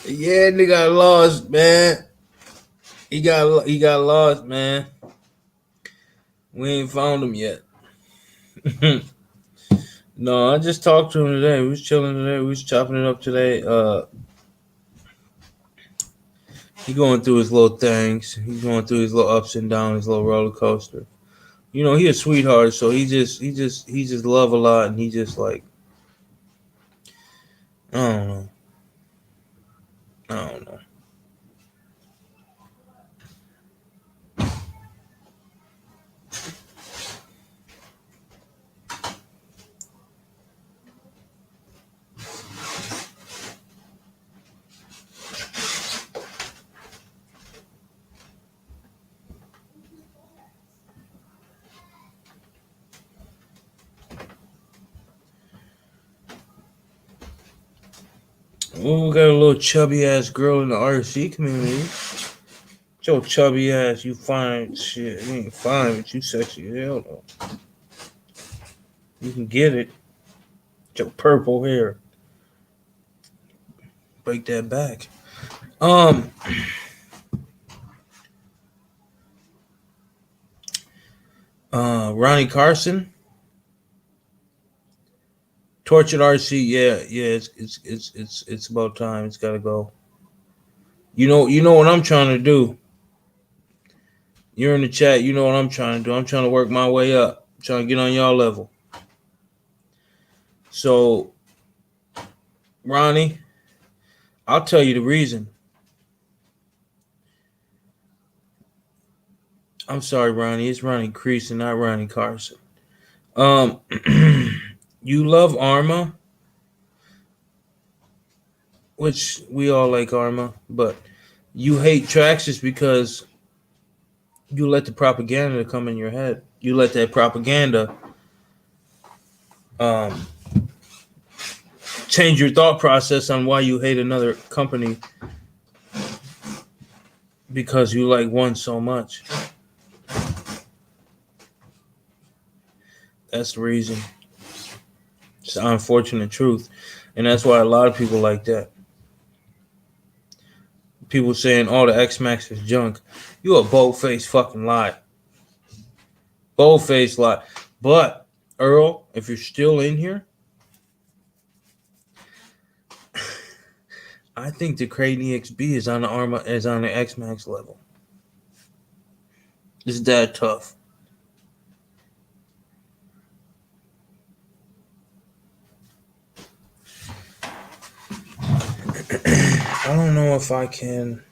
F: Yeah, nigga got lost, man. He got lost, man. We ain't found him yet. No, I just talked to him today. We was chilling today. We was chopping it up today. He going through his little things. He's going through his little ups and downs, his little roller coaster. You know, he a sweetheart, so he just love a lot, and he just like, I don't know. I don't know. Oh, we got a little chubby ass girl in the RC community. Yo, chubby ass, you fine shit. You ain't fine, but you sexy as hell though. You can get it. Your purple hair. Break that back. Ronnie Carson. Tortured RC, yeah, it's about time. It's gotta go. You know what I'm trying to do. You're in the chat. You know what I'm trying to do. I'm trying to work my way up. I'm trying to get on y'all level. So, Ronnie, I'll tell you the reason. I'm sorry, Ronnie. It's Ronnie Creason, not Ronnie Carson. You love Arma, which we all like Arma, but you hate Traxxas because you let the propaganda come in your head. You let that propaganda change your thought process on why you hate another company because you like one so much. That's the reason. It's the unfortunate truth. And that's why a lot of people like that. People saying, oh, the X-Max is junk. You a bold-faced fucking lie. Bold-faced lie. But, Earl, if you're still in here, I think the Kraton EXB is on the X-Max level. It's that tough. I don't know if I can.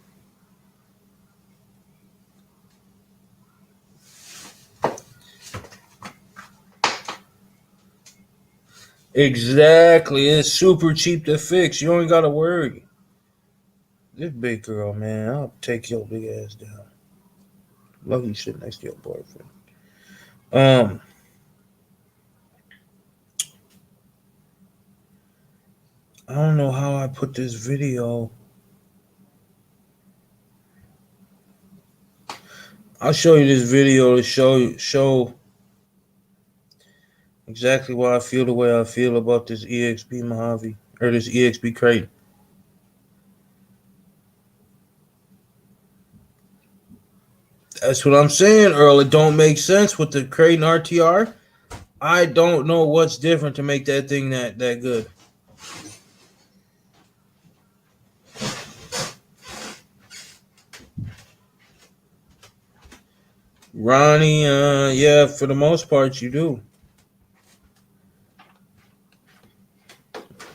F: Exactly. It's super cheap to fix. You ain't got to worry. This big girl, man, I'll take your big ass down. Love you shit next to your boyfriend. I don't know how I put this video. I'll show you this video to show exactly why I feel the way I feel about this EXP Mojave or this EXP Kraton. That's what I'm saying, Earl. It don't make sense with the Kraton RTR. I don't know what's different to make that thing that good. Ronnie, yeah, for the most part, you do.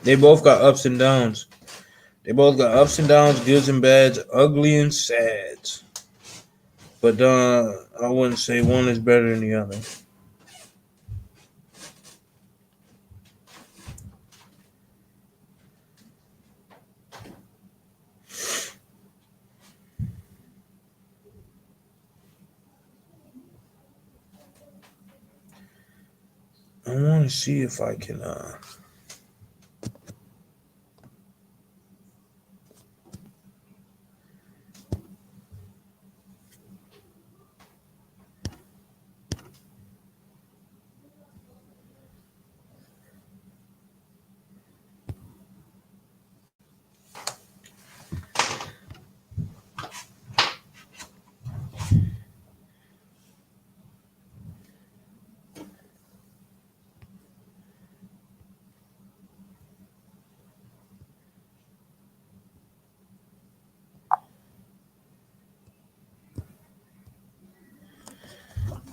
F: They both got ups and downs. They both got ups and downs, goods and bads, ugly and sads. But I wouldn't say one is better than the other. I want to see if I can.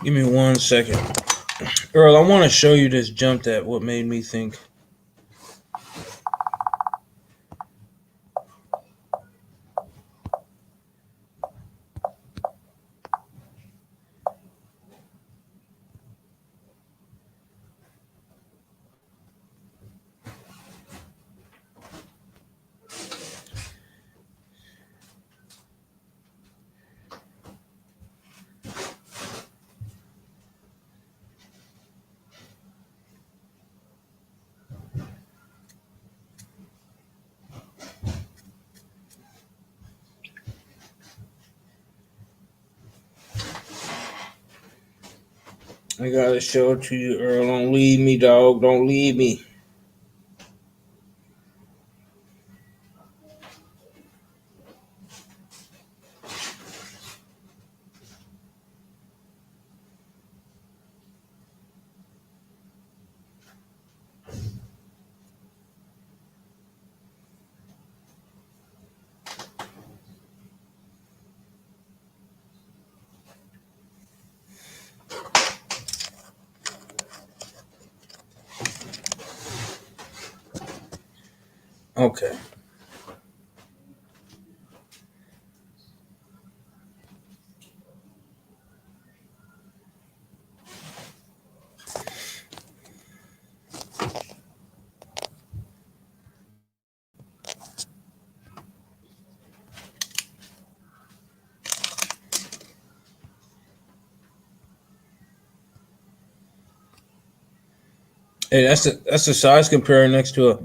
F: Give me 1 second. Earl, I want to show you this jump that what made me think.
A: I gotta show it to you, Earl. Don't leave me, dog. Don't leave me. Okay. Hey, that's a size compare next to a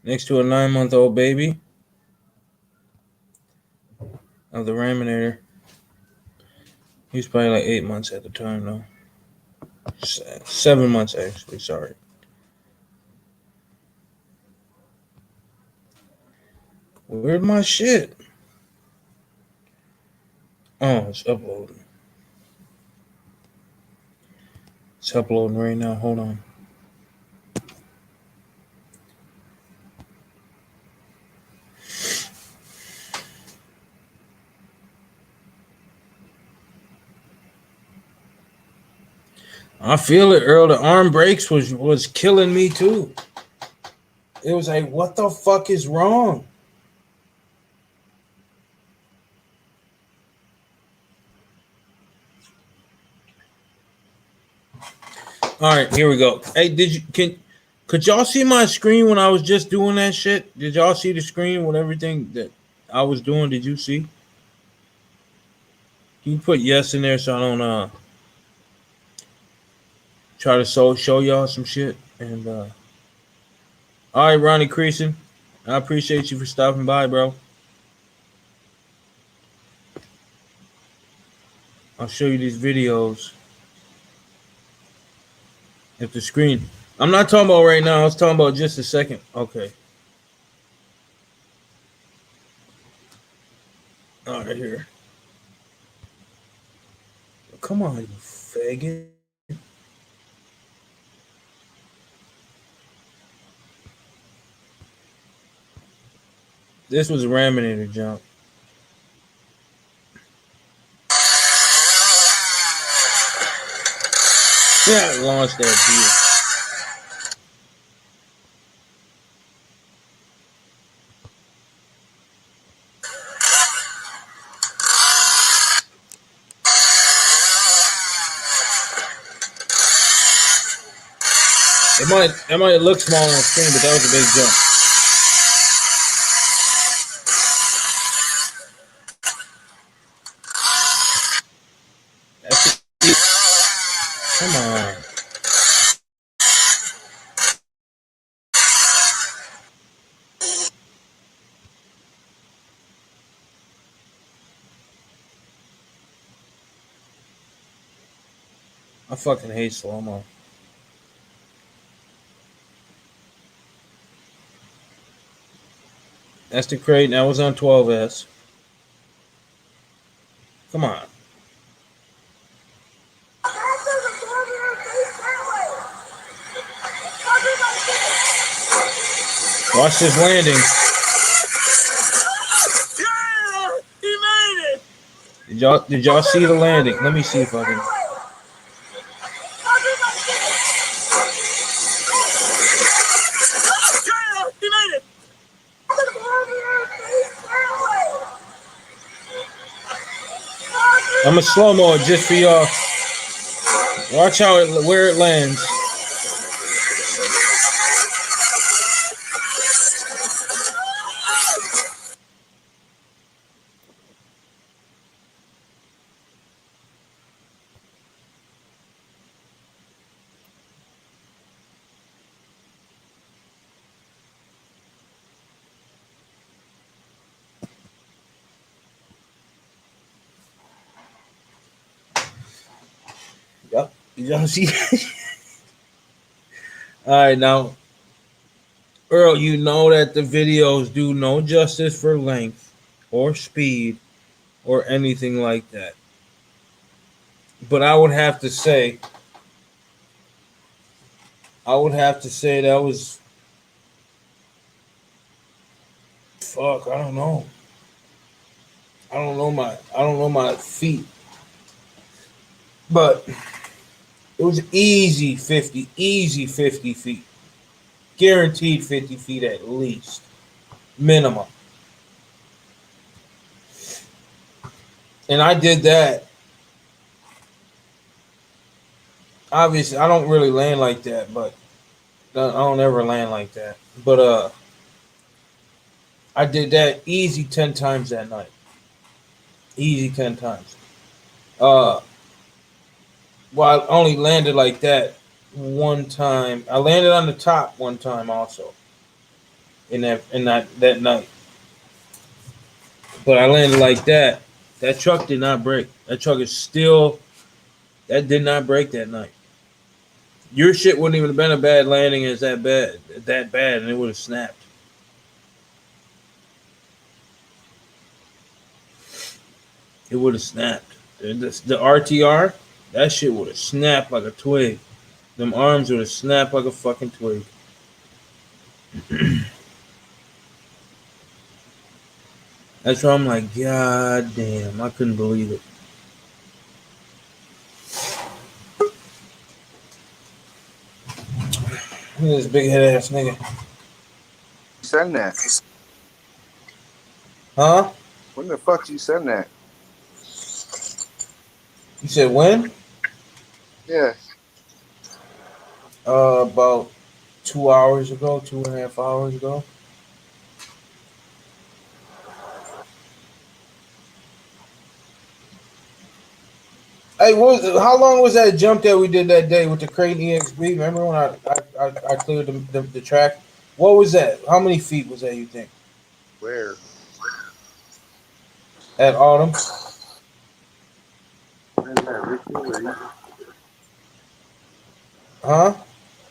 A: 9-month-old baby of the Raminator. He was probably like 8 months at the time, though. 7 months actually. Sorry. Where's my shit? Oh, it's uploading. It's uploading right now. Hold on. I feel it, Earl. The arm breaks was killing me too. It was like, what the fuck is wrong? All right, here we go. Hey, could y'all see my screen when I was just doing that shit? Did y'all see the screen with everything that I was doing? Did you see? Can you put yes in there so I don't try to show y'all some shit? And all right, Ronnie Creason, I appreciate you for stopping by, bro. I'll show you these videos. If the screen, I'm not talking about right now. I was talking about just a second. Okay. All right, here. Come on, you faggot. This was a Raminator jump. Yeah, launched that deal. It might look small on the screen, but that was a big jump. Come on. I fucking hate slow-mo. That's the crate. That was on 12S. Come on. Watch this landing.
I: Yeah, he made it.
A: Did y'all see the landing? Let me see if I can.
I: Yeah, he made it.
A: I'm gonna slow-mo it just for y'all. Watch where it lands. Yep. You don't see. All right, now, Earl, you know that the videos do no justice for length or speed or anything like that. But I would have to say that was fuck. I don't know. I don't know my feet, but it was easy 50 feet, guaranteed 50 feet at least, minimum. And I did that. Obviously, I don't really land like that, but I don't ever land like that. But I did that easy 10 times that night. Easy 10 times. Well, I only landed like that one time. I landed on the top one time also in that night. But I landed like that. That truck did not break. That truck is still that did not break that night. Your shit wouldn't even have been a bad landing as that bad, and it would have snapped. It would have snapped. The RTR, that shit would have snapped like a twig. Them arms would have snapped like a fucking twig. That's why I'm like, God damn, I couldn't believe it. Look at this big head ass nigga.
J: Send that.
A: Huh?
J: When the fuck you send that?
A: You said when?
J: Yeah.
A: About 2 hours ago, 2.5 hours ago. Hey, how long was that jump that we did that day with the Creighton EXB? Remember when I cleared the track? What was that? How many feet was that, you think?
J: Where?
A: At Autumn?
J: Where's that, Richfield or Egan?
A: Huh?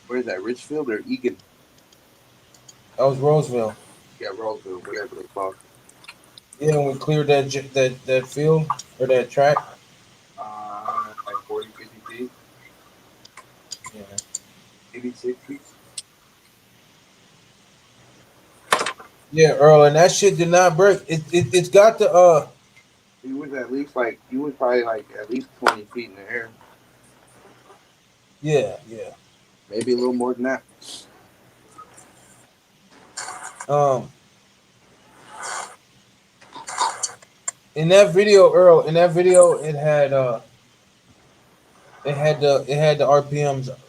J: Where's that, Richfield or Egan?
A: That was Roseville.
J: Yeah, Roseville, whatever it's called.
A: Yeah, when we cleared that field or that track.
J: Like 40, 50 feet.
A: Yeah.
J: Maybe 60.
A: Yeah, Earl, and that shit did not break. It's got the
J: He was probably like at least 20 feet in the air.
A: Yeah.
J: Maybe a little more than that.
A: In that video, Earl, it had the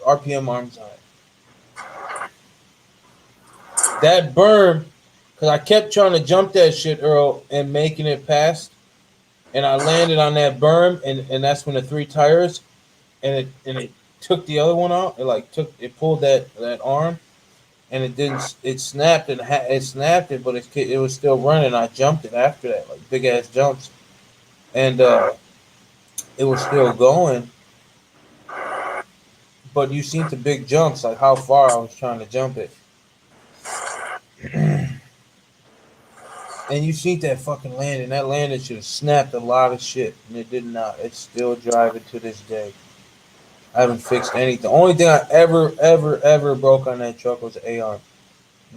A: RPM arms on it. That berm, because I kept trying to jump that shit, Earl, and making it past, and I landed on that berm, and that's when the 3 tires, and it took the other one out. It pulled that arm, and it snapped it, but it was still running. I jumped it after that, like big ass jumps, and it was still going. But you seen the big jumps, like how far I was trying to jump it. And you seen that fucking landing. That landing should have snapped a lot of shit, and it did not. It's still driving to this day. I haven't fixed anything. The only thing I ever broke on that truck was an A-arm.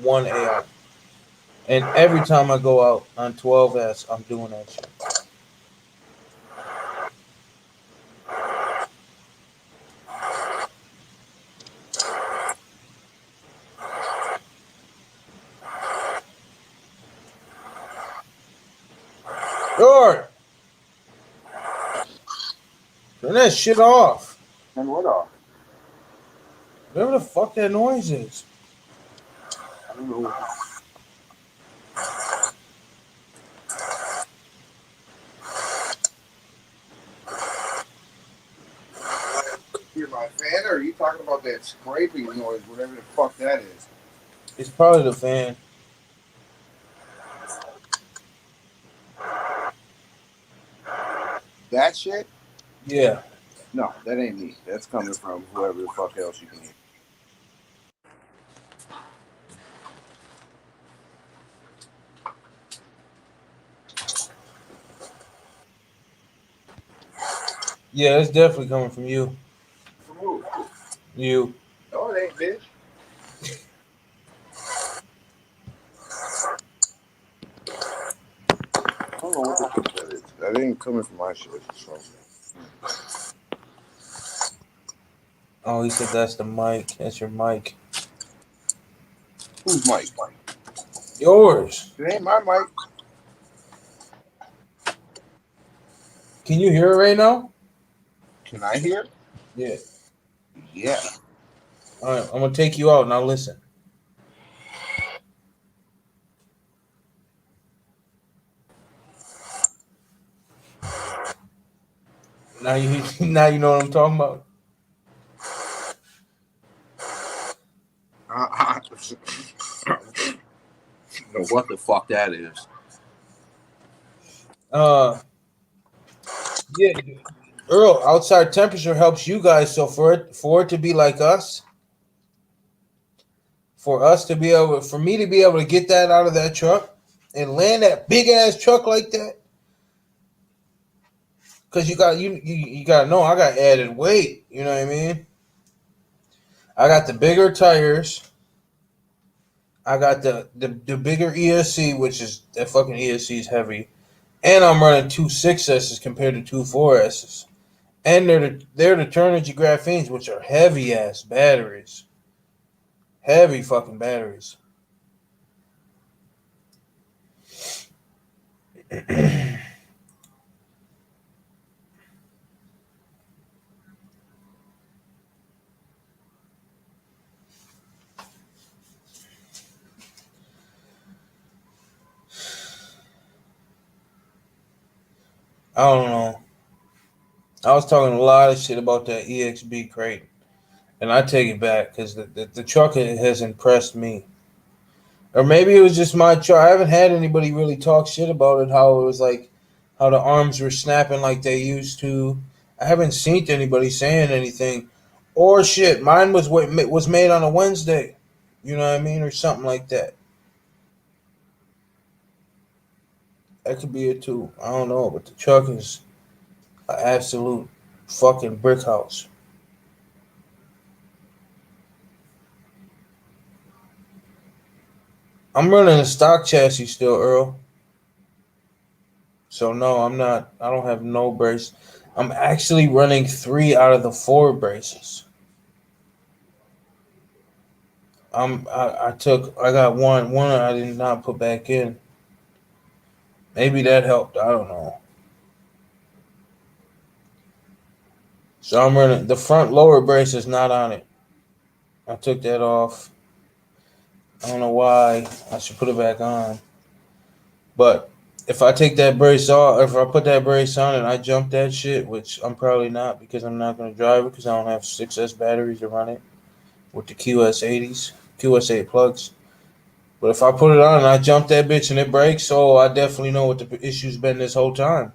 A: One A-arm. And every time I go out on 12S, I'm doing that shit. Sure. Turn that shit off.
J: Turn what off?
A: Whatever the fuck that noise is.
J: I don't know. Hear my fan, or are you talking about that scraping noise, whatever the fuck that is?
A: It's probably the fan.
J: That shit?
A: Yeah.
J: No, that ain't me. That's coming from whoever the fuck else you can hear.
A: Yeah, it's definitely coming from you.
J: From who?
A: You.
J: No, it ain't, bitch. I don't know what the fuck that is. That ain't coming from my shit. So.
A: Oh, he said that's the mic. That's your mic.
J: Whose mic?
A: Yours.
J: It ain't my mic.
A: Can you hear it right now?
J: Can I hear?
A: Yeah.
J: Yeah.
A: All right, I'm gonna take you out. Now listen. Now you now you know what I'm talking about.
J: Know what the fuck that is.
A: Yeah, Earl, outside temperature helps you guys. So for it to be like us, for me to be able to get that out of that truck and land that big ass truck like that, because you gotta know I got added weight. You know what I mean? I got the bigger tires. I got the bigger ESC, which is that fucking ESC is heavy, and I'm running 2 6S's compared to 2 4S's, and they're the Turnigy Graphenes, which are heavy ass batteries, heavy fucking batteries. I don't know. I was talking a lot of shit about that EXB crate, and I take it back because the truck has impressed me. Or maybe it was just my truck. I haven't had anybody really talk shit about it. How it was like, how the arms were snapping like they used to. I haven't seen anybody saying anything, or shit. Mine was made on a Wednesday. You know what I mean, or something like that. That could be it too. I don't know, but the truck is an absolute fucking brick house. I'm running a stock chassis still, Earl. So no, I'm not. I don't have no brace. I'm actually running 3 out of the 4 braces. I got one I did not put back in. Maybe that helped. I don't know. So I'm running the front lower brace is not on it. I took that off. I don't know why. I should put it back on. But if I take that brace off, if I put that brace on and I jump that shit, which I'm probably not because I'm not going to drive it because I don't have 6S batteries to run it with the QS80s, QS8 plugs. But if I put it on and I jump that bitch and it breaks, oh, I definitely know what the issue's been this whole time.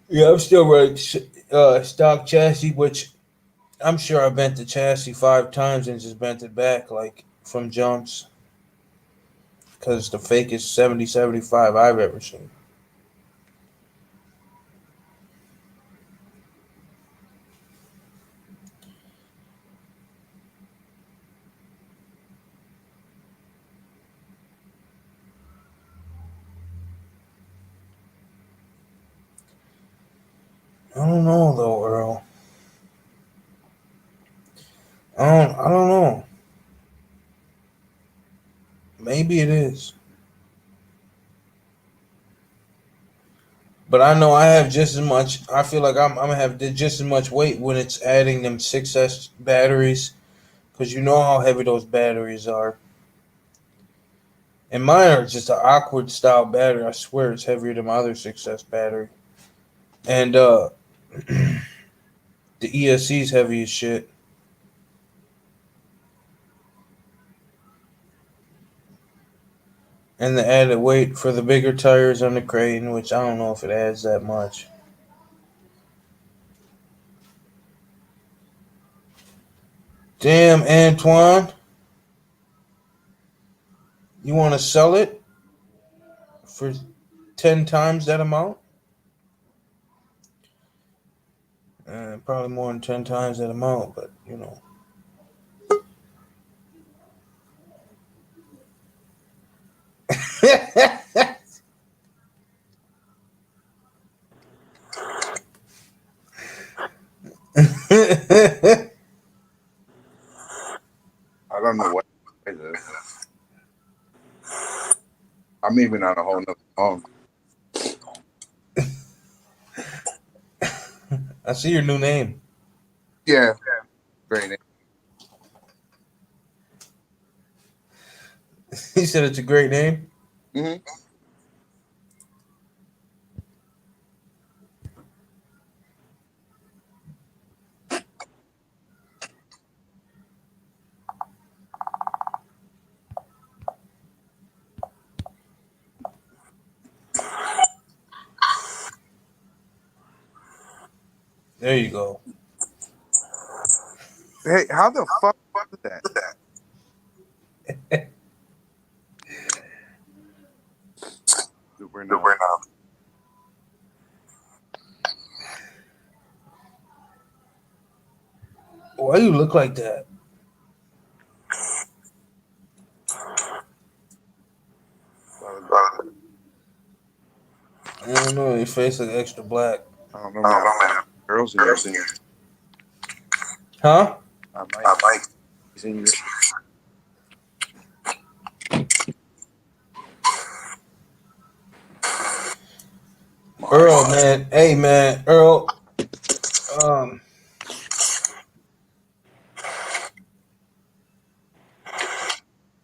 A: Yeah, I'm still running stock chassis, which I'm sure I bent the chassis 5 times and just bent it back like from jumps because the fakest 70-75 I've ever seen. I don't know though, Earl. I don't know. Maybe it is. But I know I have just as much. I feel like I'm gonna have just as much weight when it's adding them 6S batteries, because you know how heavy those batteries are. And mine are just an awkward style battery. I swear it's heavier than my other 6S battery. And the ESC's heavy as shit. And the added weight for the bigger tires on the Kraton, which I don't know if it adds that much. Damn, Antoine. You want to sell it for 10 times that amount? Probably more than 10 times that amount, but you know.
J: I don't know what it is. I'm even on a whole nother phone.
A: I see your new name.
J: Yeah. Great name.
A: He said it's a great name.
J: Mm-hmm.
A: There you go.
J: Hey, how the fuck is that? Super now.
A: Why you look like that? I don't know. Your face look extra black.
J: I don't know, man. Girls in your scene.
A: Huh?
J: I might. He's in your
A: Earl, man. Hey, man. Earl.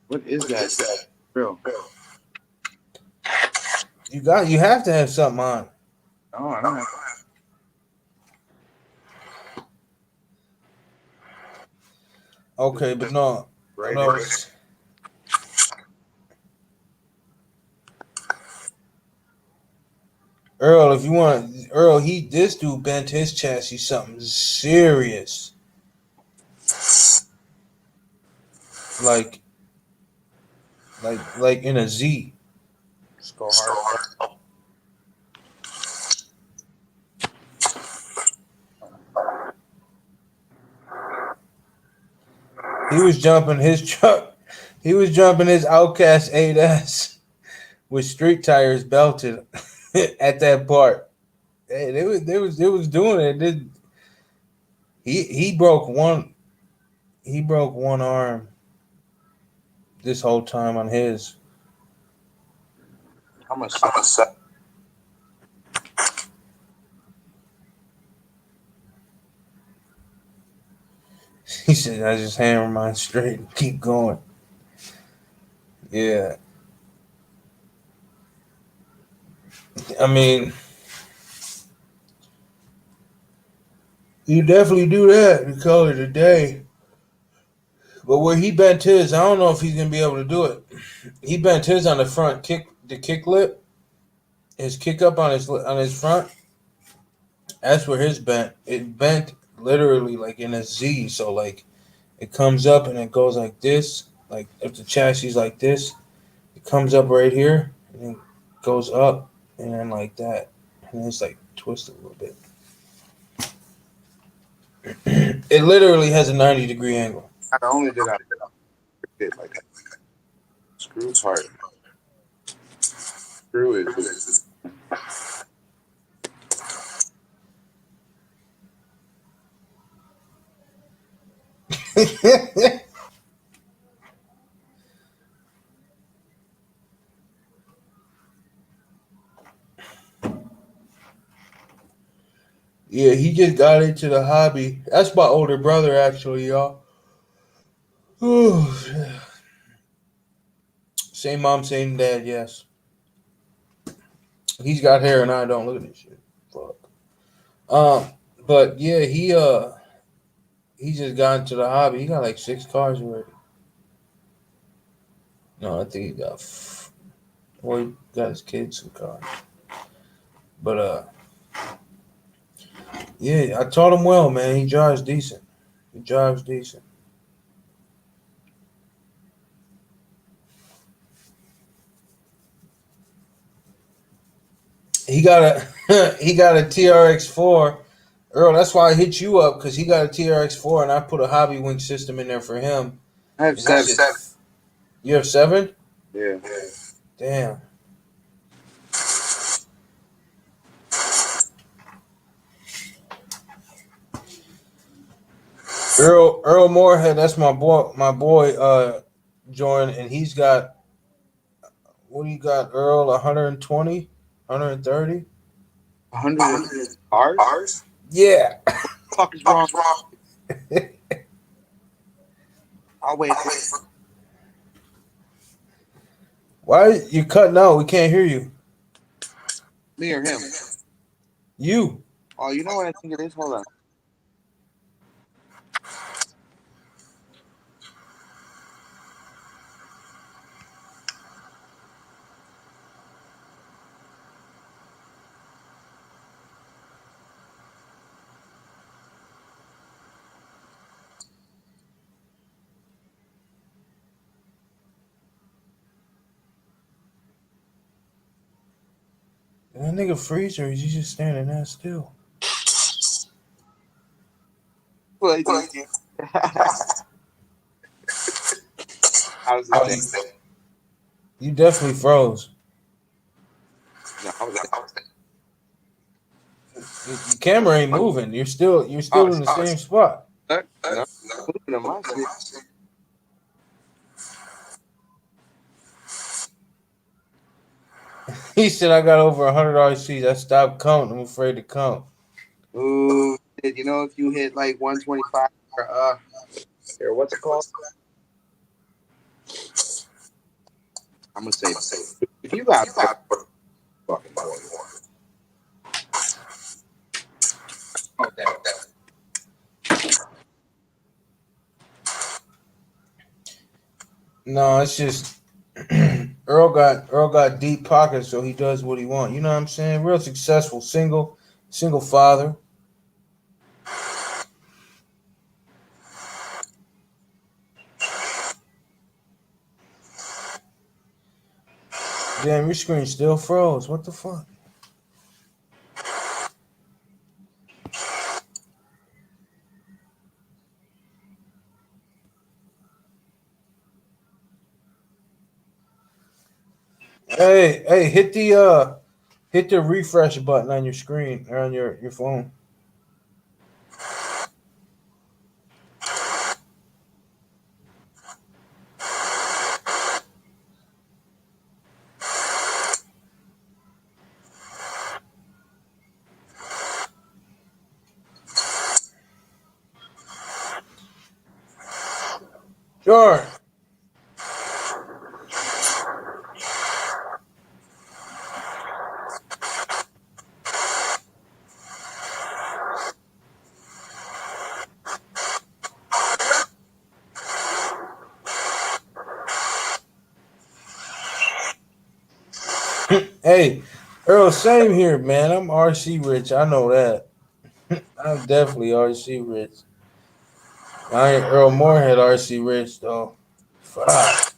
J: What is that? Real.
A: You have to have something on.
J: No, I don't have.
A: Okay, but no.
J: Right.
A: No. Earl, if you want, Earl, this dude bent his chassis something serious. Like in a Z.
J: Just go hard.
A: He was jumping his truck. He was jumping his Outcast 8S with street tires belted at that part. Hey, they was doing it. He broke one. He broke one arm this whole time on his.
J: How much?
A: He said, "I just hammer mine straight and keep going." Yeah. I mean, you definitely do that and call it a day. But where he bent his, I don't know if he's gonna be able to do it. He bent his on the front kick lip, his kick up on his front. That's where his bent. It bent literally like in a Z. So like, it comes up and it goes like this. Like if the chassis is like this, it comes up right here and then goes up and then like that, and it's like twisted a little bit. It literally has a 90-degree angle.
J: Not only did I did like that. Screw's hard. Screw is.
A: Yeah, he just got into the hobby. That's my older brother, actually, y'all. Same mom, same dad, yes. He's got hair and I don't. Look at this shit. Fuck. But yeah, he just got into the hobby. He got like 6 cars already. No, I think he got
F: Well, he got his kids some cars. But yeah, I taught him well, man. He drives decent. He got a he got a TRX4. Earl, that's why I hit you up, because he got a TRX4 and I put a hobby wing system in there for him.
K: I have 7.
F: You have 7?
K: Yeah.
F: Damn. Earl Moorhead, that's my boy Jordan, and he's got, what do you got, Earl? 120? 130?
K: 100 cars?
F: Yeah.
K: What the fuck is wrong? I'll wait.
F: Why you cutting out? We can't hear you.
K: Me or him?
F: You.
K: Oh, you know what I think it is? Hold on.
F: Did that nigga freeze, or is he just standing there still?
K: Well, how's this thing?
F: You definitely froze.
K: No,
F: Your camera ain't moving. You're still in the same spot. He said, I got over 100 RCs. I stopped counting. I'm afraid to count.
K: Ooh, you know, if you hit like 125 or what's it called? I'm gonna say if you got fucking more. Okay.
F: No, it's just Earl got deep pockets, so he does what he wants. You know what I'm saying? Real successful, single father. Damn, your screen still froze. What the fuck? Hey, hit the refresh button on your screen or on your phone. Sure. Hey, Earl, same here, man. I'm RC rich. I know that. I'm definitely RC rich. I ain't Earl Moorhead RC rich though. Fuck.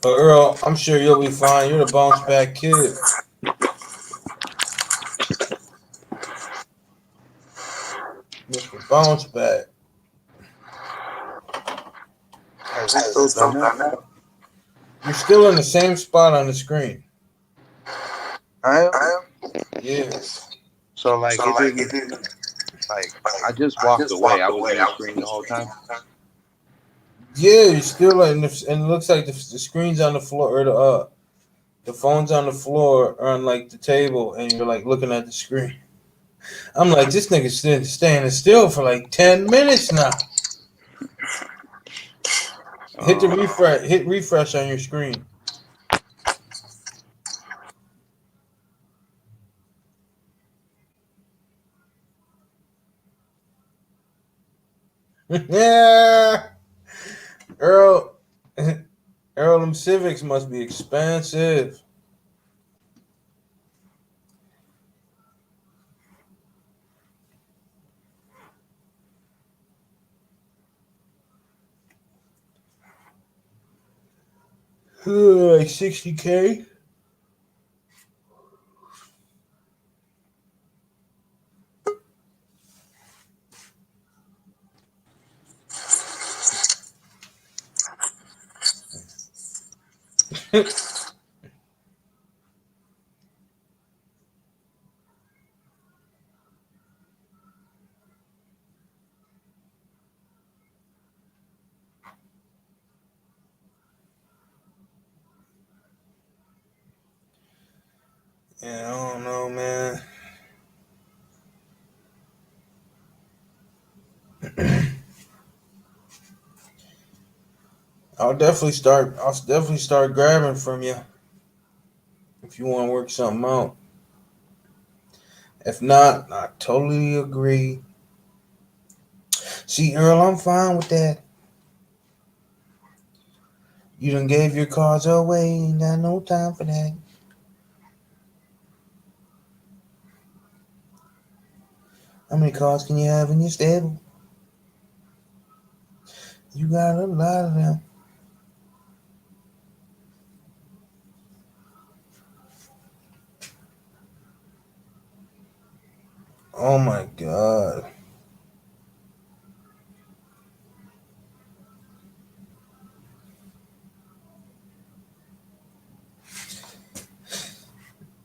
F: But Earl, I'm sure you'll be fine. You're the bounce back kid. Mr. Bounce back. You're still in the same spot on the screen.
K: I am?
F: Yeah.
K: So like it didn't like I just walked away. I was in the screen the whole time.
F: Yeah, you're still in the, and it looks like the screen's on the floor, or the phone's on the floor on like the table, and you're like looking at the screen. I'm like, this nigga's standing still for like 10 minutes now. Hit the refresh. Hit refresh on your screen.
A: Yeah, Earl, Earl, them Civics must be expensive. Like $60K. Yeah, I don't know, man. I'll definitely start grabbing from you if you want to work something out. If not, I totally agree. See, Earl, I'm fine with that. You done gave your cards away. Ain't got no time for that. How many cards can you have in your stable? You got a lot of them. Oh my God.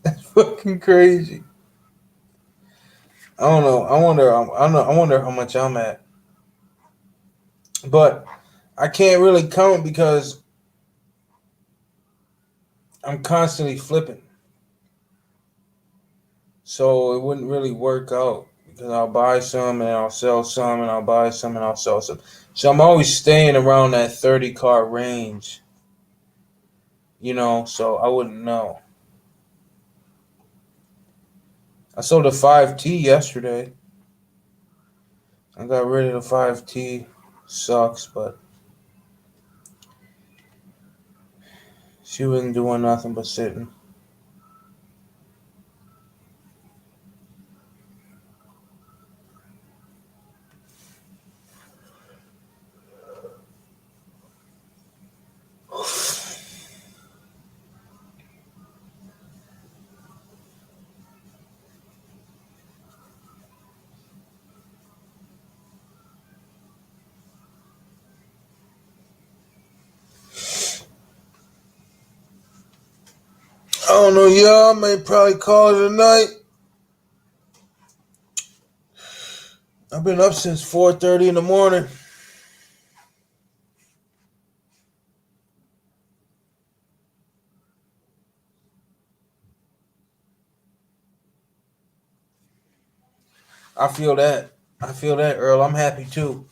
A: That's fucking crazy. I don't know. I wonder how much I'm at. But I can't really count because I'm constantly flipping. So it wouldn't really work out because I'll buy some and I'll sell some and I'll buy some and I'll sell some. So I'm always staying around that 30 card range. So I wouldn't know. I sold a 5T yesterday. I got rid of the 5T. Sucks, but she wasn't doing nothing but sitting. I don't know, y'all may probably call it a night. I've been up since 4:30 in the morning. I feel that, Earl. I'm happy too.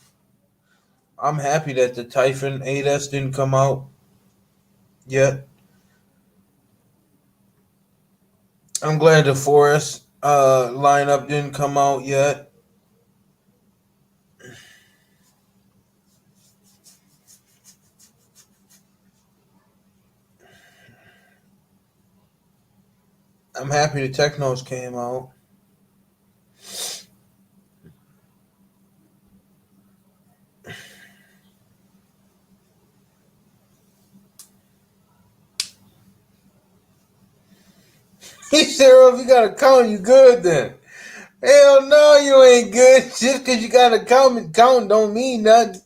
A: I'm happy that the Typhon 8S didn't come out yet. I'm glad the 4S lineup didn't come out yet. I'm happy the Technos came out. He said, if you got a count, you good then. Hell no, you ain't good. Just because you got a count don't mean nothing.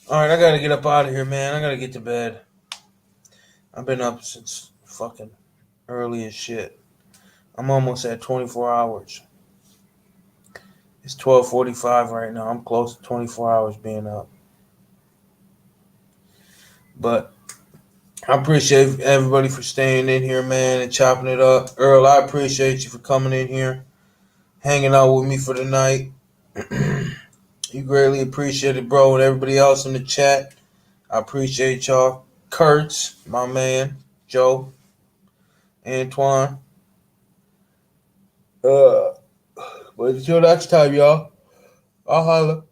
A: All right, I got to get up out of here, man. I got to get to bed. I've been up since fucking early as shit. I'm almost at 24 hours. It's 12:45 right now. I'm close to 24 hours being up. But I appreciate everybody for staying in here, man, and chopping it up. Earl, I appreciate you for coming in here, hanging out with me for the night. You greatly appreciate it, bro, and everybody else in the chat. I appreciate y'all. Kurtz, my man, Joe, Antoine. But until next time, y'all, I'll holla.